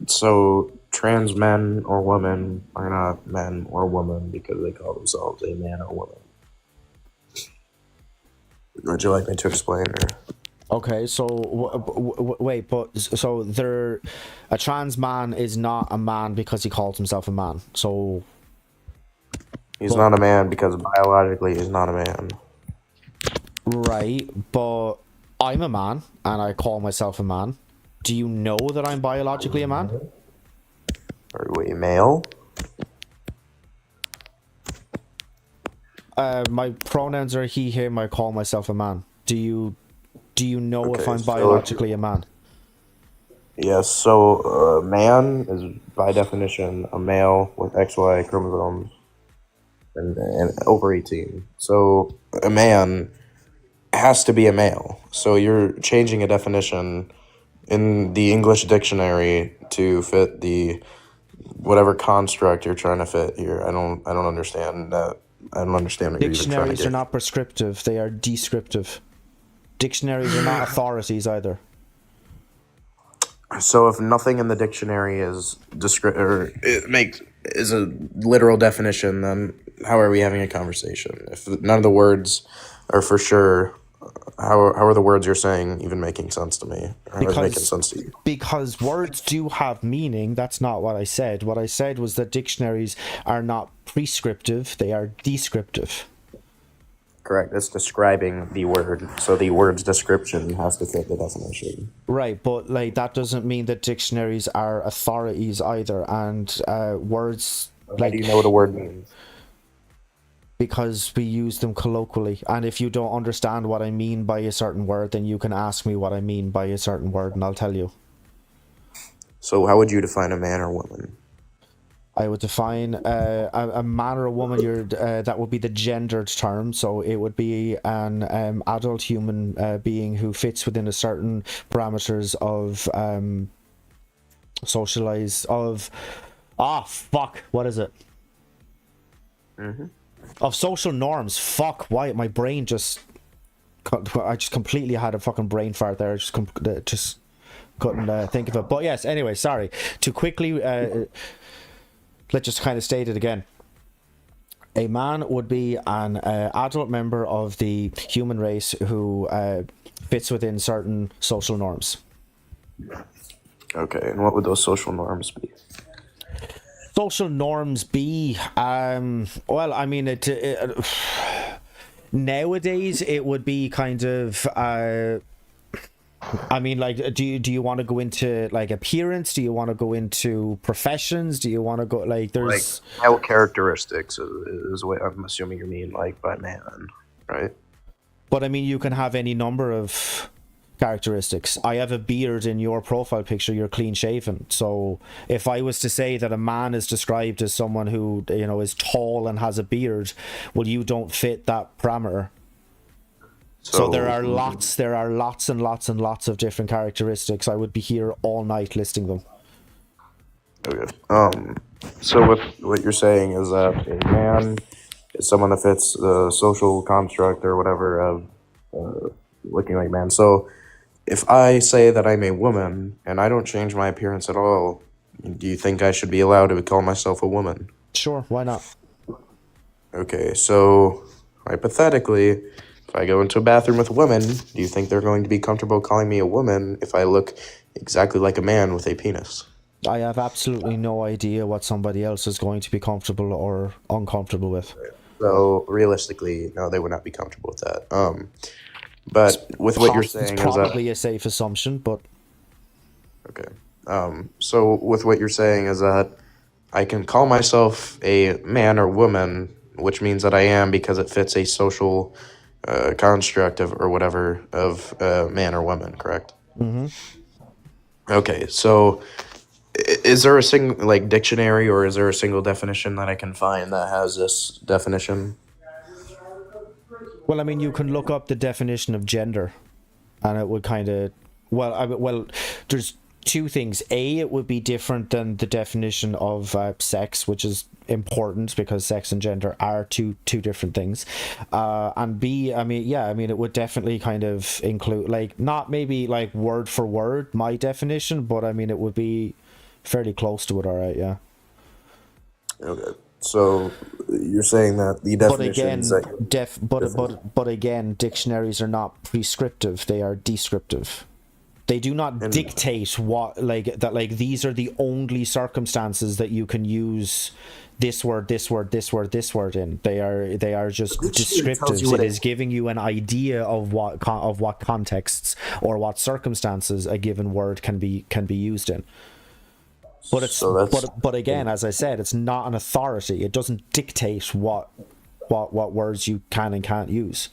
So trans men or women are not men or women because they call themselves a man or woman. Would you like me to explain, or? Okay, so wait, but so a trans man is not a man because he calls himself a man. So He's not a man because biologically he's not a man. Right, but I'm a man and I call myself a man. Do you know that I'm biologically a man? Are we male? My pronouns are he, him. I call myself a man. Do you know if Okay, I'm so biologically a man? Yes, so a man is by definition a male with XY chromosomes and over 18. So a man has to be a male. So you're changing a definition in the English dictionary to fit the whatever construct you're trying to fit here. I don't understand that. I don't understand what you're even trying to Dictionaries get. are not prescriptive, they are descriptive. Dictionaries are not authorities either. So if nothing in the dictionary is is a literal definition, then how are we having a conversation? If none of the words are for sure, how are the words you're saying even making sense to me? Or how is it making sense to you? Because words do have meaning. That's not what I said. What I said was that dictionaries are not prescriptive, they are descriptive. Correct. It's describing the word, so the word's description has to fit the definition. Right, but like that doesn't mean that dictionaries are authorities either, and words How like do you know what a word means? because we use them colloquially, and if you don't understand what I mean by a certain word, then you can ask me what I mean by a certain word and I'll tell you. So how would you define a man or woman? I would define a man or a woman. That would be the gendered term. So it would be an adult human being who fits within a certain parameters of what is it? Of social norms. Fuck. Why my brain I just completely had a fucking brain fart there. Just couldn't think of it. But yes. Anyway, sorry to quickly. Let's just kind of state it again. A man would be an adult member of the human race who fits within certain social norms. Okay, and what would those social norms be? social norms be? Well, I mean, it nowadays it would be kind of. I mean, like, do you want to go into like appearance? Do you want to go into professions? Do you want to go like there's Like male characteristics is what I'm assuming you mean, like by man, right? But I mean, you can have any number of characteristics. I have a beard in your profile picture. You're clean shaven. So if I was to say that a man is described as someone who, you know, is tall and has a beard, well, you don't fit that parameter. So there are lots and lots and lots of different characteristics. I would be here all night listing them. Okay. So what you're saying is that a man is someone that fits the social construct or whatever of looking like man. So if I say that I'm a woman and I don't change my appearance at all, do you think I should be allowed to call myself a woman? Sure, why not? Okay, so hypothetically, if I go into a bathroom with women, do you think they're going to be comfortable calling me a woman if I look exactly like a man with a penis? I have absolutely no idea what somebody else is going to be comfortable or uncomfortable with. So realistically, no, they would not be comfortable with that. But with what you're saying it's is that probably a safe assumption, but okay. So with what you're saying is that I can call myself a man or woman, which means that I am because it fits a social construct of or whatever of man or woman, correct? Mm-hmm. Okay, so is there a single like dictionary or is there a single definition that I can find that has this definition? Well, I mean, you can look up the definition of gender, and it would kind of well, there's two things. A, it would be different than the definition of sex, which is important because sex and gender are two different things. And B, I mean, yeah, I mean, it would definitely kind of include like not maybe like word for word my definition, but I mean, it would be fairly close to it. All right, yeah. Okay. So you're saying that the definitions but again, dictionaries are not prescriptive; they are descriptive. They do not dictate what like that. Like these are the only circumstances that you can use this word, this word, this word, this word in. They are just descriptives. It is giving you an idea of what contexts or what circumstances a given word can be used in. But it's but again, as I said, it's not an authority. It doesn't dictate what words you can and can't use.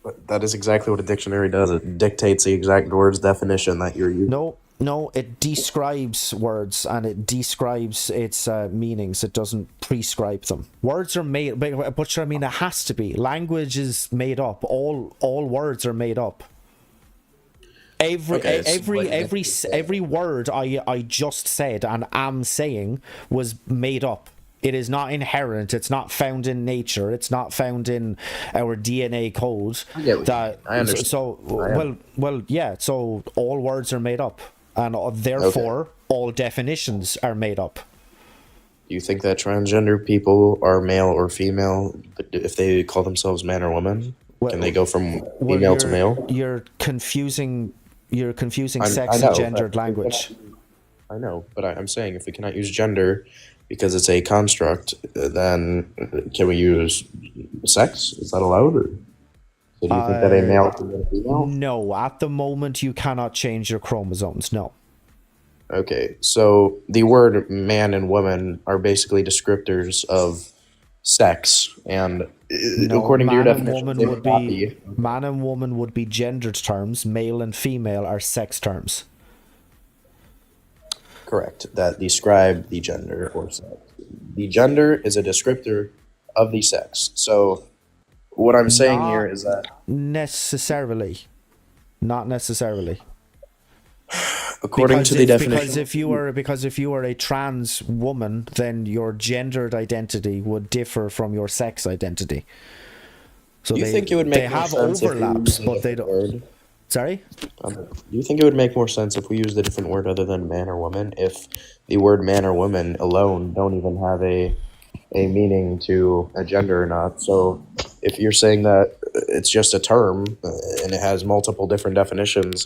But that is exactly what a dictionary does. It dictates the exact words definition that you're using. No, it describes words and it describes its meanings. It doesn't prescribe them. Words are made, but I mean, it has to be. Language is made up. All words are made up. Every word I just said and am saying was made up. It is not inherent. It's not found in nature. It's not found in our DNA code. I understand. So yeah. So all words are made up, and therefore all definitions are made up. Do you think that transgender people are male or female if they call themselves man or woman? Can they go from female to male? You're confusing sex and gendered language. I know, but I'm saying if we cannot use gender because it's a construct, then can we use sex? Is that allowed? Or so do you think that a male can be a female? No, at the moment you cannot change your chromosomes. No. Okay, so the word man and woman are basically descriptors of sex, and according to your definition, man and woman would be gendered terms. Male and female are sex terms. Correct. That describe the gender or sex. The gender is a descriptor of the sex. So what I'm saying here is that not necessarily. According to the definition, because if you are a trans woman, then your gendered identity would differ from your sex identity. So do you think it would make more sense overlaps, but they don't. Word? Sorry? Do you think it would make more sense if we used a different word other than man or woman? If the word man or woman alone don't even have a meaning to a gender or not? So if you're saying that it's just a term, and it has multiple different definitions.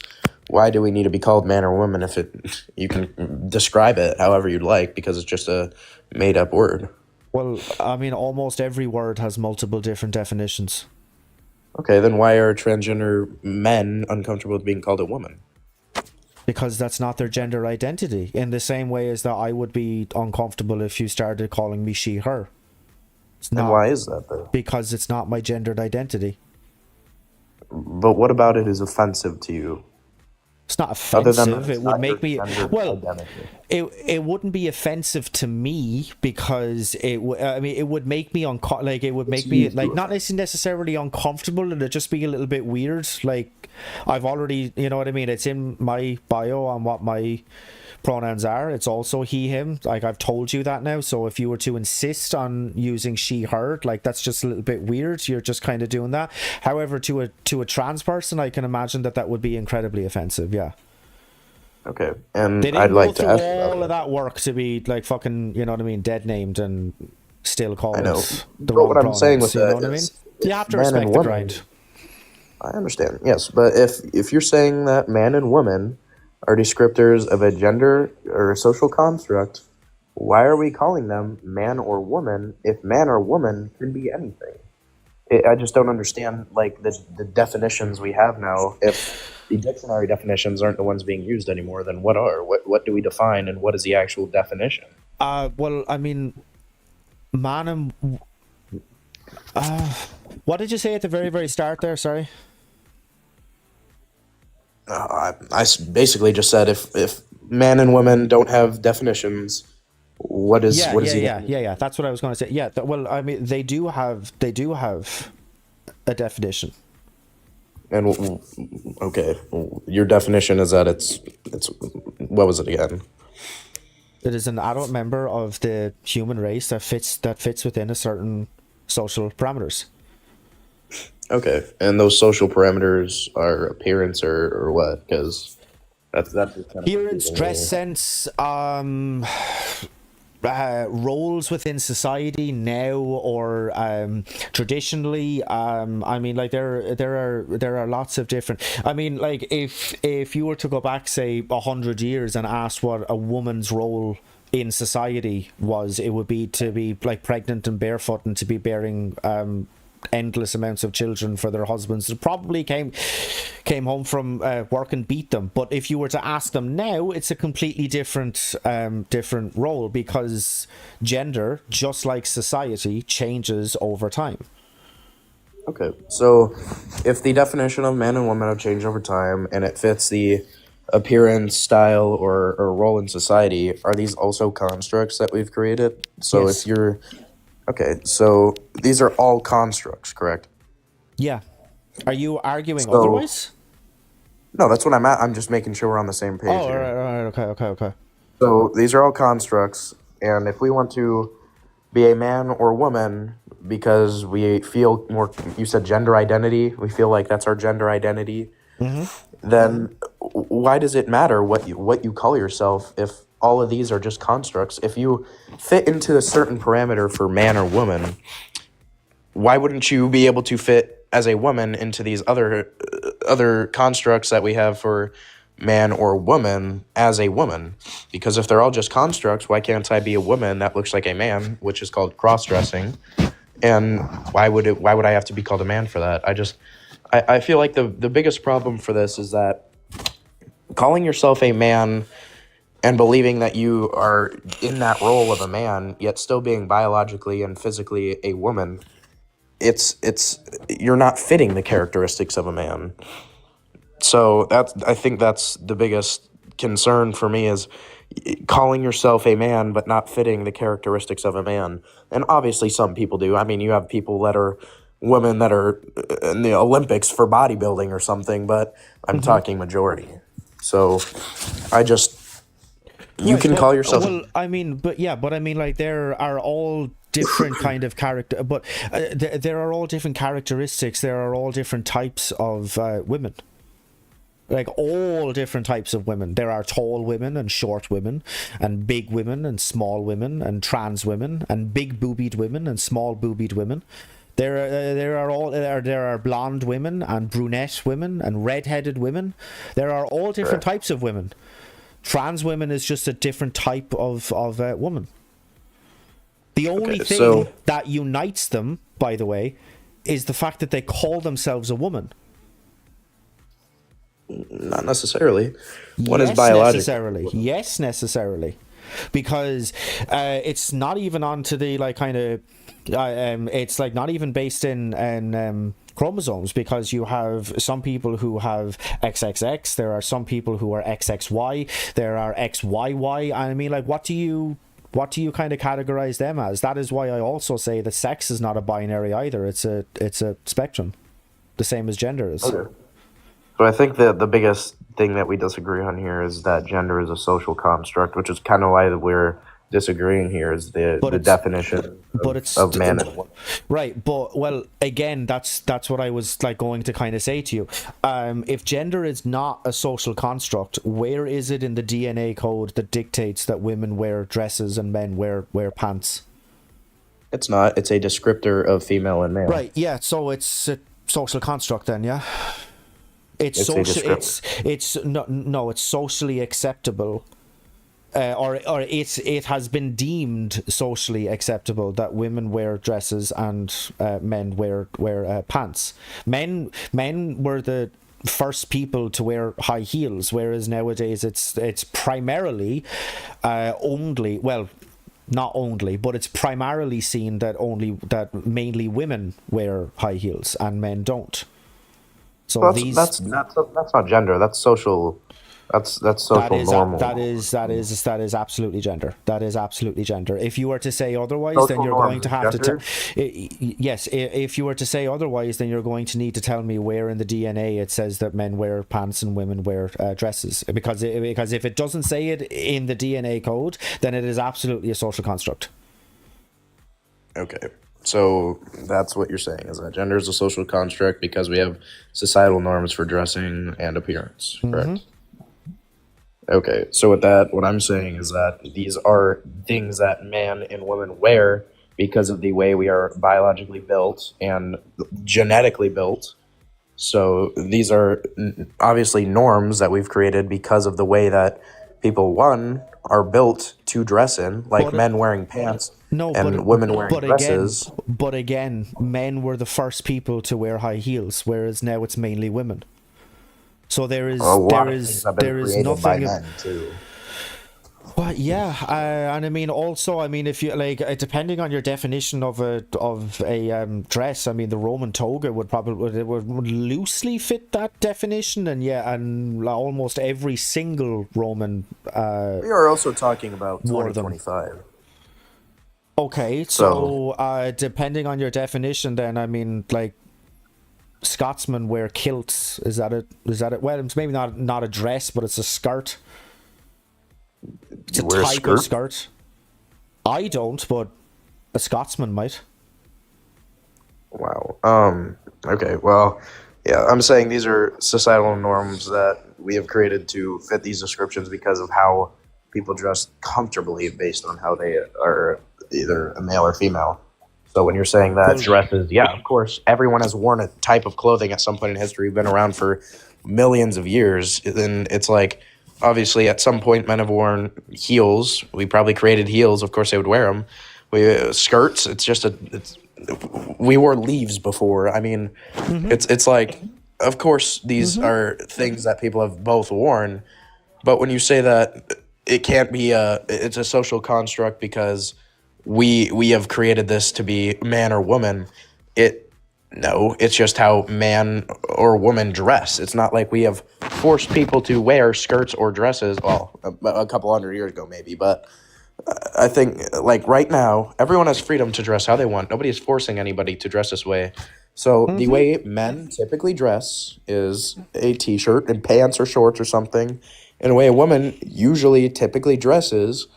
Why do we need to be called man or woman if you can describe it however you'd like, because it's just a made up word? Well, I mean, almost every word has multiple different definitions. Okay, then why are transgender men uncomfortable with being called a woman? Because that's not their gender identity. In the same way as that I would be uncomfortable if you started calling me she, her. It's And not, why is that though? because it's not my gendered identity. But what about it is offensive to you? It's not Other than offensive. that, It it's would not make me your gendered well. identity. It wouldn't be offensive to me because I mean, it would make me like it would make me like not necessarily uncomfortable. It'd just be a little bit weird. Like I've already, you know what I mean. It's in my bio on what my pronouns are. It's also he, him. Like I've told you that now. So if you were to insist on using she, her, like that's just a little bit weird. You're just kind of doing that. However, to a trans person, I can imagine that would be incredibly offensive. Yeah. Okay, and They didn't I'd go like to through ask you all about of that work to be like fucking, you know what I mean, dead named and still call I know. us the But wrong what I'm saying pronouns, with you know that what I mean? is You have to man and respect the woman- grind. I understand, yes, but if you're saying that man and woman are descriptors of a gender or a social construct, why are we calling them man or woman if man or woman can be anything? I just don't understand like the definitions we have now. If the dictionary definitions aren't the ones being used anymore, then what are? What do we define, and what is the actual definition? Well, I mean, man and what did you say at the very, very start there? Sorry. I basically just said if man and woman don't have definitions, what is Yeah, what is yeah. That's what I was going to say. Yeah. Well, I mean, they do have a definition. And okay, your definition is that it's what was it again? It is an adult member of the human race that fits within a certain social parameters. Okay, and those social parameters are appearance or what? Because that's kind of Appearance, confusing dress me. sense, roles within society now or traditionally. I mean, like there are lots of different. I mean, like if you were to go back, say 100 years and ask what a woman's role in society was, it would be to be like pregnant and barefoot and to be bearing endless amounts of children for their husbands that probably came home from work and beat them. But if you were to ask them now, it's a completely different role, because gender, just like society, changes over time. Okay, so if the definition of man and woman have changed over time and it fits the appearance, style, or role in society, are these also constructs that we've created? So Yes. if you're okay, so these are all constructs, correct? Yeah. Are you arguing So- otherwise? No, that's what I'm at. I'm just making sure we're on the same page. Oh, here. all right. Okay. So these are all constructs, and if we want to be a man or woman because we feel more, you said gender identity, we feel like that's our gender identity, then why does it matter what you call yourself if all of these are just constructs? If you fit into a certain parameter for man or woman, why wouldn't you be able to fit as a woman into these other constructs that we have for man or woman as a woman? Because if they're all just constructs, why can't I be a woman that looks like a man, which is called cross-dressing? And why would I have to be called a man for that? I feel like the biggest problem for this is that calling yourself a man and believing that you are in that role of a man, yet still being biologically and physically a woman, it's you're not fitting the characteristics of a man. So I think that's the biggest concern for me, is calling yourself a man but not fitting the characteristics of a man. And obviously some people do. I mean, you have people that are women that are in the Olympics for bodybuilding or something, but I'm talking majority. So you can call yourself Well, I mean, but I mean, like there are all different kind of character, but there are all different characteristics. There are all different types of women. Like all different types of women. There are tall women and short women, and big women and small women, and trans women, and big boobied women and small boobied women. There are blonde women and brunette women and red-headed women. There are all different types of women. Trans women is just a different type of woman. The only thing that unites them, by the way, is the fact that they call themselves a woman. Not necessarily. One Yes, is biological. necessarily. Yes, necessarily. Because it's not even onto the like kind of it's like not even based in chromosomes, because you have some people who have XXX, there are some people who are XXY, there are XYY. I mean, like, what do you kind of categorize them as? That is why I also say that sex is not a binary either. It's a spectrum, the same as gender is. Okay. So I think that the biggest thing that we disagree on here is that gender is a social construct, which is kind of why we're disagreeing here, is the definition of man and woman. Right, but well, again, that's what I was like going to kind of say to you. If gender is not a social construct, where is it in the DNA code that dictates that women wear dresses and men wear pants? It's not. It's a descriptor of female and male. Right. Yeah. So it's a social construct then. Yeah. It's socially acceptable, or it has been deemed socially acceptable that women wear dresses and men wear pants. Men were the first people to wear high heels, whereas nowadays it's primarily only, well, not only, but it's primarily seen that mainly women wear high heels and men don't. So that's not gender. That's social. That's social normal. That is absolutely gender. That is absolutely gender. If you were to say otherwise, Social then you're norms going to is have gender? yes. If you were to say otherwise, then you're going to need to tell me where in the DNA it says that men wear pants and women wear dresses. Because if it doesn't say it in the DNA code, then it is absolutely a social construct. Okay. So that's what you're saying, is that gender is a social construct because we have societal norms for dressing and appearance, correct? Okay, so with that, what I'm saying is that these are things that man and woman wear because of the way we are biologically built and genetically built. So these are obviously norms that we've created because of the way that people, one, are built to dress in, like men wearing pants and women wearing dresses. But again, men were the first people to wear high heels, whereas now it's mainly women. So there is nothing by men too. Well, yeah, and I mean also, I mean, if you like, depending on your definition of a dress, I mean, the Roman toga would loosely fit that definition, and yeah, and almost every single Roman. We are also talking about 2025. Okay, so depending on your definition, then I mean, like, Scotsmen wear kilts. Is that it? Well, it's maybe not a dress, but it's a skirt. It's a type of skirt. I don't, but a Scotsman might. Wow. Okay. Well, yeah. I'm saying these are societal norms that we have created to fit these descriptions because of how people dress comfortably based on how they are either a male or female. So when you're saying that dresses, yeah, of course, everyone has worn a type of clothing at some point in history. We've been around for millions of years. Then it's like, obviously, at some point, men have worn heels. We probably created heels. Of course, they would wear them. Skirts. We wore leaves before. I mean, it's like, of course, these are things that people have both worn. But when you say that it can't be it's a social construct because we have created this to be man or woman, it's just how man or woman dress. It's not like we have forced people to wear skirts or dresses. Well, a couple hundred years ago maybe, but I think like right now, everyone has freedom to dress how they want. Nobody is forcing anybody to dress this way. So the way men typically dress is a t-shirt and pants or shorts or something. And the way a woman usually typically dresses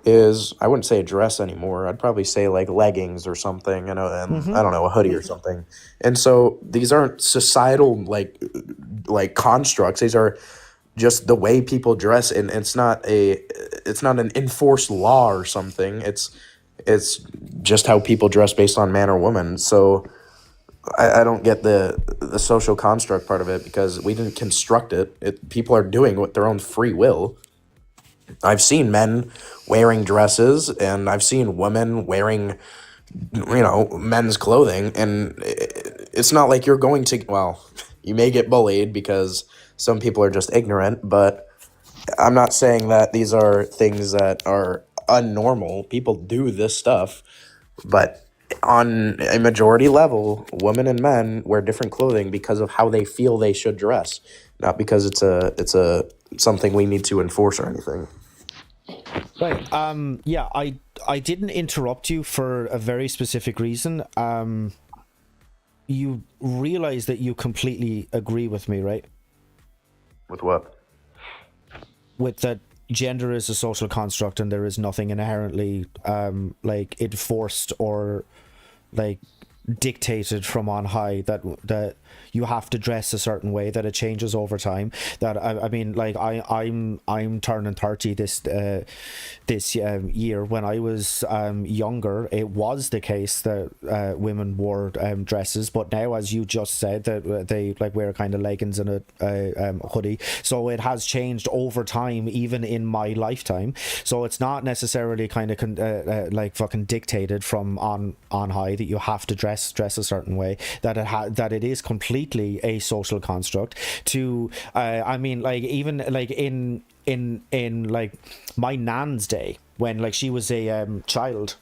is, I wouldn't say a dress anymore. I'd probably say like leggings or something, and I don't know, a hoodie or something. And so these aren't societal like constructs. These are just the way people dress, and it's not an enforced law or something. It's just how people dress based on man or woman. So I don't get the social construct part of it because we didn't construct it. People are doing it with their own free will. I've seen men wearing dresses, and I've seen women wearing, men's clothing, and it's not like you're going to. Well, you may get bullied because some people are just ignorant, but I'm not saying that these are things that are unnormal. People do this stuff, but on a majority level, women and men wear different clothing because of how they feel they should dress, not because it's a something we need to enforce or anything. Right. Yeah, I didn't interrupt you for a very specific reason. You realize that you completely agree with me, right? With what? With that gender is a social construct and there is nothing inherently like enforced or like dictated from on high that you have to dress a certain way, that it changes over time. That I mean, like I'm turning 30 this year. When I was younger, it was the case that women wore dresses, but now, as you just said, that they like wear kind of leggings and a hoodie. So it has changed over time, even in my lifetime. So it's not necessarily kind of like fucking dictated from on high that you have to dress a certain way. That it is completely a social construct. To I mean, like even like in like my nan's day, when like she was a child,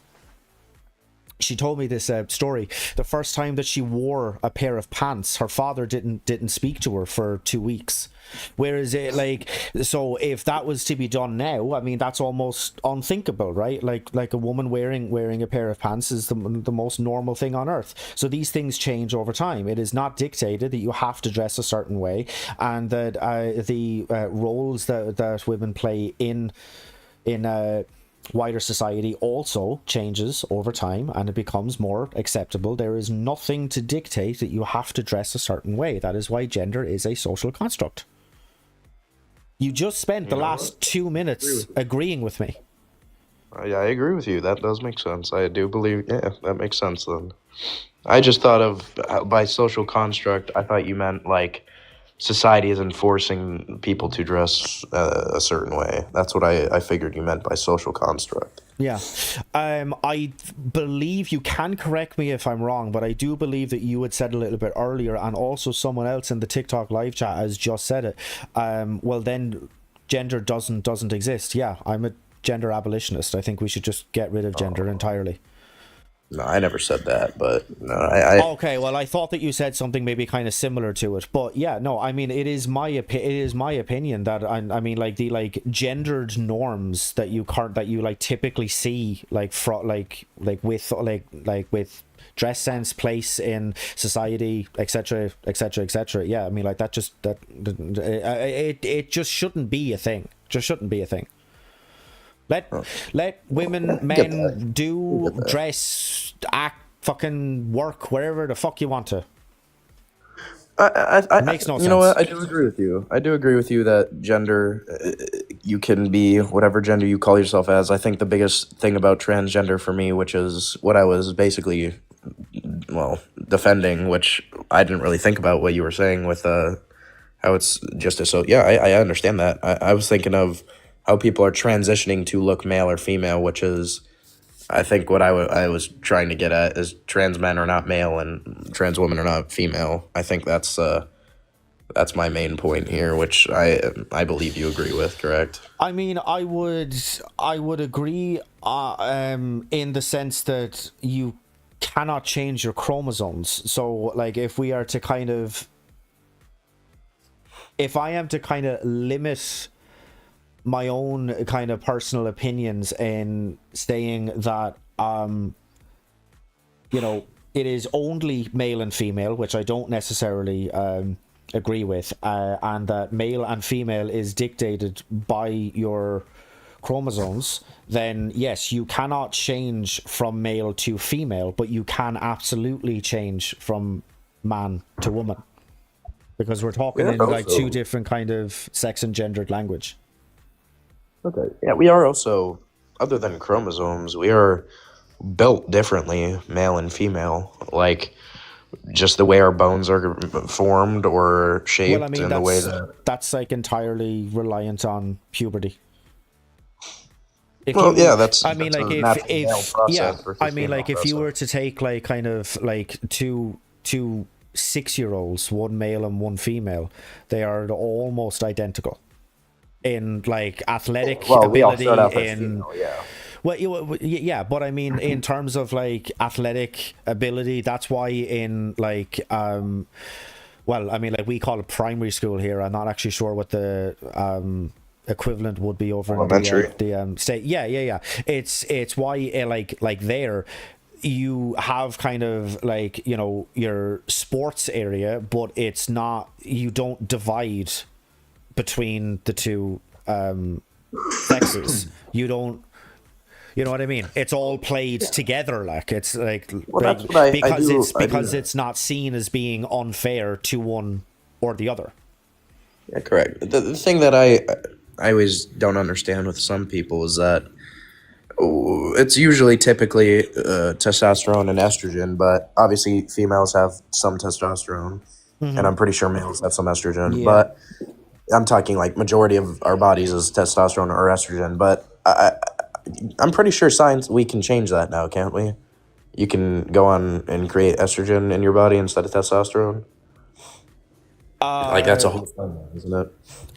she told me this story. The first time that she wore a pair of pants, her father didn't speak to her for 2 weeks. Whereas it like, so if that was to be done now, I mean, that's almost unthinkable, right? Like a woman wearing a pair of pants is the most normal thing on earth. So these things change over time. It is not dictated that you have to dress a certain way, and that the roles that women play in wider society also changes over time, and it becomes more acceptable. There is nothing to dictate that you have to dress a certain way. That is why gender is a social construct. You just spent the last 2 minutes agreeing with me. Yeah, I agree with you. That does make sense. I do believe, yeah, that makes sense then. I just thought of, by social construct, I thought you meant like society is enforcing people to dress a certain way. That's what I figured you meant by social construct. Yeah. I believe, you can correct me if I'm wrong, but I do believe that you had said a little bit earlier, and also someone else in the TikTok live chat has just said it. Well then gender doesn't exist. Yeah, I'm a gender abolitionist. I think we should just get rid of gender entirely. No, I never said that, but no, I Okay, well, I thought that you said something maybe kind of similar to it, but yeah, no, I mean, it is my opinion that I mean, like the like gendered norms that you like typically see like with dress sense, place in society, etc., etc., etc. Yeah, I mean, like that it just shouldn't be a thing. Just shouldn't be a thing. Let women, men do, dress, act, fucking work, wherever the fuck you want to. It makes no sense. You know what? I do agree with you. I do agree with you that gender, you can be whatever gender you call yourself as. I think the biggest thing about transgender for me, which is what I was basically, well, defending, which I didn't really think about what you were saying with how it's just a, so yeah, I understand that. I was thinking of how people are transitioning to look male or female, which is, I think what I was trying to get at is trans men are not male and trans women are not female. I think that's my main point here, which I believe you agree with, correct? I mean, I would agree in the sense that you cannot change your chromosomes. So like if I am to kind of limit my own kind of personal opinions in saying that it is only male and female, which I don't necessarily agree with, and that male and female is dictated by your chromosomes, then yes, you cannot change from male to female, but you can absolutely change from man to woman, because we're talking in like two different kind of sex and gendered language. Okay. Yeah, we are also, other than chromosomes, we are built differently, male and female. Like, just the way our bones are formed or shaped, Well, I mean, and the way that. that's like entirely reliant on puberty. If Well, you, yeah, that's I mean, that's like a natural male if yeah, process versus I mean, female like if you process. were to take like kind of like two 6-year-olds, one male and one female, they are almost identical in like athletic Well, we all ability. start off as In female, yeah. well, yeah, but I mean, in terms of like athletic ability, that's why in like well, I mean, like we call it primary school here. I'm not actually sure what the equivalent would be over Elementary. in the state. Yeah. It's why like there you have kind of like, you know, your sports area, but it's not, you don't divide between the two sexes. You don't, you know what I mean? It's all played together. Like it's like, Well, that's what I because do- it's I do because know. it's not seen as being unfair to one or the other. Yeah, correct. The thing that I always don't understand with some people is that it's usually typically testosterone and estrogen, but obviously females have some testosterone, and I'm pretty sure males have some estrogen. Yeah. But I'm talking like majority of our bodies is testosterone or estrogen. But I'm pretty sure science, we can change that now, can't we? You can go on and create estrogen in your body instead of testosterone. Like that's a whole thing, isn't it?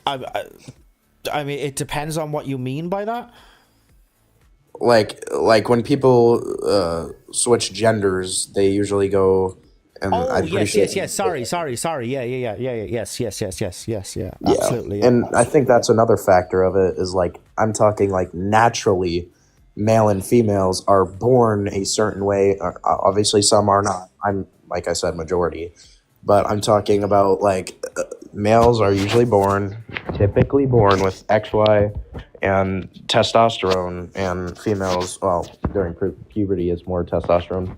I mean, it depends on what you mean by that. Like when people switch genders, they usually go and Oh, I'm pretty sure yes. Sorry. Yeah. Yes. Yeah. Yeah. Absolutely. And I think that's another factor of it is like I'm talking like naturally male and females are born a certain way. Obviously some are not. I'm like I said majority. But I'm talking about like males are usually typically born with XY and testosterone, and females, well, during puberty is more testosterone,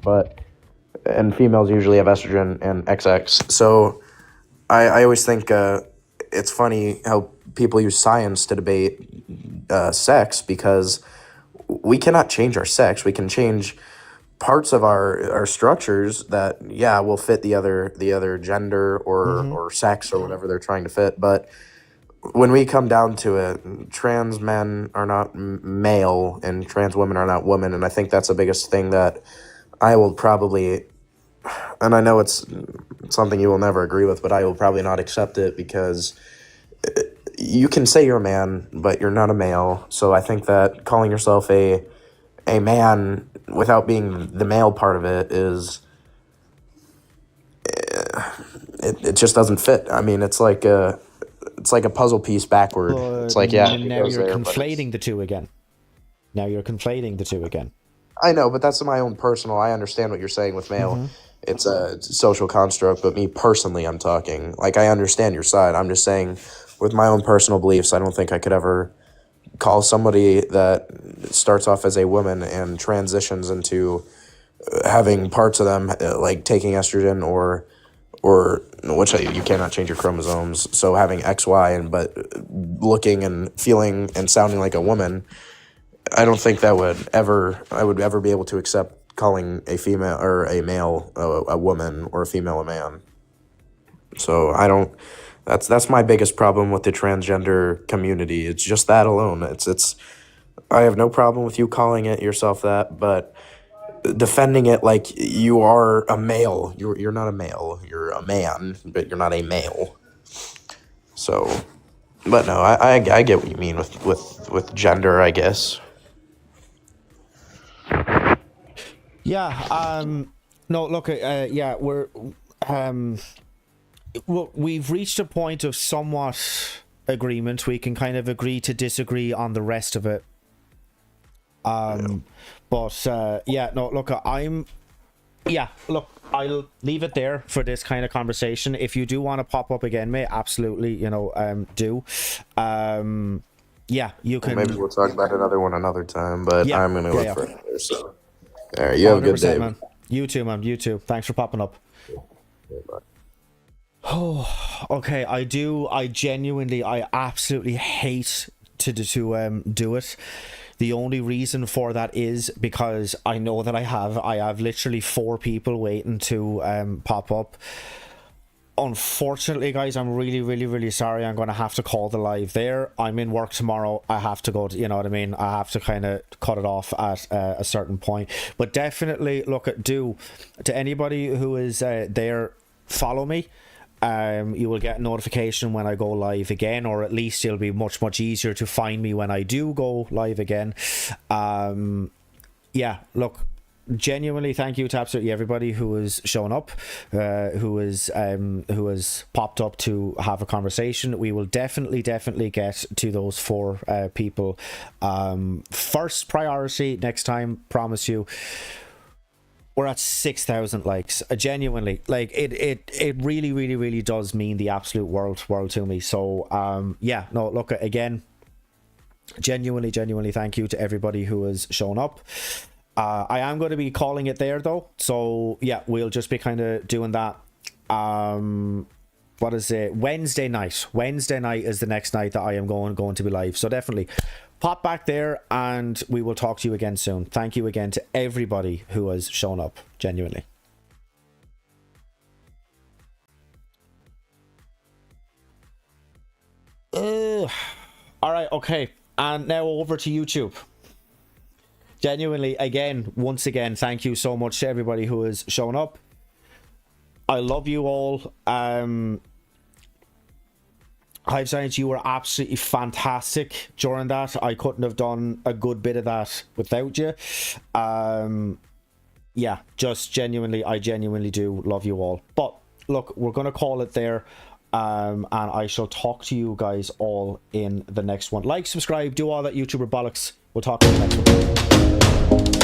and females usually have estrogen and XX. So I always think it's funny how people use science to debate sex, because we cannot change our sex. We can change parts of our structures that will fit the other gender or sex or whatever they're trying to fit. But when we come down to it, trans men are not male and trans women are not women, and I think that's the biggest thing that I will probably, and I know it's something you will never agree with, but I will probably not accept it, because you can say you're a man but you're not a male. So I think that calling yourself a man without being the male part of it is it just doesn't fit. I mean, it's like a puzzle piece backward. It's like, yeah, it now goes you're there, but conflating the two again. I know, but that's my own personal. I understand what you're saying with male. It's a social construct, but me personally, I'm talking like I understand your side. I'm just saying, with my own personal beliefs, I don't think I could ever call somebody that starts off as a woman and transitions into having parts of them like taking estrogen or which you cannot change your chromosomes, so having XY but looking and feeling and sounding like a woman. I don't think I would ever be able to accept calling a female or a male a woman or a female a man. So I don't. That's my biggest problem with the transgender community. It's just that alone. It's. I have no problem with you calling it yourself that, but defending it like you are a male. You're not a male. You're a man, but you're not a male. So, but no, I get what you mean with gender, I guess. Yeah. No. Look. Yeah. We've reached a point of somewhat agreement. We can kind of agree to disagree on the rest of it. But yeah. No. Look. Look. I'll leave it there for this kind of conversation. If you do want to pop up again, mate, absolutely. Do. Yeah. You can. Maybe we'll talk about another one another time. But Yeah, I'm gonna look yeah. for another. So, all right. You have a good 100%, day, man. You too, man. You too. Thanks for popping up. Oh, okay. I genuinely, I absolutely hate to do it. The only reason for that is because I know that I have literally 4 people waiting to pop up. Unfortunately, guys, I'm really sorry. I'm going to have to call the live there. I'm in work tomorrow. I have to go, you know what I mean? I have to kind of cut it off at a certain point. But definitely, look, to anybody who is there, follow me. You will get a notification when I go live again, or at least it'll be much easier to find me when I do go live again. Yeah, look, genuinely thank you to absolutely everybody who has shown up, who has popped up to have a conversation. We will definitely get to those 4 people first priority next time, promise you. We're at 6,000 likes. Genuinely, like it really does mean the absolute world to me. So yeah, no, look, again, genuinely thank you to everybody who has shown up. I am going to be calling it there though, so yeah, we'll just be kind of doing that. What is it? Wednesday night is the next night that I am going to be live, so definitely pop back there and we will talk to you again soon. Thank you again to everybody who has shown up, genuinely. All right, okay, and now over to YouTube. Genuinely, once again, thank you so much to everybody who has shown up. I love you all. Hive Science, you were absolutely fantastic during that. I couldn't have done a good bit of that without you. Yeah, just genuinely, I genuinely do love you all. But look, we're going to call it there. And I shall talk to you guys all in the next one. Like, subscribe, do all that YouTuber bollocks. We'll talk in the next one.